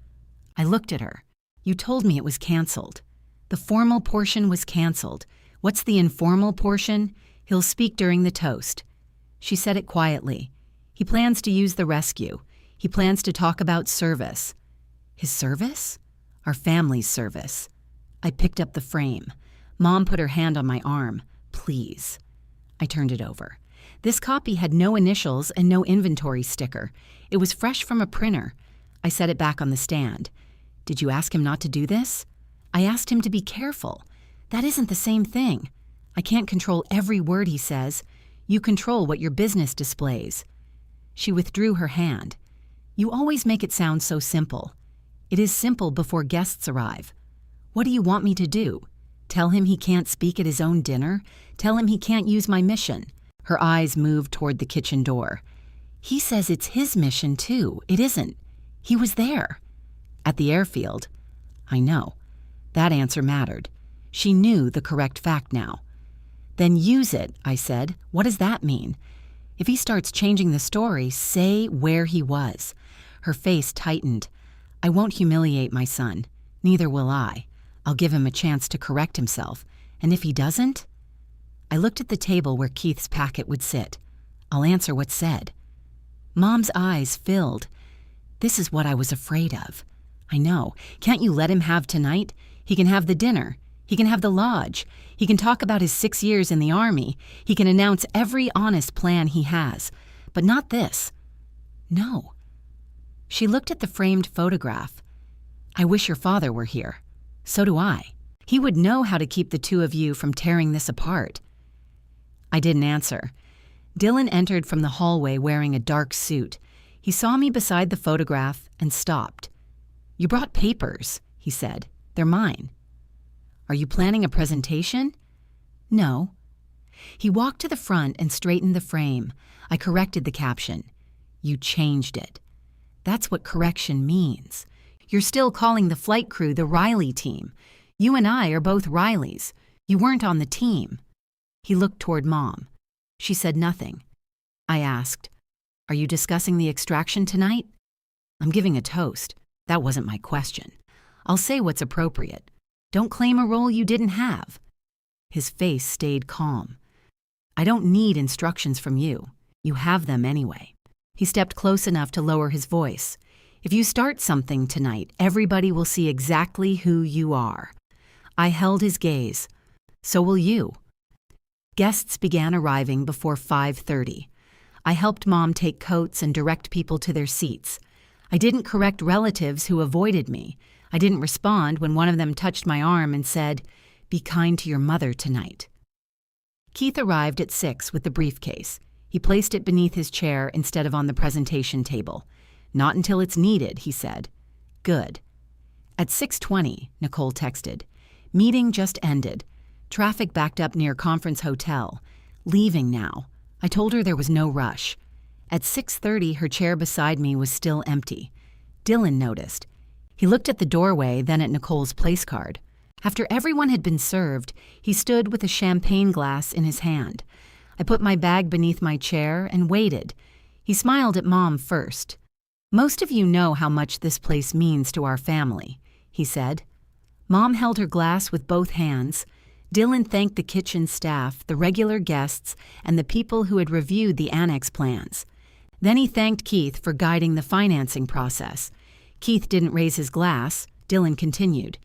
I looked at her. You told me it was canceled. The formal portion was canceled. What's the informal portion? He'll speak during the toast. She said it quietly. He plans to use the rescue. He plans to talk about service. His service? Our family's service. I picked up the frame. Mom put her hand on my arm. Please. I turned it over. This copy had no initials and no inventory sticker. It was fresh from a printer. I set it back on the stand. Did you ask him not to do this? I asked him to be careful. That isn't the same thing. I can't control every word he says. You control what your business displays. She withdrew her hand. You always make it sound so simple. It is simple before guests arrive. What do you want me to do? Tell him he can't speak at his own dinner? Tell him he can't use my mission? Her eyes moved toward the kitchen door. He says it's his mission too. It isn't. He was there. At the airfield. I know. That answer mattered. She knew the correct fact now. Then use it, I said. What does that mean? If he starts changing the story, say where he was. Her face tightened. I won't humiliate my son. Neither will I. I'll give him a chance to correct himself. And if he doesn't? I looked at the table where Keith's packet would sit. I'll answer what's said. Mom's eyes filled. This is what I was afraid of. I know. Can't you let him have tonight? He can have the dinner. He can have the lodge. He can talk about his 6 years in the Army. He can announce every honest plan he has. But not this. No. She looked at the framed photograph. I wish your father were here. So do I. He would know how to keep the two of you from tearing this apart. I didn't answer. Dylan entered from the hallway wearing a dark suit. He saw me beside the photograph and stopped. You brought papers, he said. They're mine. Are you planning a presentation? No. He walked to the front and straightened the frame. I corrected the caption. You changed it. That's what correction means. You're still calling the flight crew the Riley team. You and I are both Rileys. You weren't on the team. He looked toward Mom. She said nothing. I asked, Are you discussing the extraction tonight? I'm giving a toast. That wasn't my question. I'll say what's appropriate. Don't claim a role you didn't have. His face stayed calm. I don't need instructions from you. You have them anyway. He stepped close enough to lower his voice. If you start something tonight, everybody will see exactly who you are. I held his gaze. So will you. Guests began arriving before 5:30. I helped Mom take coats and direct people to their seats. I didn't correct relatives who avoided me. I didn't respond when one of them touched my arm and said, "Be kind to your mother tonight." Keith arrived at 6 with the briefcase. He placed it beneath his chair instead of on the presentation table. "Not until it's needed," he said. "Good." At 6:20, Nicole texted. "Meeting just ended. Traffic backed up near Conference Hotel. Leaving now." I told her there was no rush. At 6:30, her chair beside me was still empty. Dylan noticed. He looked at the doorway, then at Nicole's place card. After everyone had been served, he stood with a champagne glass in his hand. I put my bag beneath my chair and waited. He smiled at Mom first. "Most of you know how much this place means to our family," he said. Mom held her glass with both hands. Dylan thanked the kitchen staff, the regular guests, and the people who had reviewed the annex plans. Then he thanked Keith for guiding the financing process. Keith didn't raise his glass. Dylan continued.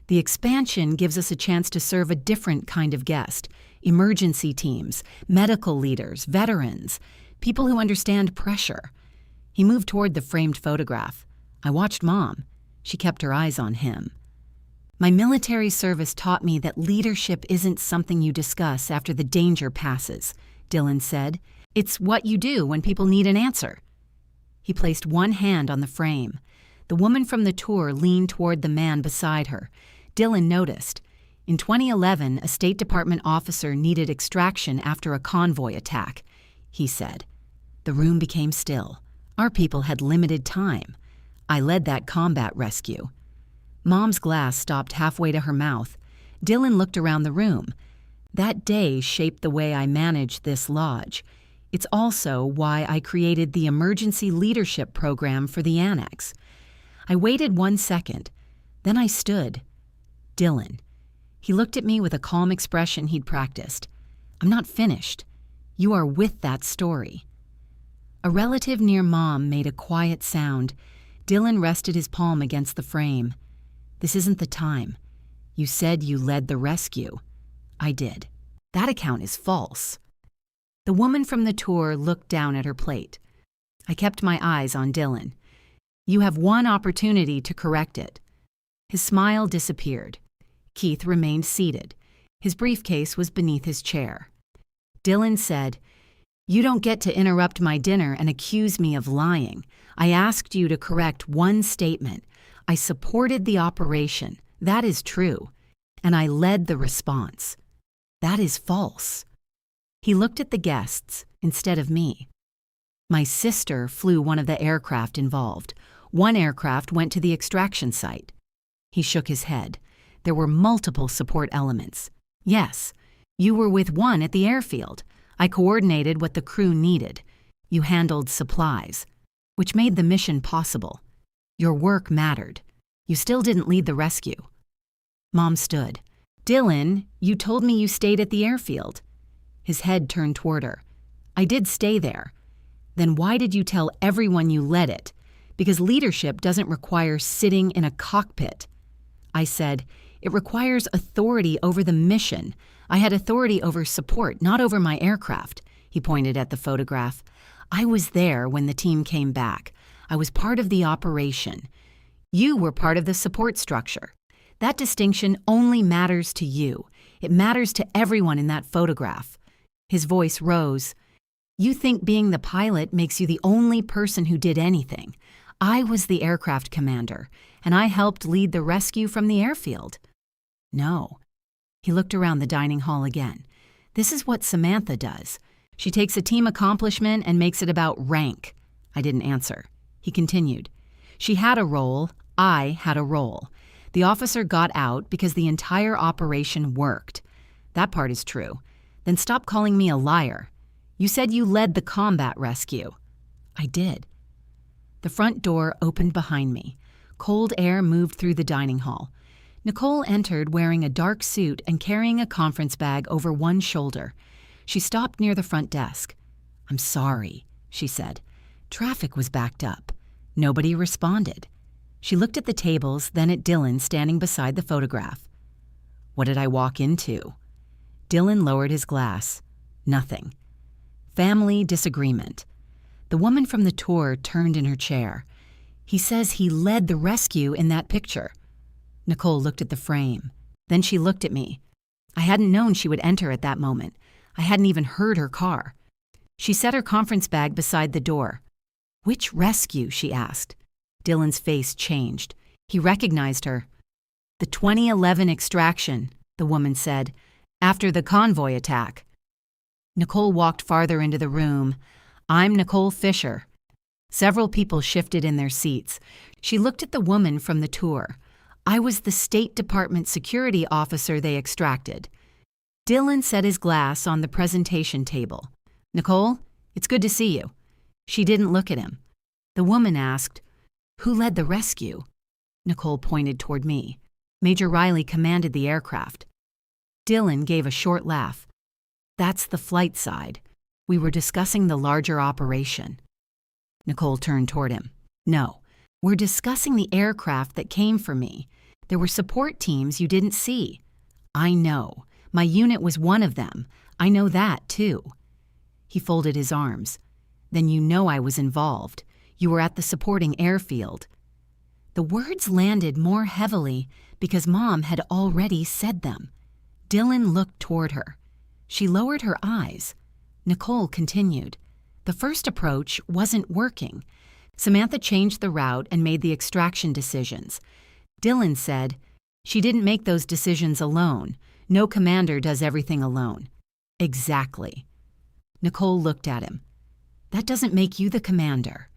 "The expansion gives us a chance to serve a different kind of guest. Emergency teams, medical leaders, veterans, people who understand pressure." He moved toward the framed photograph. I watched Mom. She kept her eyes on him. "My military service taught me that leadership isn't something you discuss after the danger passes," Dylan said. "It's what you do when people need an answer." He placed one hand on the frame. The woman from the tour leaned toward the man beside her. Dylan noticed. In 2011, a State Department officer needed extraction after a convoy attack, he said. The room became still. Our people had limited time. I led that combat rescue. Mom's glass stopped halfway to her mouth. Dylan looked around the room. That day shaped the way I managed this lodge. It's also why I created the Emergency Leadership Program for the Annex. I waited 1 second. Then I stood. Dylan. He looked at me with a calm expression he'd practiced. "I'm not finished. You are with that story." A relative near Mom made a quiet sound. Dylan rested his palm against the frame. "This isn't the time. You said you led the rescue." "I did." "That account is false." The woman from the tour looked down at her plate. I kept my eyes on Dylan. "You have one opportunity to correct it." His smile disappeared. Keith remained seated. His briefcase was beneath his chair. Dylan said, "You don't get to interrupt my dinner and accuse me of lying. I asked you to correct one statement. I supported the operation. That is true. And I led the response. That is false." He looked at the guests instead of me. "My sister flew one of the aircraft involved. One aircraft went to the extraction site." He shook his head. "There were multiple support elements. Yes, you were with one at the airfield. I coordinated what the crew needed. You handled supplies, which made the mission possible. Your work mattered. You still didn't lead the rescue." Mom stood. "Dylan, you told me you stayed at the airfield." His head turned toward her. "I did stay there." "Then why did you tell everyone you led it? Because leadership doesn't require sitting in a cockpit." I said, "It requires authority over the mission. I had authority over support, not over my aircraft." He pointed at the photograph. "I was there when the team came back. I was part of the operation. You were part of the support structure. That distinction only matters to you. It matters to everyone in that photograph." His voice rose. "You think being the pilot makes you the only person who did anything. I was the aircraft commander, and I helped lead the rescue from the airfield." "No." He looked around the dining hall again. "This is what Samantha does. She takes a team accomplishment and makes it about rank." I didn't answer. He continued. "She had a role. I had a role. The officer got out because the entire operation worked. That part is true. Then stop calling me a liar. You said you led the combat rescue." "I did." The front door opened behind me. Cold air moved through the dining hall. Nicole entered wearing a dark suit and carrying a conference bag over one shoulder. She stopped near the front desk. "I'm sorry," she said. "Traffic was backed up." Nobody responded. She looked at the tables, then at Dylan standing beside the photograph. "What did I walk into?" Dylan lowered his glass. "Nothing." "Family disagreement." The woman from the tour turned in her chair. He says he led the rescue in that picture. Nicole looked at the frame. Then she looked at me. I hadn't known she would enter at that moment. I hadn't even heard her car. She set her conference bag beside the door. "Which rescue?" she asked. Dylan's face changed. He recognized her. "The 2011 extraction," the woman said, "after the convoy attack." Nicole walked farther into the room. "I'm Nicole Fisher." Several people shifted in their seats. She looked at the woman from the tour. "I was the State Department security officer they extracted." Dylan set his glass on the presentation table. "Nicole, it's good to see you." She didn't look at him. The woman asked, "Who led the rescue?" Nicole pointed toward me. "Major Riley commanded the aircraft." Dylan gave a short laugh. "That's the flight side. We were discussing the larger operation." Nicole turned toward him. "No, we're discussing the aircraft that came for me. There were support teams you didn't see." "I know. My unit was one of them. I know that, too." He folded his arms. "Then you know I was involved. You were at the supporting airfield." The words landed more heavily because Mom had already said them. Dylan looked toward her. She lowered her eyes. Nicole continued. "The first approach wasn't working. Samantha changed the route and made the extraction decisions. Dylan said, she didn't make those decisions alone. No commander does everything alone." "Exactly." Nicole looked at him. "That doesn't make you the commander."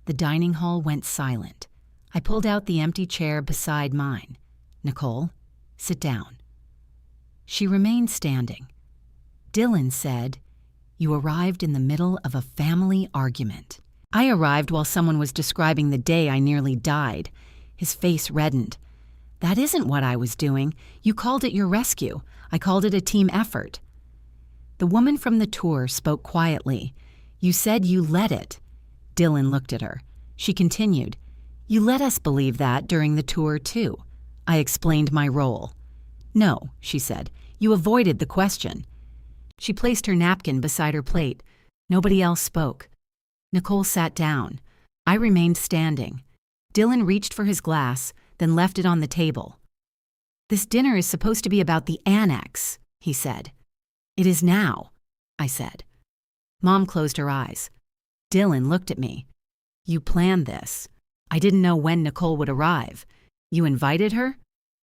The dining hall went silent. I pulled out the empty chair beside mine. "Nicole, sit down." She remained standing. Dylan said, "You arrived in the middle of a family argument." I arrived while someone was describing the day I nearly died. His face reddened. "That isn't what I was doing. You called it your rescue. I called it a team effort." The woman from the tour spoke quietly. "You said you led it." Dylan looked at her. She continued, "You let us believe that during the tour, too." I explained my role. "No," she said. "You avoided the question." She placed her napkin beside her plate. Nobody else spoke. Nicole sat down. I remained standing. Dylan reached for his glass, then left it on the table. "This dinner is supposed to be about the annex," he said. "It is now," I said. Mom closed her eyes. Dylan looked at me. "You planned this. I didn't know when Nicole would arrive. You invited her?"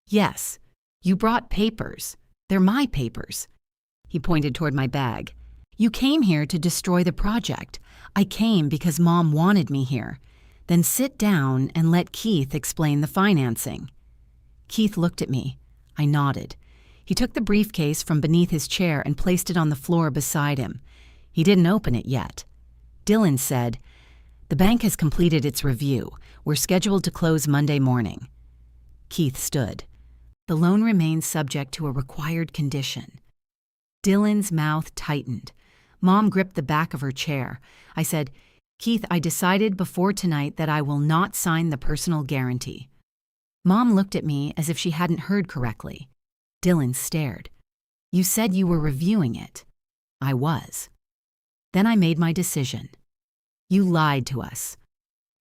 "Yes. You brought papers. They're my papers." He pointed toward my bag. "You came here to destroy the project. I came because Mom wanted me here. Then sit down and let Keith explain the financing." Keith looked at me. I nodded. He took the briefcase from beneath his chair and placed it on the floor beside him. He didn't open it yet. Dylan said, "The bank has completed its review. We're scheduled to close Monday morning." Keith stood. "The loan remains subject to a required condition." Dylan's mouth tightened. Mom gripped the back of her chair. I said, "Keith, I decided before tonight that I will not sign the personal guarantee." Mom looked at me as if she hadn't heard correctly. Dylan stared. "You said you were reviewing it." I was. Then I made my decision. "You lied to us."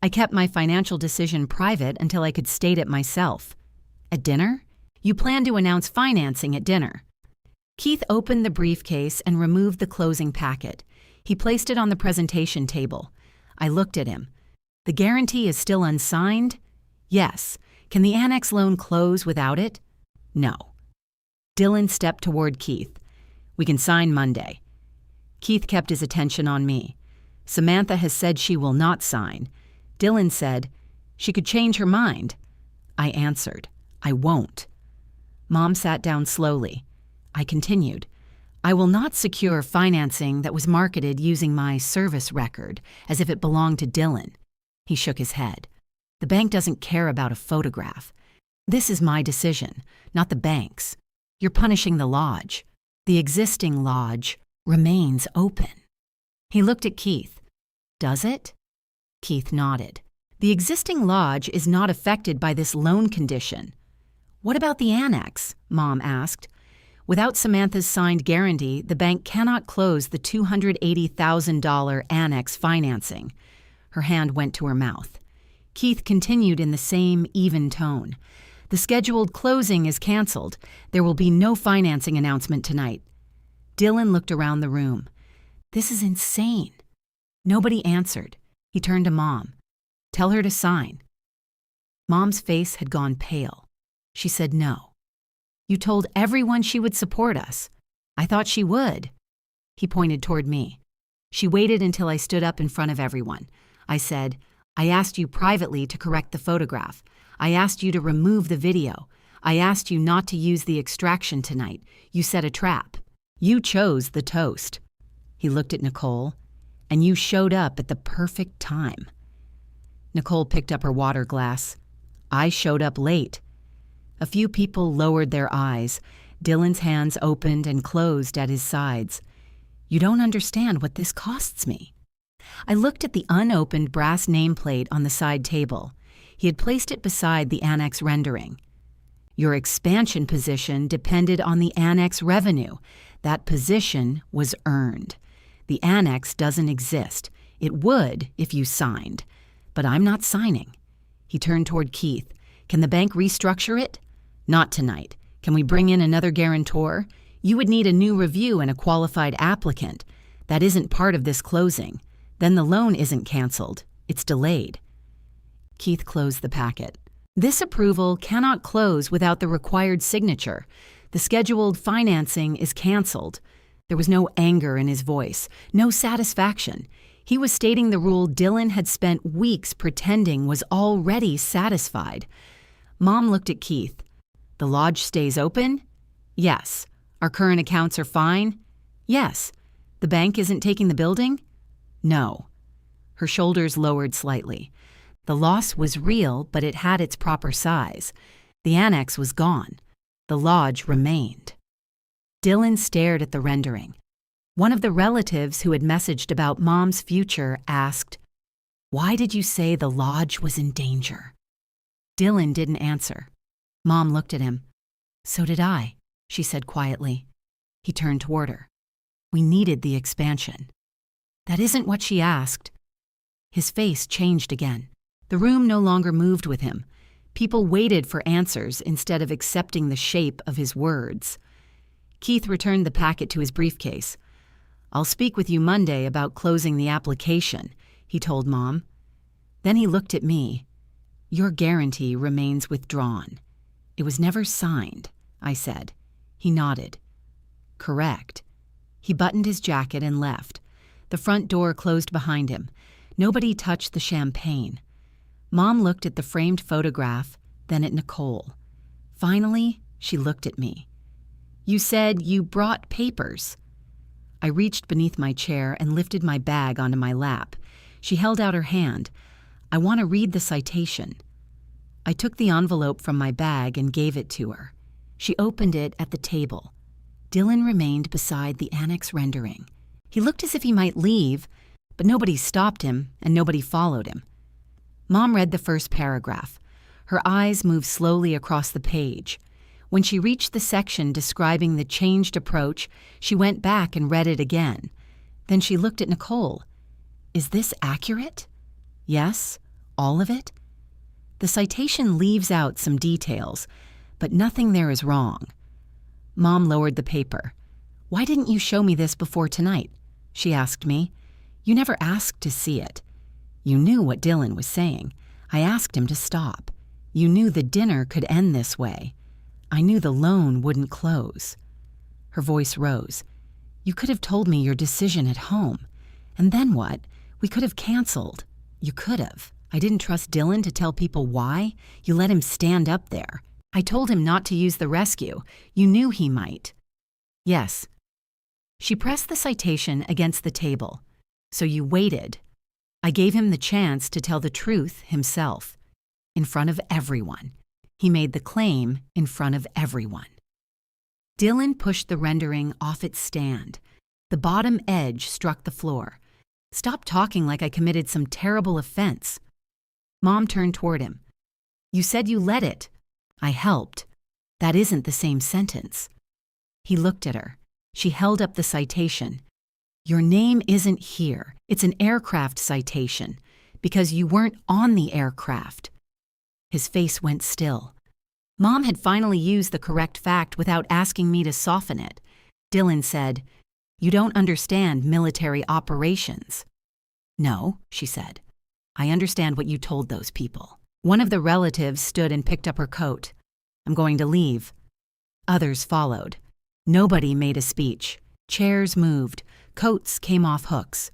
I kept my financial decision private until I could state it myself. "At dinner? You plan to announce financing at dinner." Keith opened the briefcase and removed the closing packet. He placed it on the presentation table. I looked at him. "The guarantee is still unsigned?" "Yes. Can the annex loan close without it?" "No." Dylan stepped toward Keith. "We can sign Monday." Keith kept his attention on me. "Samantha has said she will not sign." Dylan said, "She could change her mind." I answered, "I won't." Mom sat down slowly. I continued, "I will not secure financing that was marketed using my service record as if it belonged to Dylan." He shook his head. "The bank doesn't care about a photograph. This is my decision, not the bank's. You're punishing the lodge. The existing lodge remains open." He looked at Keith. "Does it?" Keith nodded. "The existing lodge is not affected by this loan condition." "What about the annex?" Mom asked. Without Samantha's signed guarantee, the bank cannot close the $280,000 annex financing. Her hand went to her mouth. Keith continued in the same even tone. The scheduled closing is canceled. There will be no financing announcement tonight. Dylan looked around the room. This is insane. Nobody answered. He turned to Mom. Tell her to sign. Mom's face had gone pale. She said no. You told everyone she would support us. I thought she would. He pointed toward me. She waited until I stood up in front of everyone. I said, I asked you privately to correct the photograph. I asked you to remove the video. I asked you not to use the extraction tonight. You set a trap. You chose the toast. He looked at Nicole, and you showed up at the perfect time. Nicole picked up her water glass. I showed up late. A few people lowered their eyes. Dylan's hands opened and closed at his sides. You don't understand what this costs me. I looked at the unopened brass nameplate on the side table. He had placed it beside the annex rendering. Your expansion position depended on the annex revenue. That position was earned. The annex doesn't exist. It would if you signed. But I'm not signing. He turned toward Keith. Can the bank restructure it? Not tonight. Can we bring in another guarantor? You would need a new review and a qualified applicant. That isn't part of this closing. Then the loan isn't canceled. It's delayed. Keith closed the packet. This approval cannot close without the required signature. The scheduled financing is canceled. There was no anger in his voice, no satisfaction. He was stating the rule Dylan had spent weeks pretending was already satisfied. Mom looked at Keith. The lodge stays open? Yes. Our current accounts are fine? Yes. The bank isn't taking the building? No. Her shoulders lowered slightly. The loss was real, but it had its proper size. The annex was gone. The lodge remained. Dylan stared at the rendering. One of the relatives who had messaged about Mom's future asked, Why did you say the lodge was in danger? Dylan didn't answer. Mom looked at him. So did I, she said quietly. He turned toward her. We needed the expansion. That isn't what she asked. His face changed again. The room no longer moved with him. People waited for answers instead of accepting the shape of his words. Keith returned the packet to his briefcase. I'll speak with you Monday about closing the application, he told Mom. Then he looked at me. Your guarantee remains withdrawn. It was never signed, I said. He nodded. Correct. He buttoned his jacket and left. The front door closed behind him. Nobody touched the champagne. Mom looked at the framed photograph, then at Nicole. Finally, she looked at me. You said you brought papers. I reached beneath my chair and lifted my bag onto my lap. She held out her hand. I want to read the citation. I took the envelope from my bag and gave it to her. She opened it at the table. Dylan remained beside the annex rendering. He looked as if he might leave, but nobody stopped him and nobody followed him. Mom read the first paragraph. Her eyes moved slowly across the page. When she reached the section describing the changed approach, she went back and read it again. Then she looked at Nicole. Is this accurate? Yes, all of it? The citation leaves out some details, but nothing there is wrong. Mom lowered the paper. Why didn't you show me this before tonight? She asked me. You never asked to see it. You knew what Dylan was saying. I asked him to stop. You knew the dinner could end this way. I knew the loan wouldn't close. Her voice rose. You could have told me your decision at home. And then what? We could have canceled. You could have. I didn't trust Dylan to tell people why. You let him stand up there. I told him not to use the rescue. You knew he might. Yes. She pressed the citation against the table. So you waited. I gave him the chance to tell the truth himself. In front of everyone. He made the claim in front of everyone. Dylan pushed the rendering off its stand. The bottom edge struck the floor. Stop talking like I committed some terrible offense. Mom turned toward him. You said you let it. I helped. That isn't the same sentence. He looked at her. She held up the citation. Your name isn't here. It's an aircraft citation, because you weren't on the aircraft. His face went still. Mom had finally used the correct fact without asking me to soften it. Dylan said, "You don't understand military operations." "No," she said. "I understand what you told those people." One of the relatives stood and picked up her coat. "I'm going to leave." Others followed. Nobody made a speech. Chairs moved. Coats came off hooks.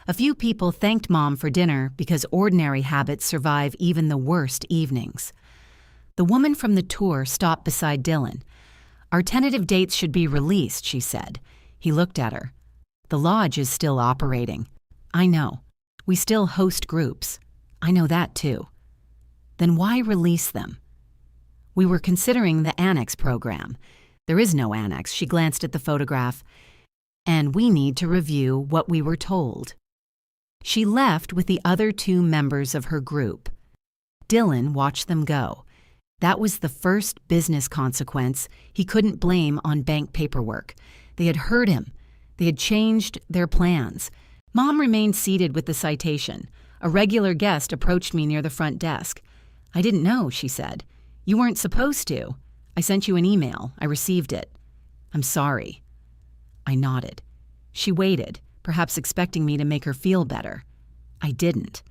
A few people thanked Mom for dinner because ordinary habits survive even the worst evenings. The woman from the tour stopped beside Dylan. "Our tentative dates should be released," she said. He looked at her. "The lodge is still operating." "I know. We still host groups." "I know that too." "Then why release them?" "We were considering the annex program." "There is no annex," she glanced at the photograph. "And we need to review what we were told." She left with the other 2 members of her group. Dylan watched them go. That was the first business consequence he couldn't blame on bank paperwork. They had hurt him. They had changed their plans. Mom remained seated with the citation. A regular guest approached me near the front desk. "I didn't know," she said. "You weren't supposed to. I sent you an email. I received it." "I'm sorry." I nodded. She waited, perhaps expecting me to make her feel better. I didn't.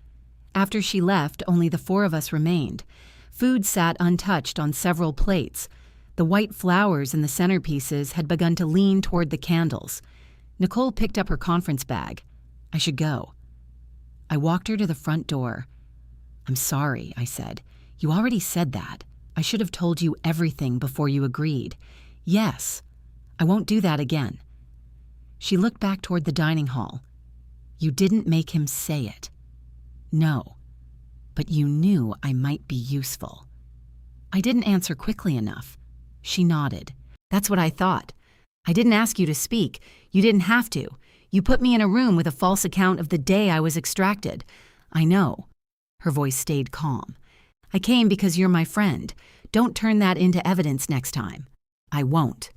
After she left, only the 4 of us remained. Food sat untouched on several plates. The white flowers in the centerpieces had begun to lean toward the candles. Nicole picked up her conference bag. "I should go." I walked her to the front door. "I'm sorry," I said. "You already said that. I should have told you everything before you agreed." "Yes. I won't do that again." She looked back toward the dining hall. "You didn't make him say it." "No. But you knew I might be useful." I didn't answer quickly enough. She nodded. "That's what I thought. I didn't ask you to speak. You didn't have to. You put me in a room with a false account of the day I was extracted." "I know." Her voice stayed calm. "I came because you're my friend. Don't turn that into evidence next time." "I won't."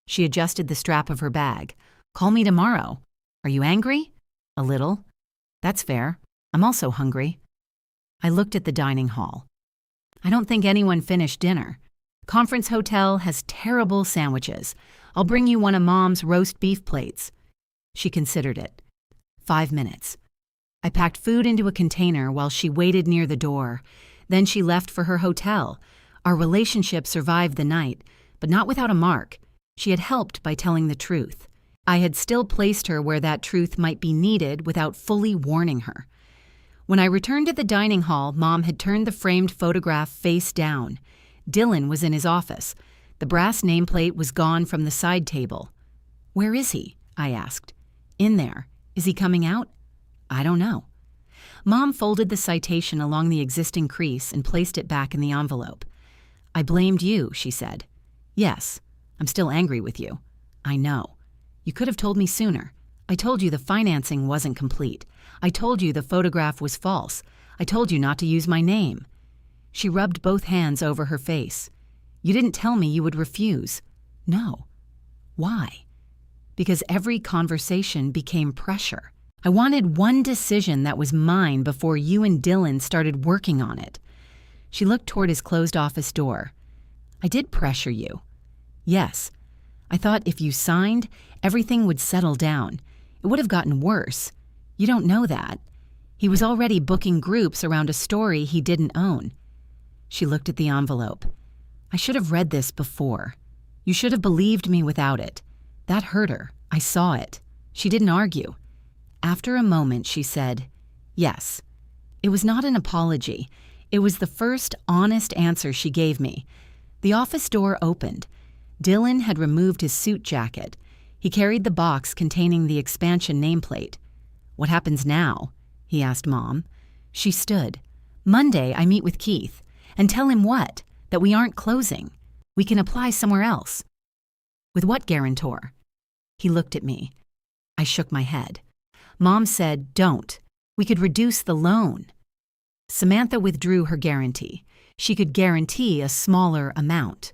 She adjusted the strap of her bag. "Call me tomorrow." "Are you angry?" "A little." "That's fair. I'm also hungry." I looked at the dining hall. "I don't think anyone finished dinner. Conference Hotel has terrible sandwiches. I'll bring you one of Mom's roast beef plates." She considered it. 5 minutes. I packed food into a container while she waited near the door. Then she left for her hotel. Our relationship survived the night, but not without a mark. She had helped by telling the truth. I had still placed her where that truth might be needed without fully warning her. When I returned to the dining hall, Mom had turned the framed photograph face down. Dylan was in his office. The brass nameplate was gone from the side table. "Where is he?" I asked. "In there. Is he coming out?" "I don't know." Mom folded the citation along the existing crease and placed it back in the envelope. "I blamed you," she said. "Yes. I'm still angry with you." "I know. You could have told me sooner. I told you the financing wasn't complete. I told you the photograph was false. I told you not to use my name." She rubbed both hands over her face. "You didn't tell me you would refuse." "No." "Why?" "Because every conversation became pressure. I wanted one decision that was mine before you and Dylan started working on it." She looked toward his closed office door. "I did pressure you." "Yes. I thought if you signed, everything would settle down. It would have gotten worse. You don't know that. He was already booking groups around a story he didn't own." She looked at the envelope. "I should have read this before. You should have believed me without it. That hurt her. I saw it." She didn't argue. After a moment, she said, "Yes." It was not an apology. It was the first honest answer she gave me. The office door opened. Dylan had removed his suit jacket. He carried the box containing the expansion nameplate. "What happens now?" he asked Mom. She stood. "Monday, I meet with Keith. And tell him what? That we aren't closing. We can apply somewhere else." "With what guarantor?" He looked at me. I shook my head. Mom said, "Don't. We could reduce the loan." Samantha withdrew her guarantee. She could guarantee a smaller amount.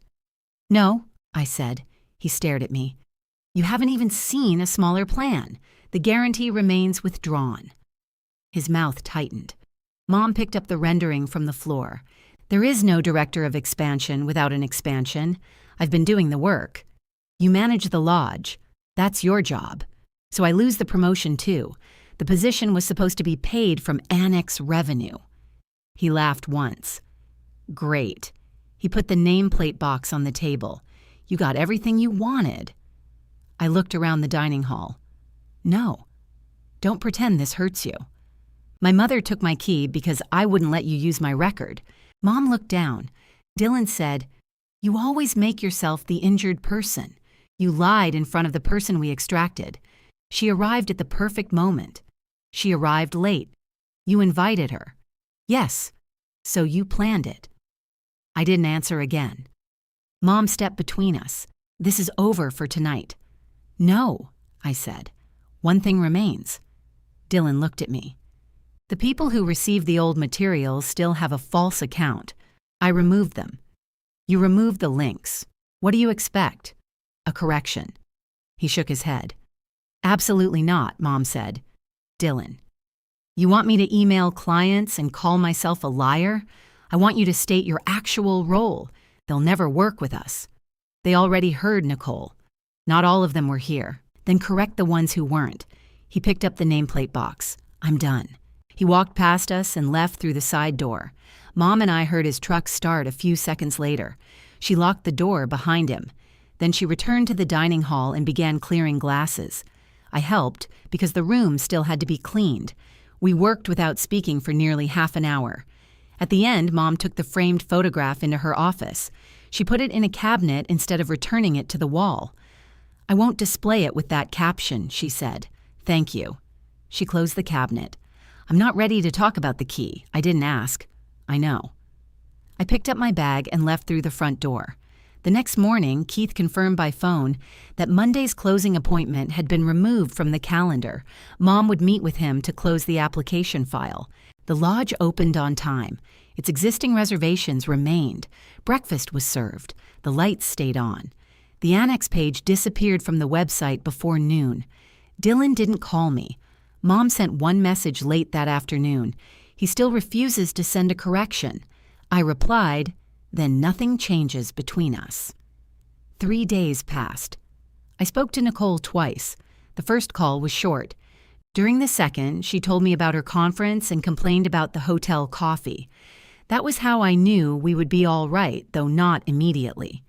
"No," I said. He stared at me. You haven't even seen a smaller plan. The guarantee remains withdrawn. His mouth tightened. Mom picked up the rendering from the floor. There is no director of expansion without an expansion. I've been doing the work. You manage the lodge. That's your job. So I lose the promotion too. The position was supposed to be paid from annex revenue. He laughed once. Great. He put the nameplate box on the table. You got everything you wanted. I looked around the dining hall. No. Don't pretend this hurts you. My mother took my key because I wouldn't let you use my record. Mom looked down. Dylan said, You always make yourself the injured person. You lied in front of the person we extracted. She arrived at the perfect moment. She arrived late. You invited her. Yes. So you planned it. I didn't answer again. Mom stepped between us. This is over for tonight. No, I said. One thing remains. Dylan looked at me. The people who received the old materials still have a false account. I removed them. You removed the links. What do you expect? A correction. He shook his head. Absolutely not, Mom said. Dylan. You want me to email clients and call myself a liar? I want you to state your actual role. They'll never work with us. They already heard Nicole. Not all of them were here. Then correct the ones who weren't. He picked up the nameplate box. I'm done. He walked past us and left through the side door. Mom and I heard his truck start a few seconds later. She locked the door behind him. Then she returned to the dining hall and began clearing glasses. I helped because the room still had to be cleaned. We worked without speaking for nearly half an hour. At the end, Mom took the framed photograph into her office. She put it in a cabinet instead of returning it to the wall. I won't display it with that caption, she said. Thank you. She closed the cabinet. I'm not ready to talk about the key. I didn't ask. I know. I picked up my bag and left through the front door. The next morning, Keith confirmed by phone that Monday's closing appointment had been removed from the calendar. Mom would meet with him to close the application file. The lodge opened on time. Its existing reservations remained. Breakfast was served. The lights stayed on. The annex page disappeared from the website before noon. Dylan didn't call me. Mom sent one message late that afternoon. He still refuses to send a correction. I replied, then nothing changes between us. 3 days passed. I spoke to Nicole twice. The first call was short. During the second, she told me about her conference and complained about the hotel coffee. That was how I knew we would be all right, though not immediately.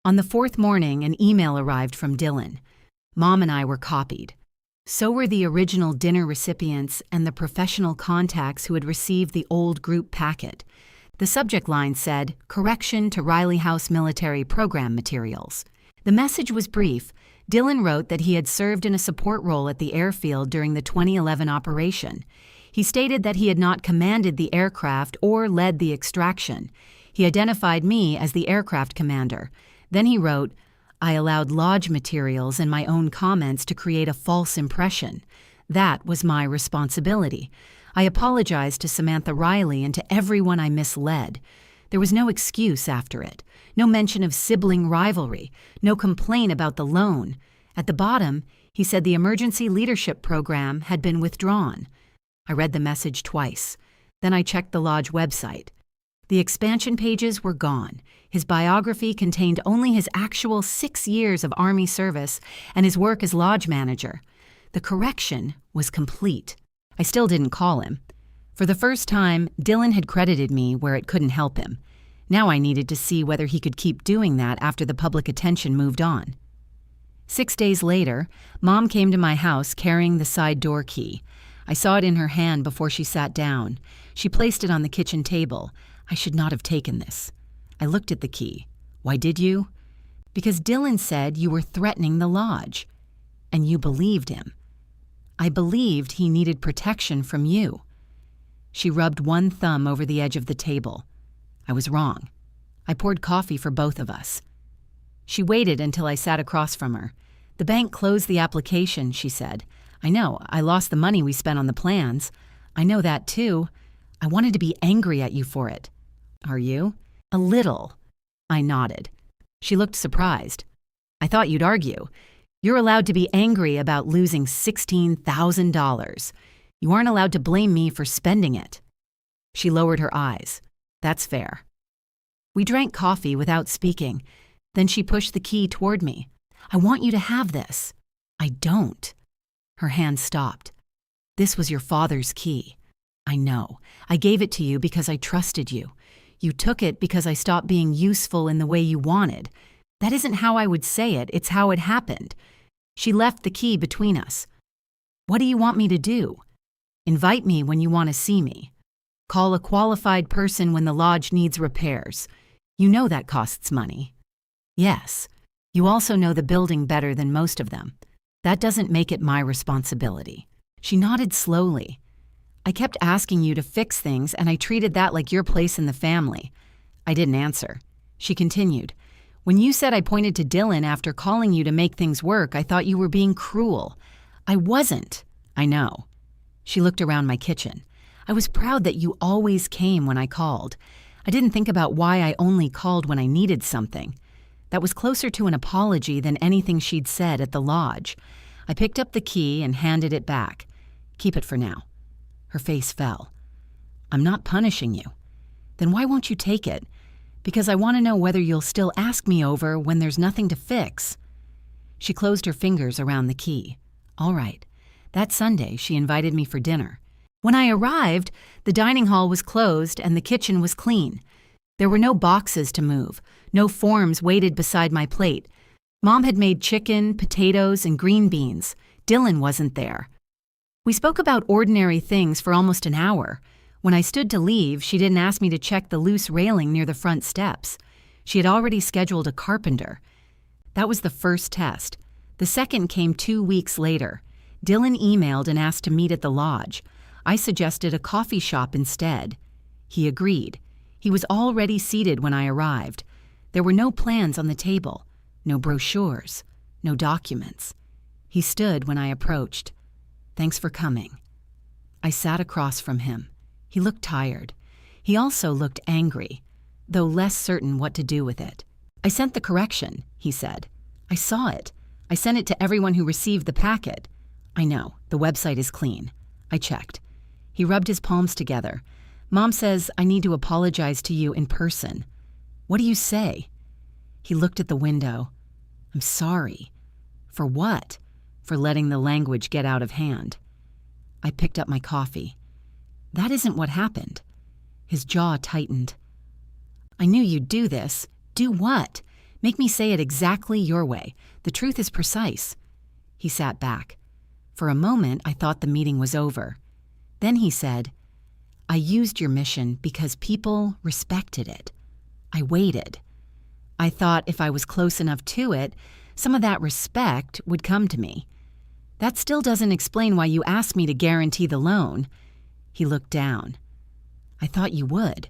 On the fourth morning, an email arrived from Dylan. Mom and I were copied. So were the original dinner recipients and the professional contacts who had received the old group packet. The subject line said, Correction to Riley House Military Program Materials. The message was brief. Dylan wrote that he had served in a support role at the airfield during the 2011 operation. He stated that he had not commanded the aircraft or led the extraction. He identified me as the aircraft commander. Then he wrote, I allowed lodge materials and my own comments to create a false impression. That was my responsibility. I apologized to Samantha Riley and to everyone I misled. There was no excuse after it, no mention of sibling rivalry, no complaint about the loan. At the bottom, he said the emergency leadership program had been withdrawn. I read the message twice. Then I checked the lodge website. The expansion pages were gone. His biography contained only his actual 6 years of Army service and his work as lodge manager. The correction was complete. I still didn't call him. For the first time, Dylan had credited me where it couldn't help him. Now I needed to see whether he could keep doing that after the public attention moved on. 6 days later, Mom came to my house carrying the side door key. I saw it in her hand before she sat down. She placed it on the kitchen table. I should not have taken this. I looked at the key. Why did you? Because Dylan said you were threatening the lodge. And you believed him. I believed he needed protection from you. She rubbed one thumb over the edge of the table. I was wrong. I poured coffee for both of us. She waited until I sat across from her. The bank closed the application, she said. I know, I lost the money we spent on the plans. I know that too. I wanted to be angry at you for it. Are you? A little. I nodded. She looked surprised. I thought you'd argue. You're allowed to be angry about losing $16,000. You aren't allowed to blame me for spending it. She lowered her eyes. That's fair. We drank coffee without speaking. Then she pushed the key toward me. I want you to have this. I don't. Her hand stopped. This was your father's key. I know. I gave it to you because I trusted you. You took it because I stopped being useful in the way you wanted. That isn't how I would say it, it's how it happened. She left the key between us. What do you want me to do? Invite me when you want to see me. Call a qualified person when the lodge needs repairs. You know that costs money. Yes. You also know the building better than most of them. That doesn't make it my responsibility. She nodded slowly. I kept asking you to fix things, and I treated that like your place in the family. I didn't answer. She continued. When you said I pointed to Dylan after calling you to make things work, I thought you were being cruel. I wasn't. I know. She looked around my kitchen. I was proud that you always came when I called. I didn't think about why I only called when I needed something. That was closer to an apology than anything she'd said at the lodge. I picked up the key and handed it back. Keep it for now. Her face fell. I'm not punishing you. Then why won't you take it? Because I want to know whether you'll still ask me over when there's nothing to fix. She closed her fingers around the key. All right. That Sunday, she invited me for dinner. When I arrived, the dining hall was closed and the kitchen was clean. There were no boxes to move. No forms waited beside my plate. Mom had made chicken, potatoes, and green beans. Dylan wasn't there. We spoke about ordinary things for almost an hour. When I stood to leave, she didn't ask me to check the loose railing near the front steps. She had already scheduled a carpenter. That was the first test. The second came 2 weeks later. Dylan emailed and asked to meet at the lodge. I suggested a coffee shop instead. He agreed. He was already seated when I arrived. There were no plans on the table, no brochures, no documents. He stood when I approached. Thanks for coming. I sat across from him. He looked tired. He also looked angry, though less certain what to do with it. I sent the correction, he said. I saw it. I sent it to everyone who received the packet. I know, the website is clean. I checked. He rubbed his palms together. Mom says I need to apologize to you in person. What do you say? He looked at the window. I'm sorry. For what? For letting the language get out of hand. I picked up my coffee. That isn't what happened. His jaw tightened. I knew you'd do this. Do what? Make me say it exactly your way. The truth is precise. He sat back. For a moment, I thought the meeting was over. Then he said, I used your mission because people respected it. I waited. I thought if I was close enough to it, some of that respect would come to me. That still doesn't explain why you asked me to guarantee the loan. He looked down. I thought you would.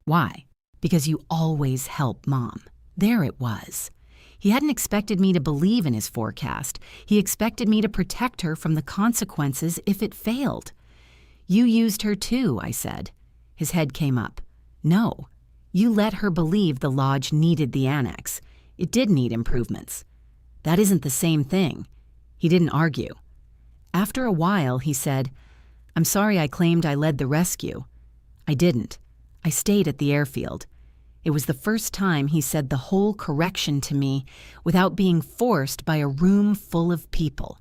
Why? Because you always help Mom. There it was. He hadn't expected me to believe in his forecast. He expected me to protect her from the consequences if it failed. You used her too, I said. His head came up. No. You let her believe the lodge needed the annex. It did need improvements. That isn't the same thing. He didn't argue. After a while, he said, I'm sorry I claimed I led the rescue. I didn't. I stayed at the airfield. It was the first time he said the whole correction to me without being forced by a room full of people.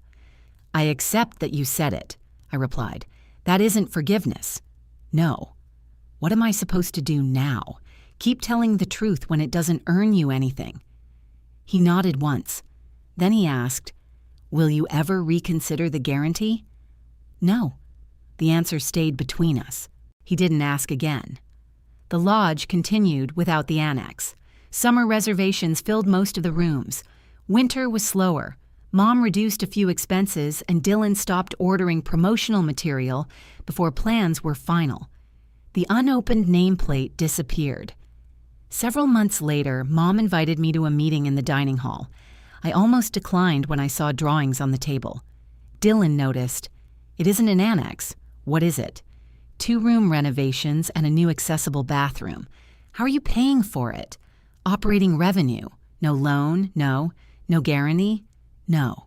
I accept that you said it, I replied. That isn't forgiveness. No. What am I supposed to do now? Keep telling the truth when it doesn't earn you anything. He nodded once. Then he asked, Will you ever reconsider the guarantee? No. The answer stayed between us. He didn't ask again. The lodge continued without the annex. Summer reservations filled most of the rooms. Winter was slower. Mom reduced a few expenses and Dylan stopped ordering promotional material before plans were final. The unopened nameplate disappeared. Several months later, Mom invited me to a meeting in the dining hall. I almost declined when I saw drawings on the table. Dylan noticed, It isn't an annex. What is it? 2-room renovations and a new accessible bathroom. How are you paying for it? Operating revenue. No loan, no. No guarantee? No.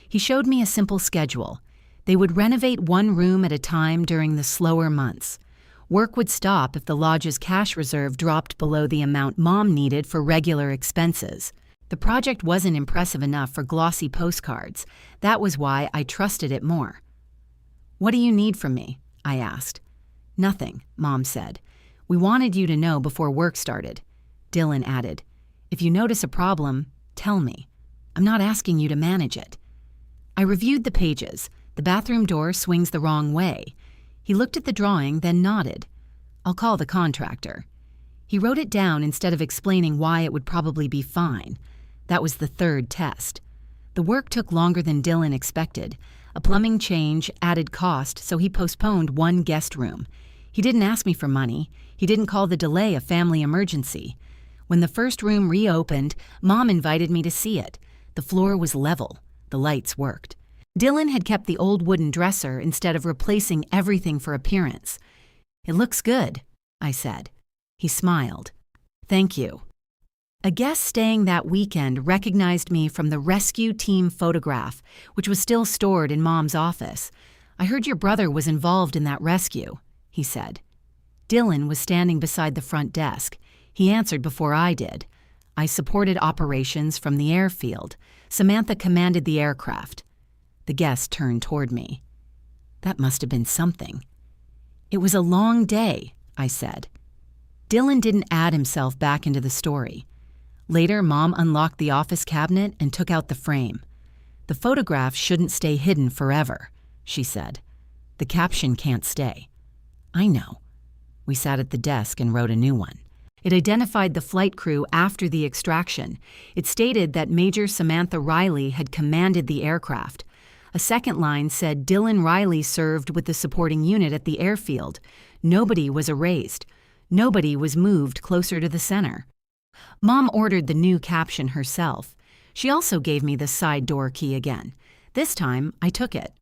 He showed me a simple schedule. They would renovate one room at a time during the slower months. Work would stop if the lodge's cash reserve dropped below the amount Mom needed for regular expenses. The project wasn't impressive enough for glossy postcards. That was why I trusted it more. "What do you need from me?" I asked. "Nothing," Mom said. "We wanted you to know before work started." Dylan added, "If you notice a problem, tell me. I'm not asking you to manage it." I reviewed the pages. The bathroom door swings the wrong way. He looked at the drawing, then nodded. "I'll call the contractor." He wrote it down instead of explaining why it would probably be fine. That was the third test. The work took longer than Dylan expected. A plumbing change added cost, so he postponed one guest room. He didn't ask me for money. He didn't call the delay a family emergency. When the first room reopened, Mom invited me to see it. The floor was level. The lights worked. Dylan had kept the old wooden dresser instead of replacing everything for appearance. "It looks good," I said. He smiled. "Thank you." A guest staying that weekend recognized me from the rescue team photograph, which was still stored in Mom's office. "I heard your brother was involved in that rescue," he said. Dylan was standing beside the front desk. He answered before I did. "I supported operations from the airfield. Samantha commanded the aircraft." The guest turned toward me. That must have been something. "It was a long day," I said. Dylan didn't add himself back into the story. Later, Mom unlocked the office cabinet and took out the frame. "The photograph shouldn't stay hidden forever," she said. "The caption can't stay." "I know." We sat at the desk and wrote a new one. It identified the flight crew after the extraction. It stated that Major Samantha Riley had commanded the aircraft. A second line said Dylan Riley served with the supporting unit at the airfield. Nobody was erased. Nobody was moved closer to the center. Mom ordered the new caption herself. She also gave me the side door key again. This time, I took it.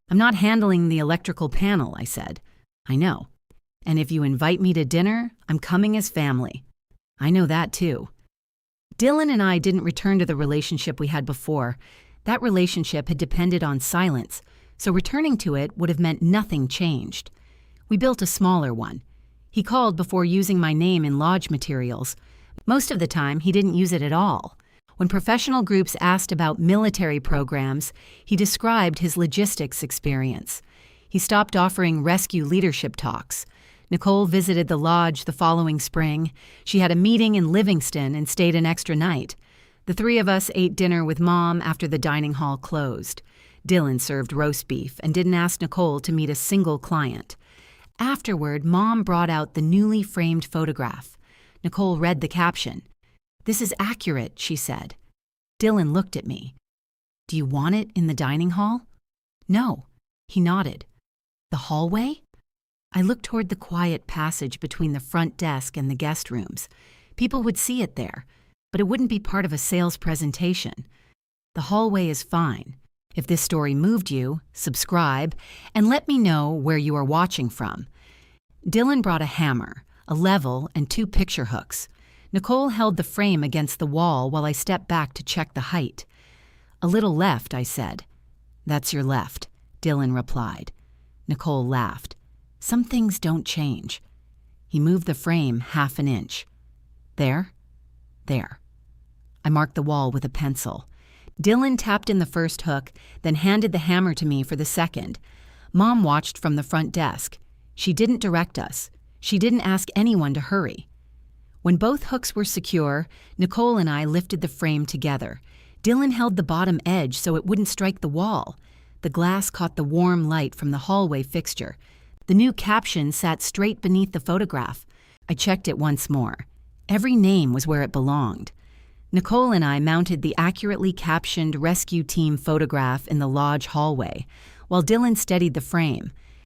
"I'm not handling the electrical panel," I said. "I know. And if you invite me to dinner, I'm coming as family." "I know that too." Dylan and I didn't return to the relationship we had before. That relationship had depended on silence, so returning to it would have meant nothing changed. We built a smaller one. He called before using my name in lodge materials. Most of the time, he didn't use it at all. When professional groups asked about military programs, he described his logistics experience. He stopped offering rescue leadership talks. Nicole visited the lodge the following spring. She had a meeting in Livingston and stayed an extra night. The three of us ate dinner with Mom after the dining hall closed. Dylan served roast beef and didn't ask Nicole to meet a single client. Afterward, Mom brought out the newly framed photograph. Nicole read the caption. "This is accurate," she said. Dylan looked at me. "Do you want it in the dining hall?" "No." He nodded. "The hallway?" I looked toward the quiet passage between the front desk and the guest rooms. People would see it there, but it wouldn't be part of a sales presentation. The hallway is fine. If this story moved you, subscribe, and let me know where you are watching from. Dylan brought a hammer, a level, and 2 picture hooks. Nicole held the frame against the wall while I stepped back to check the height. "A little left," I said. "That's your left," Dylan replied. Nicole laughed. "Some things don't change." He moved the frame 1/2 inch. "There?" "There." I marked the wall with a pencil. Dylan tapped in the first hook, then handed the hammer to me for the second. Mom watched from the front desk. She didn't direct us. She didn't ask anyone to hurry. When both hooks were secure, Nicole and I lifted the frame together. Dylan held the bottom edge so it wouldn't strike the wall. The glass caught the warm light from the hallway fixture. The new caption sat straight beneath the photograph. I checked it once more. Every name was where it belonged. Nicole and I mounted the accurately captioned rescue team photograph in the lodge hallway, while Dylan steadied the frame.